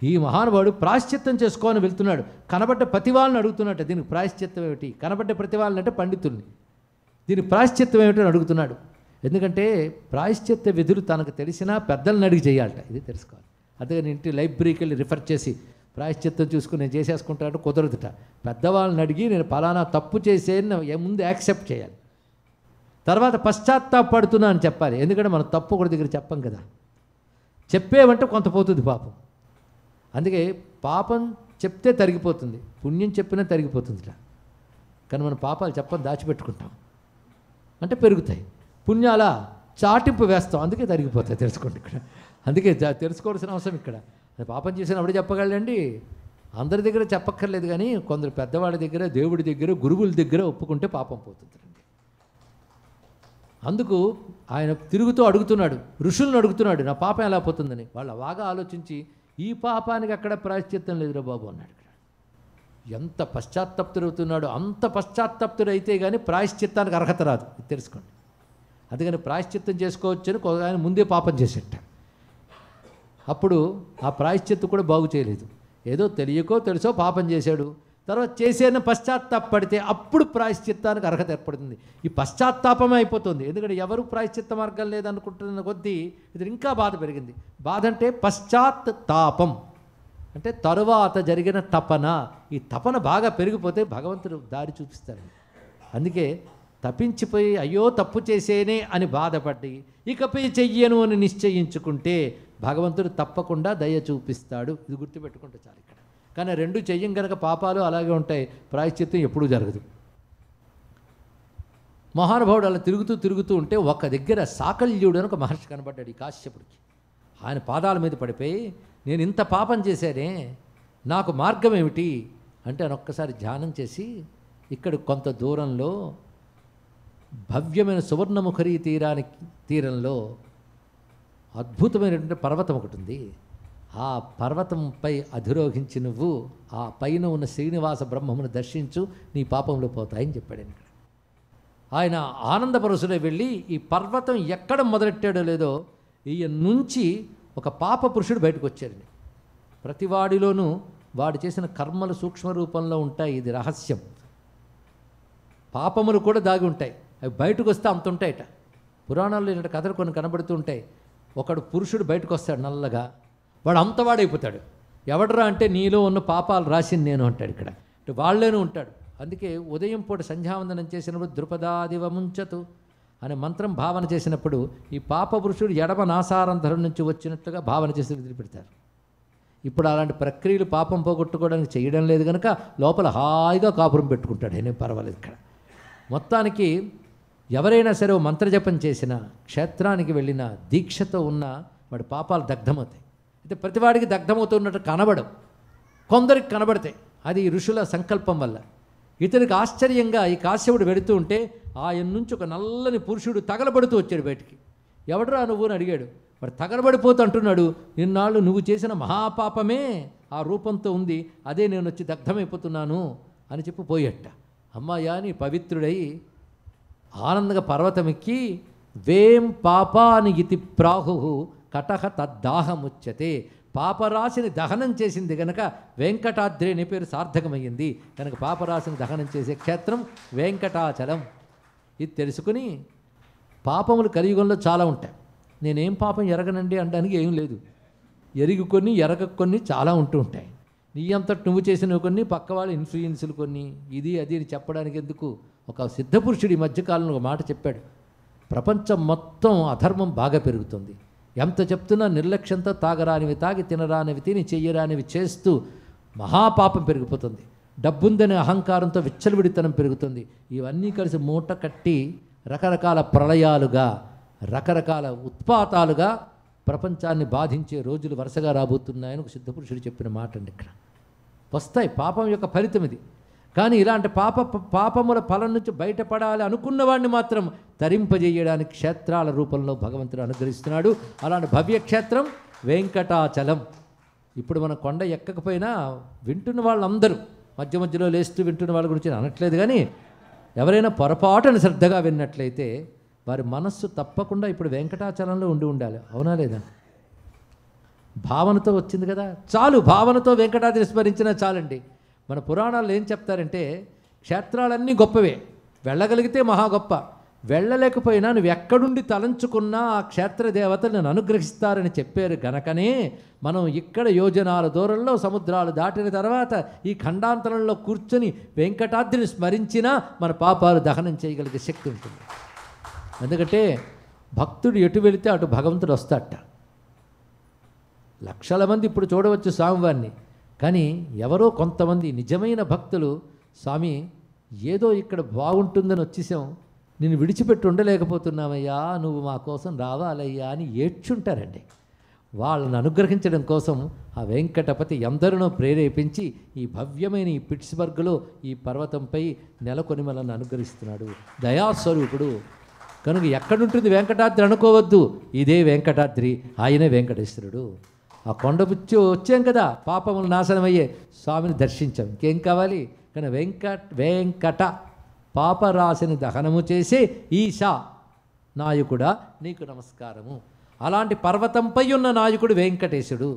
ఈ మహానుభావుడు ప్రాయశ్చిత్తం చేసుకోని వెళ్తున్నాడు. కనబడ్డ ప్రతి వాళ్ళని అడుగుతున్నట్టు దీనికి ప్రాయశ్చిత్తం ఏమిటి, కనబడ్డ ప్రతి వాళ్ళని అంటే పండితుల్ని, దీనికి ప్రాయశ్చిత్తం ఏమిటి అని అడుగుతున్నాడు. ఎందుకంటే ప్రాయశ్చిత్త విధులు తనకు తెలిసినా పెద్దలను అడిగి చేయాలట. ఇది తెలుసుకోవాలి. అదే ఇంటి లైబ్రరీకి వెళ్ళి రిఫర్ చేసి ప్రాయశ్చిత్తం చూసుకుని నేను చేసేసుకుంటానంటే కుదరదుట. పెద్దవాళ్ళని అడిగి నేను పలానా తప్పు చేసేని ముందు యాక్సెప్ట్ చేయాలి, తర్వాత పశ్చాత్తాపడుతున్నా అని చెప్పాలి. ఎందుకంటే మనం తప్పు ఒకటి దగ్గర చెప్పం కదా. చెప్పేవంటే కొంత పోతుంది పాపం. అందుకే పాపం చెప్తే తరిగిపోతుంది, పుణ్యం చెప్పినా తరిగిపోతుందిట. కానీ మన పాపాలు చెప్పని దాచిపెట్టుకుంటాం అంటే పెరుగుతాయి, పుణ్యాల చాటింపు వేస్తాం అందుకే తరిగిపోతాయి. తెలుసుకోండి ఇక్కడ. అందుకే తెలుసుకోవాల్సిన అవసరం ఇక్కడ. పాపం చేసిన అప్పుడే చెప్పగలండి. అందరి దగ్గర చెప్పక్కర్లేదు, కానీ కొందరు పెద్దవాళ్ళ దగ్గర, దేవుడి దగ్గర, గురువుల దగ్గర ఒప్పుకుంటే పాపం పోతుందండి. అందుకు ఆయన తిరుగుతూ అడుగుతున్నాడు, ఋషులను అడుగుతున్నాడు నా పాపం ఎలా పోతుందని. వాళ్ళు బాగా ఆలోచించి ఈ పాపానికి అక్కడ ప్రాయశ్చిత్తం లేదురా బాబు అన్నాడు. ఇక్కడ ఎంత పశ్చాత్తప్తుడవుతున్నాడు. అంత పశ్చాత్తప్తుడైతే కానీ ప్రాయశ్చిత్తానికి అర్హత రాదు, ఇది తెలుసుకోండి. అందుకని ప్రాయశ్చిత్తం చేసుకోవచ్చని ఆయన ముందే పాపం చేసేట. అప్పుడు ఆ ప్రాయశ్చిత్తం కూడా బాగు చేయలేదు. ఏదో తెలియకో తెలుసో పాపం చేశాడు. తర్వాత చేసేన పశ్చాత్తాపడితే అప్పుడు ప్రాయశ్చిత్తానికి అర్హత ఏర్పడుతుంది. ఈ పశ్చాత్తాపమే అయిపోతుంది. ఎందుకంటే ఎవరు ప్రాయశ్చిత్త మార్గం లేదనుకుంటున్న కొద్దీ ఇది ఇంకా బాధ పెరిగింది. బాధ అంటే పశ్చాత్తాపం అంటే తరువాత జరిగిన తపన. ఈ తపన బాగా పెరిగిపోతే భగవంతుడు దారి చూపిస్తాడు. అందుకే తప్పించిపోయి అయ్యో తప్పు చేసేనే అని బాధపడి ఇకపై చెయ్యను అని నిశ్చయించుకుంటే భగవంతుడు తప్పకుండా దయ చూపిస్తాడు. ఇది గుర్తుపెట్టుకుంటే చాలు ఇక్కడ. కానీ రెండు చెయ్యం కనుక పాపాలు అలాగే ఉంటాయి, ప్రాయశ్చిత్తం ఎప్పుడూ జరగదు. మహానుభావుడు అలా తిరుగుతూ ఉంటే ఒక దగ్గర సాకల్యుడు అని ఒక మహర్షి కనబడ్డాడు ఈ కాశ్యపుడికి. ఆయన పాదాల మీద పడిపోయి నేను ఇంత పాపం చేశానే, నాకు మార్గం ఏమిటి అంటే ఆయన ఒక్కసారి ధ్యానం చేసి ఇక్కడ కొంత దూరంలో భవ్యమైన సువర్ణముఖరి తీరంలో అద్భుతమైనటువంటి పర్వతం ఒకటి ఉంది. ఆ పర్వతంపై అధిరోహించి నువ్వు ఆ పైన ఉన్న శ్రీనివాస బ్రహ్మమును దర్శించు, నీ పాపంలో పోతాయని చెప్పాడు. ఇక్కడ ఆయన ఆనందపరుసులో వెళ్ళి ఈ పర్వతం ఎక్కడ మొదలెట్టాడో లేదో ఈయన నుంచి ఒక పాప పురుషుడు బయటకు వచ్చాడండి. ప్రతివాడిలోనూ వాడు చేసిన కర్మలు సూక్ష్మ రూపంలో ఉంటాయి. ఇది రహస్యం. పాపములు కూడా దాగి ఉంటాయి. అవి బయటకు వస్తే అంత ఉంటాయట. పురాణాల్లో ఇలాంటి కథలు కొన్ని కనబడుతూ ఉంటాయి. ఒకడు పురుషుడు బయటకు వస్తాడు నల్లగా, వాడు అంతవాడైపోతాడు. ఎవడరా అంటే నీలో ఉన్న పాపాలు రాసింది నేను అంటాడు. ఇక్కడ అంటే వాళ్ళేనూ ఉంటాడు. అందుకే ఉదయం పూట సంధ్యావందనం చేసినప్పుడు ద్రుపదాదివ ముంచతు అనే మంత్రం భావన చేసినప్పుడు ఈ పాప పురుషుడు ఎడమ నాసారంధ్రం నుంచి వచ్చినట్లుగా భావన చేసి వదిలిపెడతారు. ఇప్పుడు అలాంటి ప్రక్రియలు పాపం పోగొట్టుకోవడానికి చేయడం లేదు కనుక లోపల హాయిగా కాపురం పెట్టుకుంటాడు. ఏమీ పర్వాలేదు. ఇక్కడ మొత్తానికి ఎవరైనా సరే ఓ మంత్రజపం చేసిన, క్షేత్రానికి వెళ్ళిన, దీక్షతో ఉన్న వాడి పాపాలు దగ్ధమవుతాయి. అయితే ప్రతివాడికి దగ్ధమవుతున్నట్టు కనబడం, కొందరికి కనబడతాయి. అది ఋషుల సంకల్పం వల్ల. ఇతనికి ఆశ్చర్యంగా ఈ కాశ్యపుడు వెళుతూ ఉంటే ఆయన నుంచి ఒక నల్లని పురుషుడు తగలబడుతూ వచ్చాడు బయటికి. ఎవడరా నువ్వు అని అడిగాడు. వాడు తగలబడిపోతూ అంటున్నాడు, నిన్నాళ్ళు నువ్వు చేసిన మహాపాపమే ఆ రూపంతో ఉంది, అదే నేను వచ్చి దగ్ధమైపోతున్నాను అని చెప్పి పోయట. అమ్మాయ్యా నీ పవిత్రుడై ఆనందంగా పర్వతమెక్కి వేం పాపాని ఇతి ప్రాహు కటహ తద్దాహముచ్యతే. పాపరాశిని దహనం చేసింది కనుక వెంకటాద్రి అనే పేరు సార్థకమయ్యింది. కనుక పాపరాశిని దహనం చేసే క్షేత్రం వెంకటాచలం. ఇది తెలుసుకుని పాపములు కలియుగంలో చాలా ఉంటాయి. నేనేం పాపం ఎరగనండి అనడానికి ఏం లేదు. ఎరిగి కొన్ని ఎరగ కొన్ని చాలా ఉంటూ ఉంటాయి. నీ అంతటి నువ్వు చేసినవి కొన్ని, పక్క వాళ్ళ ఇన్ఫ్లుయెన్సులు కొన్ని, ఇది అది అని చెప్పడానికి ఎందుకు. ఒక సిద్ధపురుషుడు ఈ మధ్యకాలంలో ఒక మాట చెప్పాడు. ప్రపంచం మొత్తం అధర్మం బాగా పెరుగుతుంది. ఎంత చెప్తున్నా నిర్లక్ష్యంతో తాగరానివి తాగి, తినరానివి తిని, చెయ్యరానివి చేస్తూ మహాపాపం పెరిగిపోతుంది. డబ్బుందనే అహంకారంతో విచ్చలవిడితనం పెరుగుతుంది. ఇవన్నీ కలిసి మూట కట్టి రకరకాల ప్రళయాలుగా, రకరకాల ఉత్పాతాలుగా ప్రపంచాన్ని బాధించే రోజులు వరుసగా రాబోతున్నాయని ఒక సిద్ధపురుషుడు చెప్పిన మాట అండి. ఇక్కడ వస్తాయి, పాపం యొక్క ఫలితం ఇది. కానీ ఇలాంటి పాపముల ఫలం నుంచి బయటపడాలి అనుకున్న వాడిని మాత్రం తరింపజేయడానికి క్షేత్రాల రూపంలో భగవంతుడు అనుగ్రహిస్తున్నాడు. అలాంటి భవ్యక్షేత్రం వెంకటాచలం. ఇప్పుడు మన కొండ ఎక్కకపోయినా వింటున్న వాళ్ళందరూ మధ్య మధ్యలో లేస్తూ వింటున్న వాళ్ళ గురించి అనట్లేదు. కానీ ఎవరైనా పొరపాటును శ్రద్ధగా విన్నట్లయితే వారి మనస్సు తప్పకుండా ఇప్పుడు వెంకటాచలంలో ఉండాలి. అవునా లేదా? భావనతో వచ్చింది కదా, చాలు. భావనతో వెంకటాద్రి స్మరించినా చాలండి. మన పురాణాల్లో ఏం చెప్తారంటే క్షేత్రాలన్నీ గొప్పవే, వెళ్ళగలిగితే మహా గొప్ప. వెళ్ళలేకపోయినా నువ్వు ఎక్కడుండి తలంచుకున్నా ఆ క్షేత్ర దేవతలు నేను అనుగ్రహిస్తారని చెప్పారు గనకనే మనం ఇక్కడ యోజనాల దూరంలో సముద్రాలు దాటిన తర్వాత ఈ ఖండాంతరంలో కూర్చొని వెంకటాద్రిని స్మరించినా మన పాపాలు దహనం చేయగలిగే శక్తి ఉంటుంది. ఎందుకంటే భక్తుడు ఎటు వెళితే అటు భగవంతుడు వస్తాడట. లక్షల మంది ఇప్పుడు చూడవచ్చు స్వామివారిని. కానీ ఎవరో కొంతమంది నిజమైన భక్తులు స్వామి ఏదో ఇక్కడ బాగుంటుందని వచ్చేసాం, నేను విడిచిపెట్టి ఉండలేకపోతున్నామయ్యా, నువ్వు మా కోసం రావాలయ్యా అని ఏడ్చుంటారండి. వాళ్ళని అనుగ్రహించడం కోసం ఆ వెంకటపతి ఎందరినో ప్రేరేపించి ఈ భవ్యమైన ఈ పిట్స్బర్గ్లో ఈ పర్వతంపై నెలకొని మనల్ని అనుగ్రహిస్తున్నాడు. దయాస్వరూపుడు. కనుక ఎక్కడుంటుంది వెంకటాద్రి అనుకోవద్దు, ఇదే వెంకటాద్రి, ఆయనే వెంకటేశ్వరుడు. ఆ కొండపుచ్చి వచ్చాం కదా, పాపములు నాశనమయ్యే స్వామిని దర్శించాం, ఇంకేం కావాలి. కానీ వెంకట పాపరాశిని దహనము చేసే ఈశా నాయకుడా నీకు నమస్కారము. అలాంటి పర్వతంపై ఉన్న నాయకుడు వెంకటేశుడు.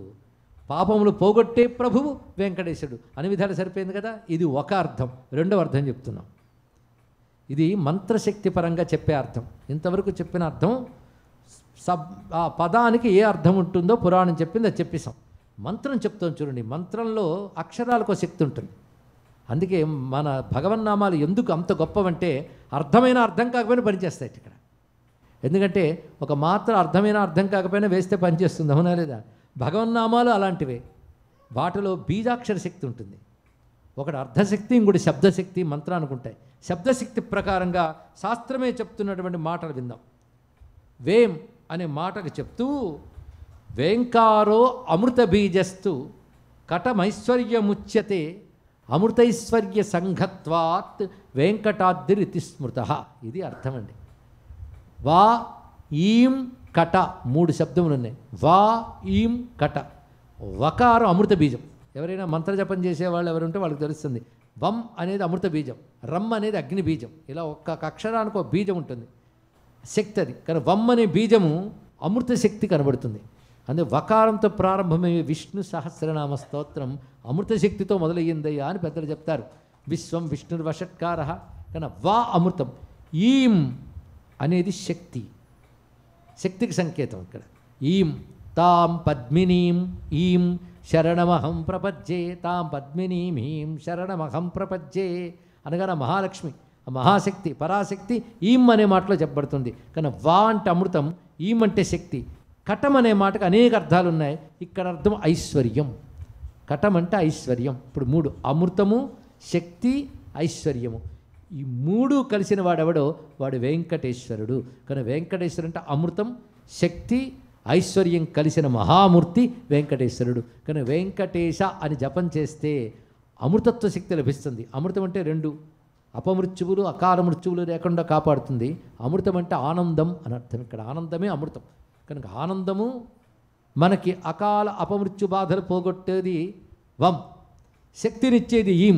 పాపములు పోగొట్టే ప్రభువు వెంకటేశుడు అని విధాలు సరిపోయింది కదా. ఇది ఒక అర్థం. రెండవ అర్థం చెప్తున్నాం. ఇది మంత్రశక్తి పరంగా చెప్పే అర్థం. ఇంతవరకు చెప్పిన అర్థం ఆ పదానికి ఏ అర్థం ఉంటుందో పురాణం చెప్పింది, అది చెప్పేశాం. మంత్రం చెప్తాం చూడండి. మంత్రంలో అక్షరాలకు శక్తి ఉంటుంది. అందుకే మన భగవన్నామాలు ఎందుకు అంత గొప్పవంటే అర్థమైన అర్థం కాకపోయినా పనిచేస్తాయి ఇక్కడ. ఎందుకంటే ఒక మాత్ర అర్థమైన అర్థం కాకపోయినా వేస్తే పనిచేస్తుంది, అవునా లేదా? భగవన్నామాలు అలాంటివే. వాటిలో బీజాక్షర శక్తి ఉంటుంది. ఒకటి అర్థశక్తి, ఇంకోటి శబ్దశక్తి. మంత్రానికి ఉంటాయి. శబ్దశక్తి ప్రకారంగా శాస్త్రమే చెప్తున్నటువంటి మాటలు విందాం. వేం అనే మాటకు చెప్తూ వేంకారో అమృత బీజస్తు కటమైశ్వర్యముచ్యతే అమృతైశ్వర్య సంఘత్వాత్ వెంకటాద్రితి స్మృత. ఇది అర్థమండి. వా ఈం కట 3 శబ్దములు ఉన్నాయి. వా ఈం కట. వకారం అమృత బీజం. ఎవరైనా మంత్రజపం చేసేవాళ్ళు ఎవరుంటే వాళ్ళకి తెలుస్తుంది. వం అనేది అమృత బీజం, రమ్ అనేది అగ్ని బీజం. ఇలా ఒక్క అక్షరానికి ఒక బీజం ఉంటుంది, శక్తి అది. కానీ వమ్ అనే బీజము అమృత శక్తి కనబడుతుంది. అందుకే వకారంతో ప్రారంభమయ్యే విష్ణు సహస్రనామ స్తోత్రం అమృత శక్తితో మొదలయ్యిందయ్యా అని పెద్దలు చెప్తారు. విశ్వం విష్ణుర్వషట్కార. కానీ వా అమృతం. ఈం అనేది శక్తి, శక్తికి సంకేతం ఇక్కడ. ఈం తాం పద్మినీం ఈం శరణమహం ప్రపజ్జే తాం పద్మినీం ఈం శరణమహం ప్రపజ్జే అనగా మహాలక్ష్మి, మహాశక్తి, పరాశక్తి ఈం అనే మాటలో చెప్పబడుతుంది. కానీ వా అంటే అమృతం, ఈం అంటే శక్తి. కటం అనే మాటకు అనేక అర్థాలు ఉన్నాయి. ఇక్కడ అర్థం ఐశ్వర్యం. కటం అంటే ఐశ్వర్యం. ఇప్పుడు 3 అమృతము, శక్తి, ఐశ్వర్యము. ఈ 3 కలిసిన వాడెవడో వాడు వెంకటేశ్వరుడు. కానీ వెంకటేశ్వరుడు అంటే అమృతం, శక్తి, ఐశ్వర్యం కలిసిన మహామూర్తి వెంకటేశ్వరుడు. కానీ వెంకటేశ అని జపం చేస్తే అమృతత్వ శక్తి లభిస్తుంది. అమృతం అంటే 2 అపమృత్యువులు అకాల మృత్యువులు లేకుండా కాపాడుతుంది. అమృతం అంటే ఆనందం అని అర్థం. ఇక్కడ ఆనందమే అమృతం. కనుక ఆనందము మనకి అకాల అపమృత్యు బాధలు పోగొట్టేది వం, శక్తినిచ్చేది ఈం,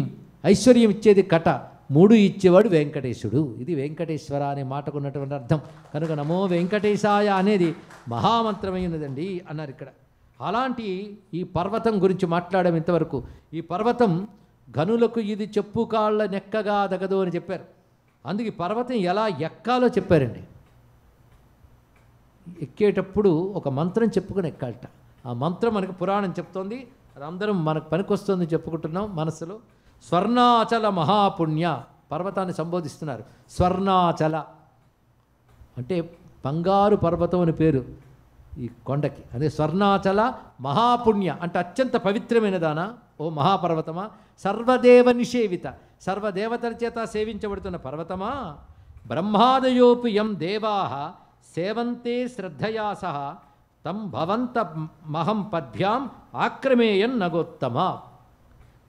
ఐశ్వర్యం ఇచ్చేది కట, 3 ఇచ్చేవాడు వెంకటేశుడు. ఇది వెంకటేశ్వర అనే మాటకు ఉన్నటువంటి అర్థం. కనుక నమో వెంకటేశాయ అనేది మహామంత్రమైనదండి అన్నారు ఇక్కడ. అలాంటి ఈ పర్వతం గురించి మాట్లాడాం ఇంతవరకు. ఈ పర్వతం గనులకు ఇది చెప్పు కాళ్ళ నెక్కగా దగదు అని చెప్పారు. అందుకే పర్వతం ఎలా ఎక్కాలో చెప్పారండి. ఎక్కేటప్పుడు ఒక మంత్రం చెప్పుకొని ఎక్కాలట. ఆ మంత్రం మనకు పురాణం చెప్తోంది. అది అందరం మనకు పనికొస్తుంది చెప్పుకుంటున్నాం మనసులో. స్వర్ణాచల మహాపుణ్య పర్వతాన్ని సంబోధిస్తున్నారు. స్వర్ణాచల అంటే బంగారు పర్వతం అని పేరు ఈ కొండకి. అదే స్వర్ణాచల మహాపుణ్య అంటే అత్యంత పవిత్రమైన దానా ఓ మహాపర్వతమా. సర్వదేవ నిషేవిత సర్వదేవతల చేత సేవించబడుతున్న పర్వతమా. బ్రహ్మాదయోపి యం దేవాః సేవంతే శ్రద్ధయా సహ తం భవంత మహం పద్భ్యాం ఆక్రమేయన్ నగోత్తమ.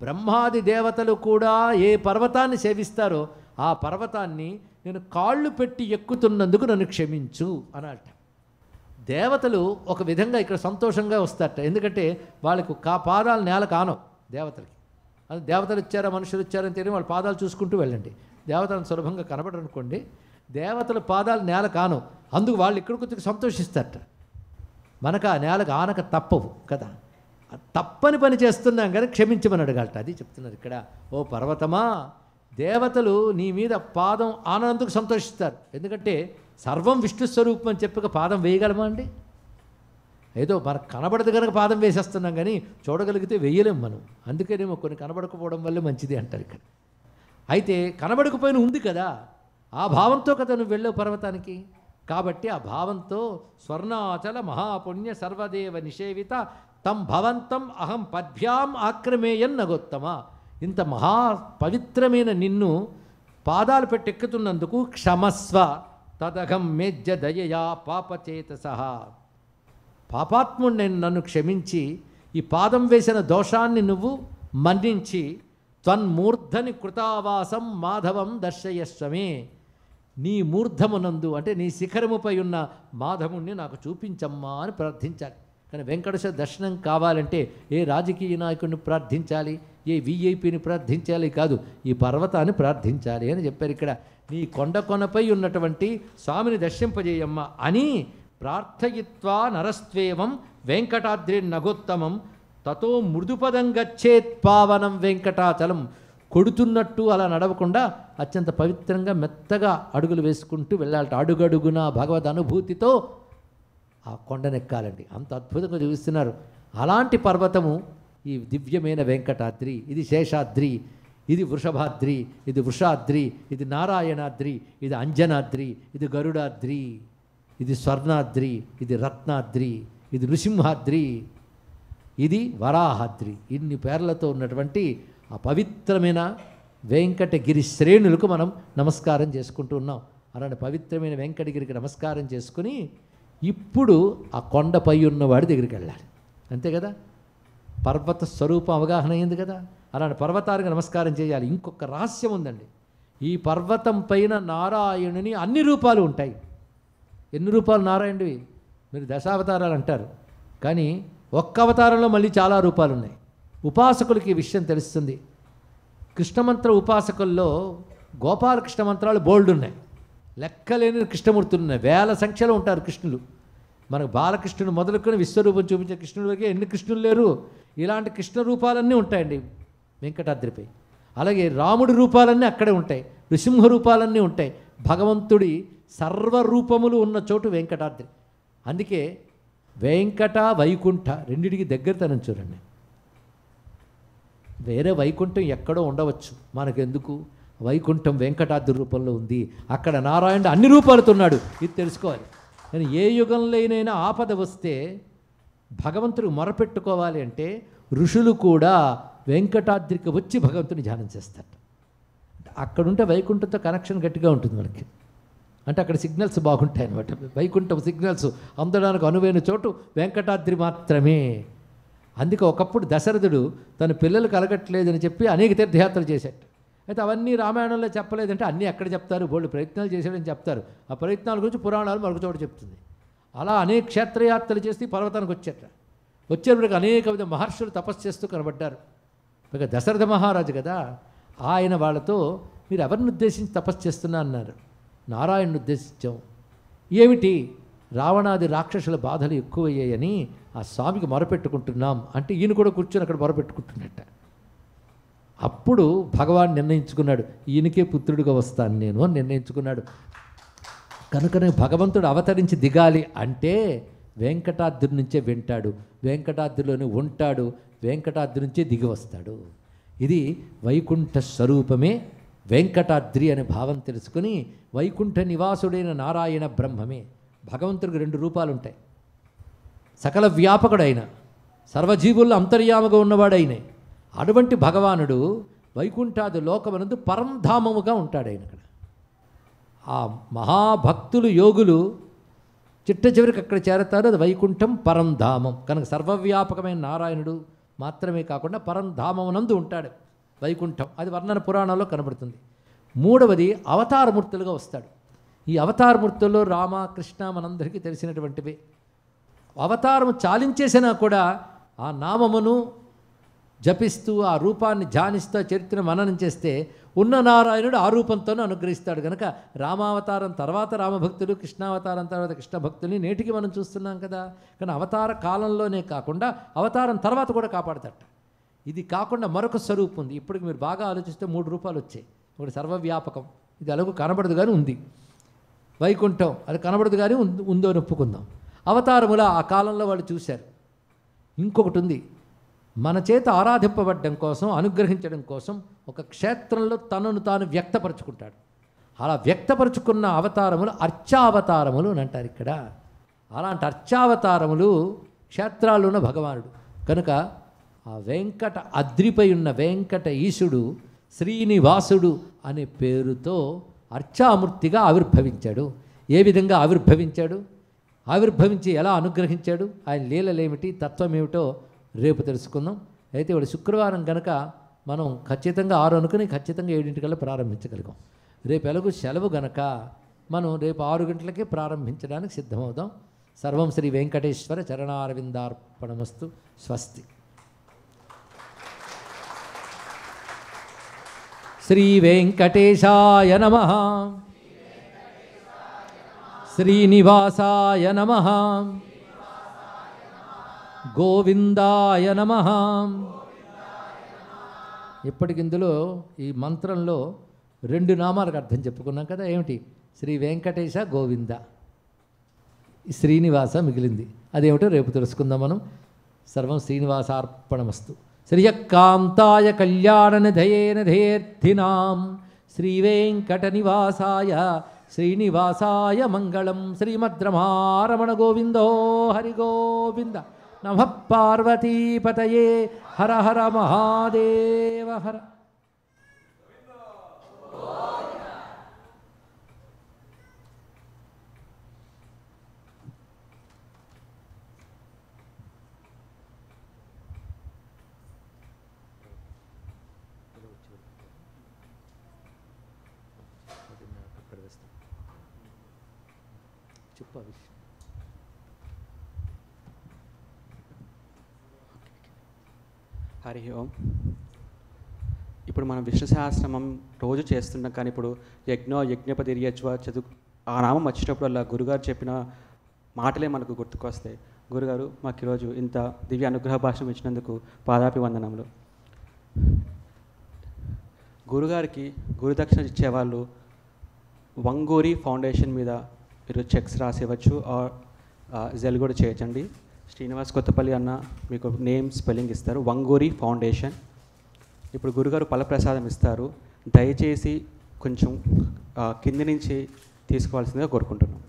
బ్రహ్మాది దేవతలు కూడా ఏ పర్వతాన్ని సేవిస్తారో ఆ పర్వతాన్ని నేను కాళ్ళు పెట్టి ఎక్కుతున్నందుకు నన్ను క్షమించు అన్నట్ట. దేవతలు ఒక విధంగా ఇక్కడ సంతోషంగా వస్తారట. ఎందుకంటే వాళ్ళకు పాదాలు నేల కానవు దేవతలకి. అది దేవతలు ఇచ్చారా మనుషులు ఇచ్చారని తెలియదు. వాళ్ళ పాదాలు చూసుకుంటూ వెళ్ళండి. దేవతలను సులభంగా కనబడరు అనుకోండి. దేవతల పాదాలు నేల కాను, అందుకు వాళ్ళు ఇక్కడ కొద్దిగా సంతోషిస్తారట. మనకు ఆ నేలకు ఆనక తప్పవు కదా. తప్పని పని చేస్తున్నాం కానీ క్షమించమని అడగాలట. అది చెప్తున్నారు ఇక్కడ. ఓ పర్వతమా, దేవతలు నీ మీద పాదం ఆనందుకు సంతోషిస్తారు. ఎందుకంటే సర్వం విష్ణు స్వరూపం అని చెప్పక పాదం వేయగలమా అండి? ఏదో మనకు కనబడదు కనుక పాదం వేసేస్తున్నాం కానీ చూడగలిగితే వేయలేం మనం. అందుకేనేమో కొన్ని కనబడకపోవడం వల్లే మంచిది అంటారు ఇక్కడ. అయితే కనబడకపోయినా ఉంది కదా, ఆ భావంతో కదా నువ్వు వెళ్ళావు పర్వతానికి. కాబట్టి ఆ భావంతో స్వర్ణాచల మహాపుణ్య సర్వదేవ నిషేవిత తం భవంతం అహం పద్భ్యాం ఆక్రమేయన్ నగోత్తమ. ఇంత మహా పవిత్రమైన నిన్ను పాదాలు పెట్టెక్కుతున్నందుకు క్షమస్వ తదఘం మేజ్య దయయా పాపచేతసః. పాపాత్ముడు నన్ను క్షమించి ఈ పాదం వేసిన దోషాన్ని నువ్వు మన్నించి త్వన్మూర్ధని కృతావాసం మాధవం దర్శయస్వమే. నీ మూర్ధమునందు అంటే నీ శిఖరముపై ఉన్న మాధవుణ్ణి నాకు చూపించమ్మా అని ప్రార్థించాలి. కానీ వెంకటేశ్వర దర్శనం కావాలంటే ఏ రాజకీయ నాయకుడిని ప్రార్థించాలి, ఏ విఐపిని ప్రార్థించాలి కాదు, ఈ పర్వతాన్ని ప్రార్థించాలి అని చెప్పారు ఇక్కడ. నీ కొండ కొనపై ఉన్నటువంటి స్వామిని దర్శింపజేయమ్మ అని ప్రార్థయిత్వా నరస్త్వేవం వెంకటాద్రి నగోత్తమం తతో మృదుపదం గచ్చేత్ పావనం వెంకటాచలం. కొడుతున్నట్టు అలా నడవకుండా అత్యంత పవిత్రంగా మెత్తగా అడుగులు వేసుకుంటూ వెళ్ళాలట. అడుగడుగున భగవద్ అనుభూతితో ఆ కొండనెక్కాలండి. అంత అద్భుతంగా చూపిస్తున్నారు. అలాంటి పర్వతము ఈ దివ్యమైన వెంకటాద్రి. ఇది శేషాద్రి, ఇది వృషభాద్రి, ఇది వృషాద్రి, ఇది నారాయణాద్రి, ఇది అంజనాద్రి, ఇది గరుడాద్రి, ఇది స్వర్ణాద్రి, ఇది రత్నాద్రి, ఇది నృసింహాద్రి, ఇది వరాహాద్రి. ఇన్ని పేర్లతో ఉన్నటువంటి ఆ పవిత్రమైన వెంకటగిరి శ్రేణులకు మనం నమస్కారం చేసుకుంటూ ఉన్నాం. అలాంటి పవిత్రమైన వెంకటగిరికి నమస్కారం చేసుకుని ఇప్పుడు ఆ కొండపై ఉన్నవాడి దగ్గరికి వెళ్ళాలి. అంతే కదా, పర్వత స్వరూపం అవగాహన అయింది కదా. అలాంటి పర్వతానికి నమస్కారం చేయాలి. ఇంకొక రహస్యం ఉందండి. ఈ పర్వతం పైన నారాయణుని అన్ని రూపాలు ఉంటాయి. ఎన్ని రూపాలు నారాయణుడివి? మీరు దశావతారాలు అంటారు, కానీ ఒక్క అవతారంలో మళ్ళీ చాలా రూపాలు ఉన్నాయి. ఉపాసకులకి ఈ విషయం తెలుస్తుంది. కృష్ణమంత్ర ఉపాసకుల్లో గోపాలకృష్ణ మంత్రాలు బోల్డ్ ఉన్నాయి. లెక్కలేని కృష్ణమూర్తులు ఉన్నాయి. వేల సంఖ్యలో ఉంటారు కృష్ణులు. మనకు బాలకృష్ణుడు మొదలుకొని విశ్వరూపం చూపించే కృష్ణుడి వరకే ఎన్ని కృష్ణులు లేరు. ఇలాంటి కృష్ణ రూపాలన్నీ ఉంటాయండి వెంకటాద్రిపై. అలాగే రాముడి రూపాలన్నీ అక్కడే ఉంటాయి. నృసింహ రూపాలన్నీ ఉంటాయి. భగవంతుడి సర్వరూపములు ఉన్న చోటు వెంకటాద్రి. అందుకే వెంకట వైకుంఠ రెండిటికి దగ్గరతనం చూడండి. వేరే వైకుంఠం ఎక్కడో ఉండవచ్చు, మనకెందుకు? వైకుంఠం వెంకటాద్రి రూపంలో ఉంది. అక్కడ నారాయణుడు అన్ని రూపాలతో ఉన్నాడు. ఇది తెలుసుకోవాలి. కానీ ఏ యుగంలోనైనా ఆపద వస్తే భగవంతుడు మొరపెట్టుకోవాలి అంటే ఋషులు కూడా వెంకటాద్రికి వచ్చి భగవంతుని ధ్యానం చేస్తారు. అక్కడుంటే వైకుంఠంతో కనెక్షన్ గట్టిగా ఉంటుంది మనకి. అంటే అక్కడ సిగ్నల్స్ బాగుంటాయి అన్నమాట. వైకుంఠం సిగ్నల్స్ అందడానికి అనువైన చోటు వెంకటాద్రి మాత్రమే. అందుకే ఒకప్పుడు దశరథుడు తన పిల్లలు కలగట్లేదని చెప్పి అనేక తీర్థయాత్రలు చేశాడు. అయితే అవన్నీ రామాయణంలో చెప్పలేదంటే అన్నీ ఎక్కడ చెప్తారు? బోళ్ళు ప్రయత్నాలు చేశాడని చెప్తారు. ఆ ప్రయత్నాల గురించి పురాణాలు మరొక చోట చెప్తుంది. అలా అనేక క్షేత్రయాత్రలు చేసి పర్వతానికి వచ్చేటప్పటికి అనేక విధ మహర్షులు తపస్సు చేస్తూ కనబడ్డారు. ఇక దశరథ మహారాజు కదా, ఆయన వాళ్ళతో మీరు ఎవరిని ఉద్దేశించి తపస్సు చేస్తున్నా అన్నారు. నారాయణను ఉద్దేశించాం. ఏమిటి? రావణాది రాక్షసుల బాధలు ఎక్కువయ్యాయని ఆ స్వామికి మొరపెట్టుకుంటున్నాం అంటే ఈయన కూడా కూర్చొని అక్కడ మొరపెట్టుకుంటున్నట్ట. అప్పుడు భగవాన్ నిర్ణయించుకున్నాడు, ఈయనకే పుత్రుడిగా వస్తాను నేను అని నిర్ణయించుకున్నాడు. కనుకనే భగవంతుడు అవతరించి దిగాలి అంటే వెంకటాద్రి నుంచే వింటాడు, వెంకటాద్రిలోనే ఉంటాడు, వెంకటాద్రి నుంచే దిగి వస్తాడు. ఇది వైకుంఠ స్వరూపమే వెంకటాద్రి అనే భావం తెలుసుకుని వైకుంఠ నివాసుడైన నారాయణ బ్రహ్మమే. భగవంతుడికి రెండు రూపాలు ఉంటాయి. సకల వ్యాపకుడైన సర్వజీవుల్లో అంతర్యామగా ఉన్నవాడైన అటువంటి భగవానుడు వైకుంఠాది లోకమనందు పరంధామముగా ఉంటాడు. ఆయన అక్కడ ఆ మహాభక్తులు యోగులు చిట్ట చివరికి అక్కడ చేరతారు. అది వైకుంఠం పరంధామం. కనుక సర్వవ్యాపకమైన నారాయణుడు మాత్రమే కాకుండా పరంధామమునందు ఉంటాడు వైకుంఠం. అది వర్ణన పురాణాల్లో కనబడుతుంది. మూడవది అవతారమూర్తులుగా వస్తాడు. ఈ అవతారమూర్తుల్లో రామ కృష్ణ మనందరికీ తెలిసినటువంటివి. అవతారము చాలించేసినా కూడా ఆ నామమును జపిస్తూ ఆ రూపాన్ని ధ్యానిస్తూ చరిత్ర మననం చేస్తే ఉన్న నారాయణుడు ఆ రూపంతోనే అనుగ్రహిస్తాడు. కనుక రామావతారం తర్వాత రామభక్తులు, కృష్ణావతారం తర్వాత కృష్ణ భక్తుల్ని నేటికి మనం చూస్తున్నాం కదా. కానీ అవతార కాలంలోనే కాకుండా అవతారం తర్వాత కూడా కాపాడతాట. ఇది కాకుండా మరొక స్వరూపం ఉంది. ఇప్పటికి మీరు బాగా ఆలోచిస్తే 3 రూపాలు వచ్చాయి. ఒకటి సర్వవ్యాపకం, ఇది ఎలాగో కనబడదు కానీ ఉంది. వైకుంఠం అది కనబడదు కానీ ఉందో అని ఒప్పుకుందాం. అవతారముల ఆ కాలంలో వాళ్ళు చూశారు. ఇంకొకటి ఉంది, మన చేత ఆరాధింపబడడం కోసం, అనుగ్రహించడం కోసం ఒక క్షేత్రంలో తనను తాను వ్యక్తపరుచుకుంటాడు. అలా వ్యక్తపరుచుకున్న అవతారములు అర్చావతారములు అని అంటారు ఇక్కడ. అలాంటి అర్చావతారములు క్షేత్రాల్లో ఉన్న భగవానుడు. కనుక ఆ వెంకట అద్రిపై ఉన్న వెంకట ఈశుడు శ్రీనివాసుడు అనే పేరుతో అర్చామూర్తిగా ఆవిర్భవించాడు. ఏ విధంగా ఆవిర్భవించాడు, ఆవిర్భవించి ఎలా అనుగ్రహించాడు, ఆయన లీలలేమిటి, తత్వం ఏమిటో రేపు తెలుసుకుందాం. అయితే ఇవాళ శుక్రవారం కనుక మనం ఖచ్చితంగా 6 అనుకుని ఖచ్చితంగా 7 ప్రారంభించగలిగాం. రేపు ఎలాగో సెలవు గనక మనం రేపు 6 గంటలకే ప్రారంభించడానికి సిద్ధమవుదాం. సర్వం శ్రీ వెంకటేశ్వర చరణారవిందార్పణమస్తు. స్వస్తి. శ్రీ వెంకటేశాయ నమః. శ్రీనివాసాయ నమః. గోవిందాయ నమః. ఇప్పటికిందులో ఈ మంత్రంలో 2 నామాలకు అర్థం చెప్పుకున్నాం కదా. ఏమిటి? శ్రీ వెంకటేశ గోవింద, శ్రీనివాస మిగిలింది. అదేమిటో రేపు తెలుసుకుందాం మనం. సర్వం శ్రీనివాసార్పణమస్తు. శ్రియకాంతాయ కళ్యాణనిధయేన ధేర్థినాం శ్రీవేంకటనివాసాయ శ్రీనివాసాయ మంగళం. శ్రీమద్రమారమణ గోవిందో హరి గోవింద. నమః పార్వతీపతయే. హర హర మహాదేవ హర. చెప్పు ఆ విషయం. హరి ఓం. ఇప్పుడు మనం విష్ణు సహస్రనామం రోజు చేస్తున్నాం, కానీ ఇప్పుడు యజ్ఞపతిర్యజ్వ చదువు ఆ నామం వచ్చేటప్పుడు అలా గురుగారు చెప్పిన మాటలే మనకు గుర్తుకొస్తాయి. గురుగారు మాకు ఈరోజు ఇంత దివ్య అనుగ్రహ భాషను ఇచ్చినందుకు పాదాభివందనములు. గురుగారికి గురుదక్షిణ ఇచ్చేవాళ్ళు వంగూరి ఫౌండేషన్ మీద మీరు చెక్స్ రాసివ్వచ్చు, జెల్ కూడా చేయొచ్చండి. శ్రీనివాస్ కొత్తపల్లి అన్న మీకు నేమ్ స్పెల్లింగ్ ఇస్తారు, వంగూరి ఫౌండేషన్. ఇప్పుడు గురుగారు ఫలప్రసాదం ఇస్తారు, దయచేసి కొంచెం కింది నుంచి తీసుకోవాల్సిందిగా కోరుకుంటున్నాం.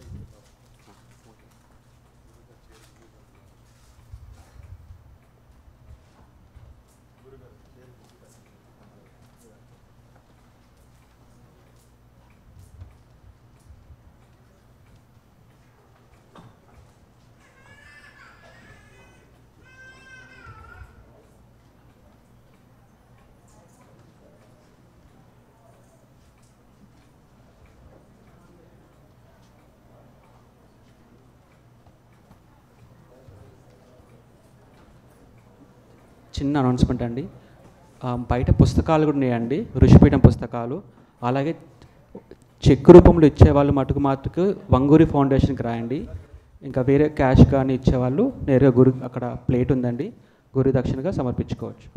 చిన్న అనౌన్స్మెంట్ అండి, బయట పుస్తకాలు కూడా ఉన్నాయండి, ఋషిపీఠం పుస్తకాలు. అలాగే చెక్ రూపంలో ఇచ్చేవాళ్ళు మటుకు వంగూరి ఫౌండేషన్కి రాయండి. ఇంకా వేరే క్యాష్ కానీ ఇచ్చేవాళ్ళు నేరుగా అక్కడ ప్లేట్ ఉందండి, గురు దక్షిణగా సమర్పించుకోవచ్చు.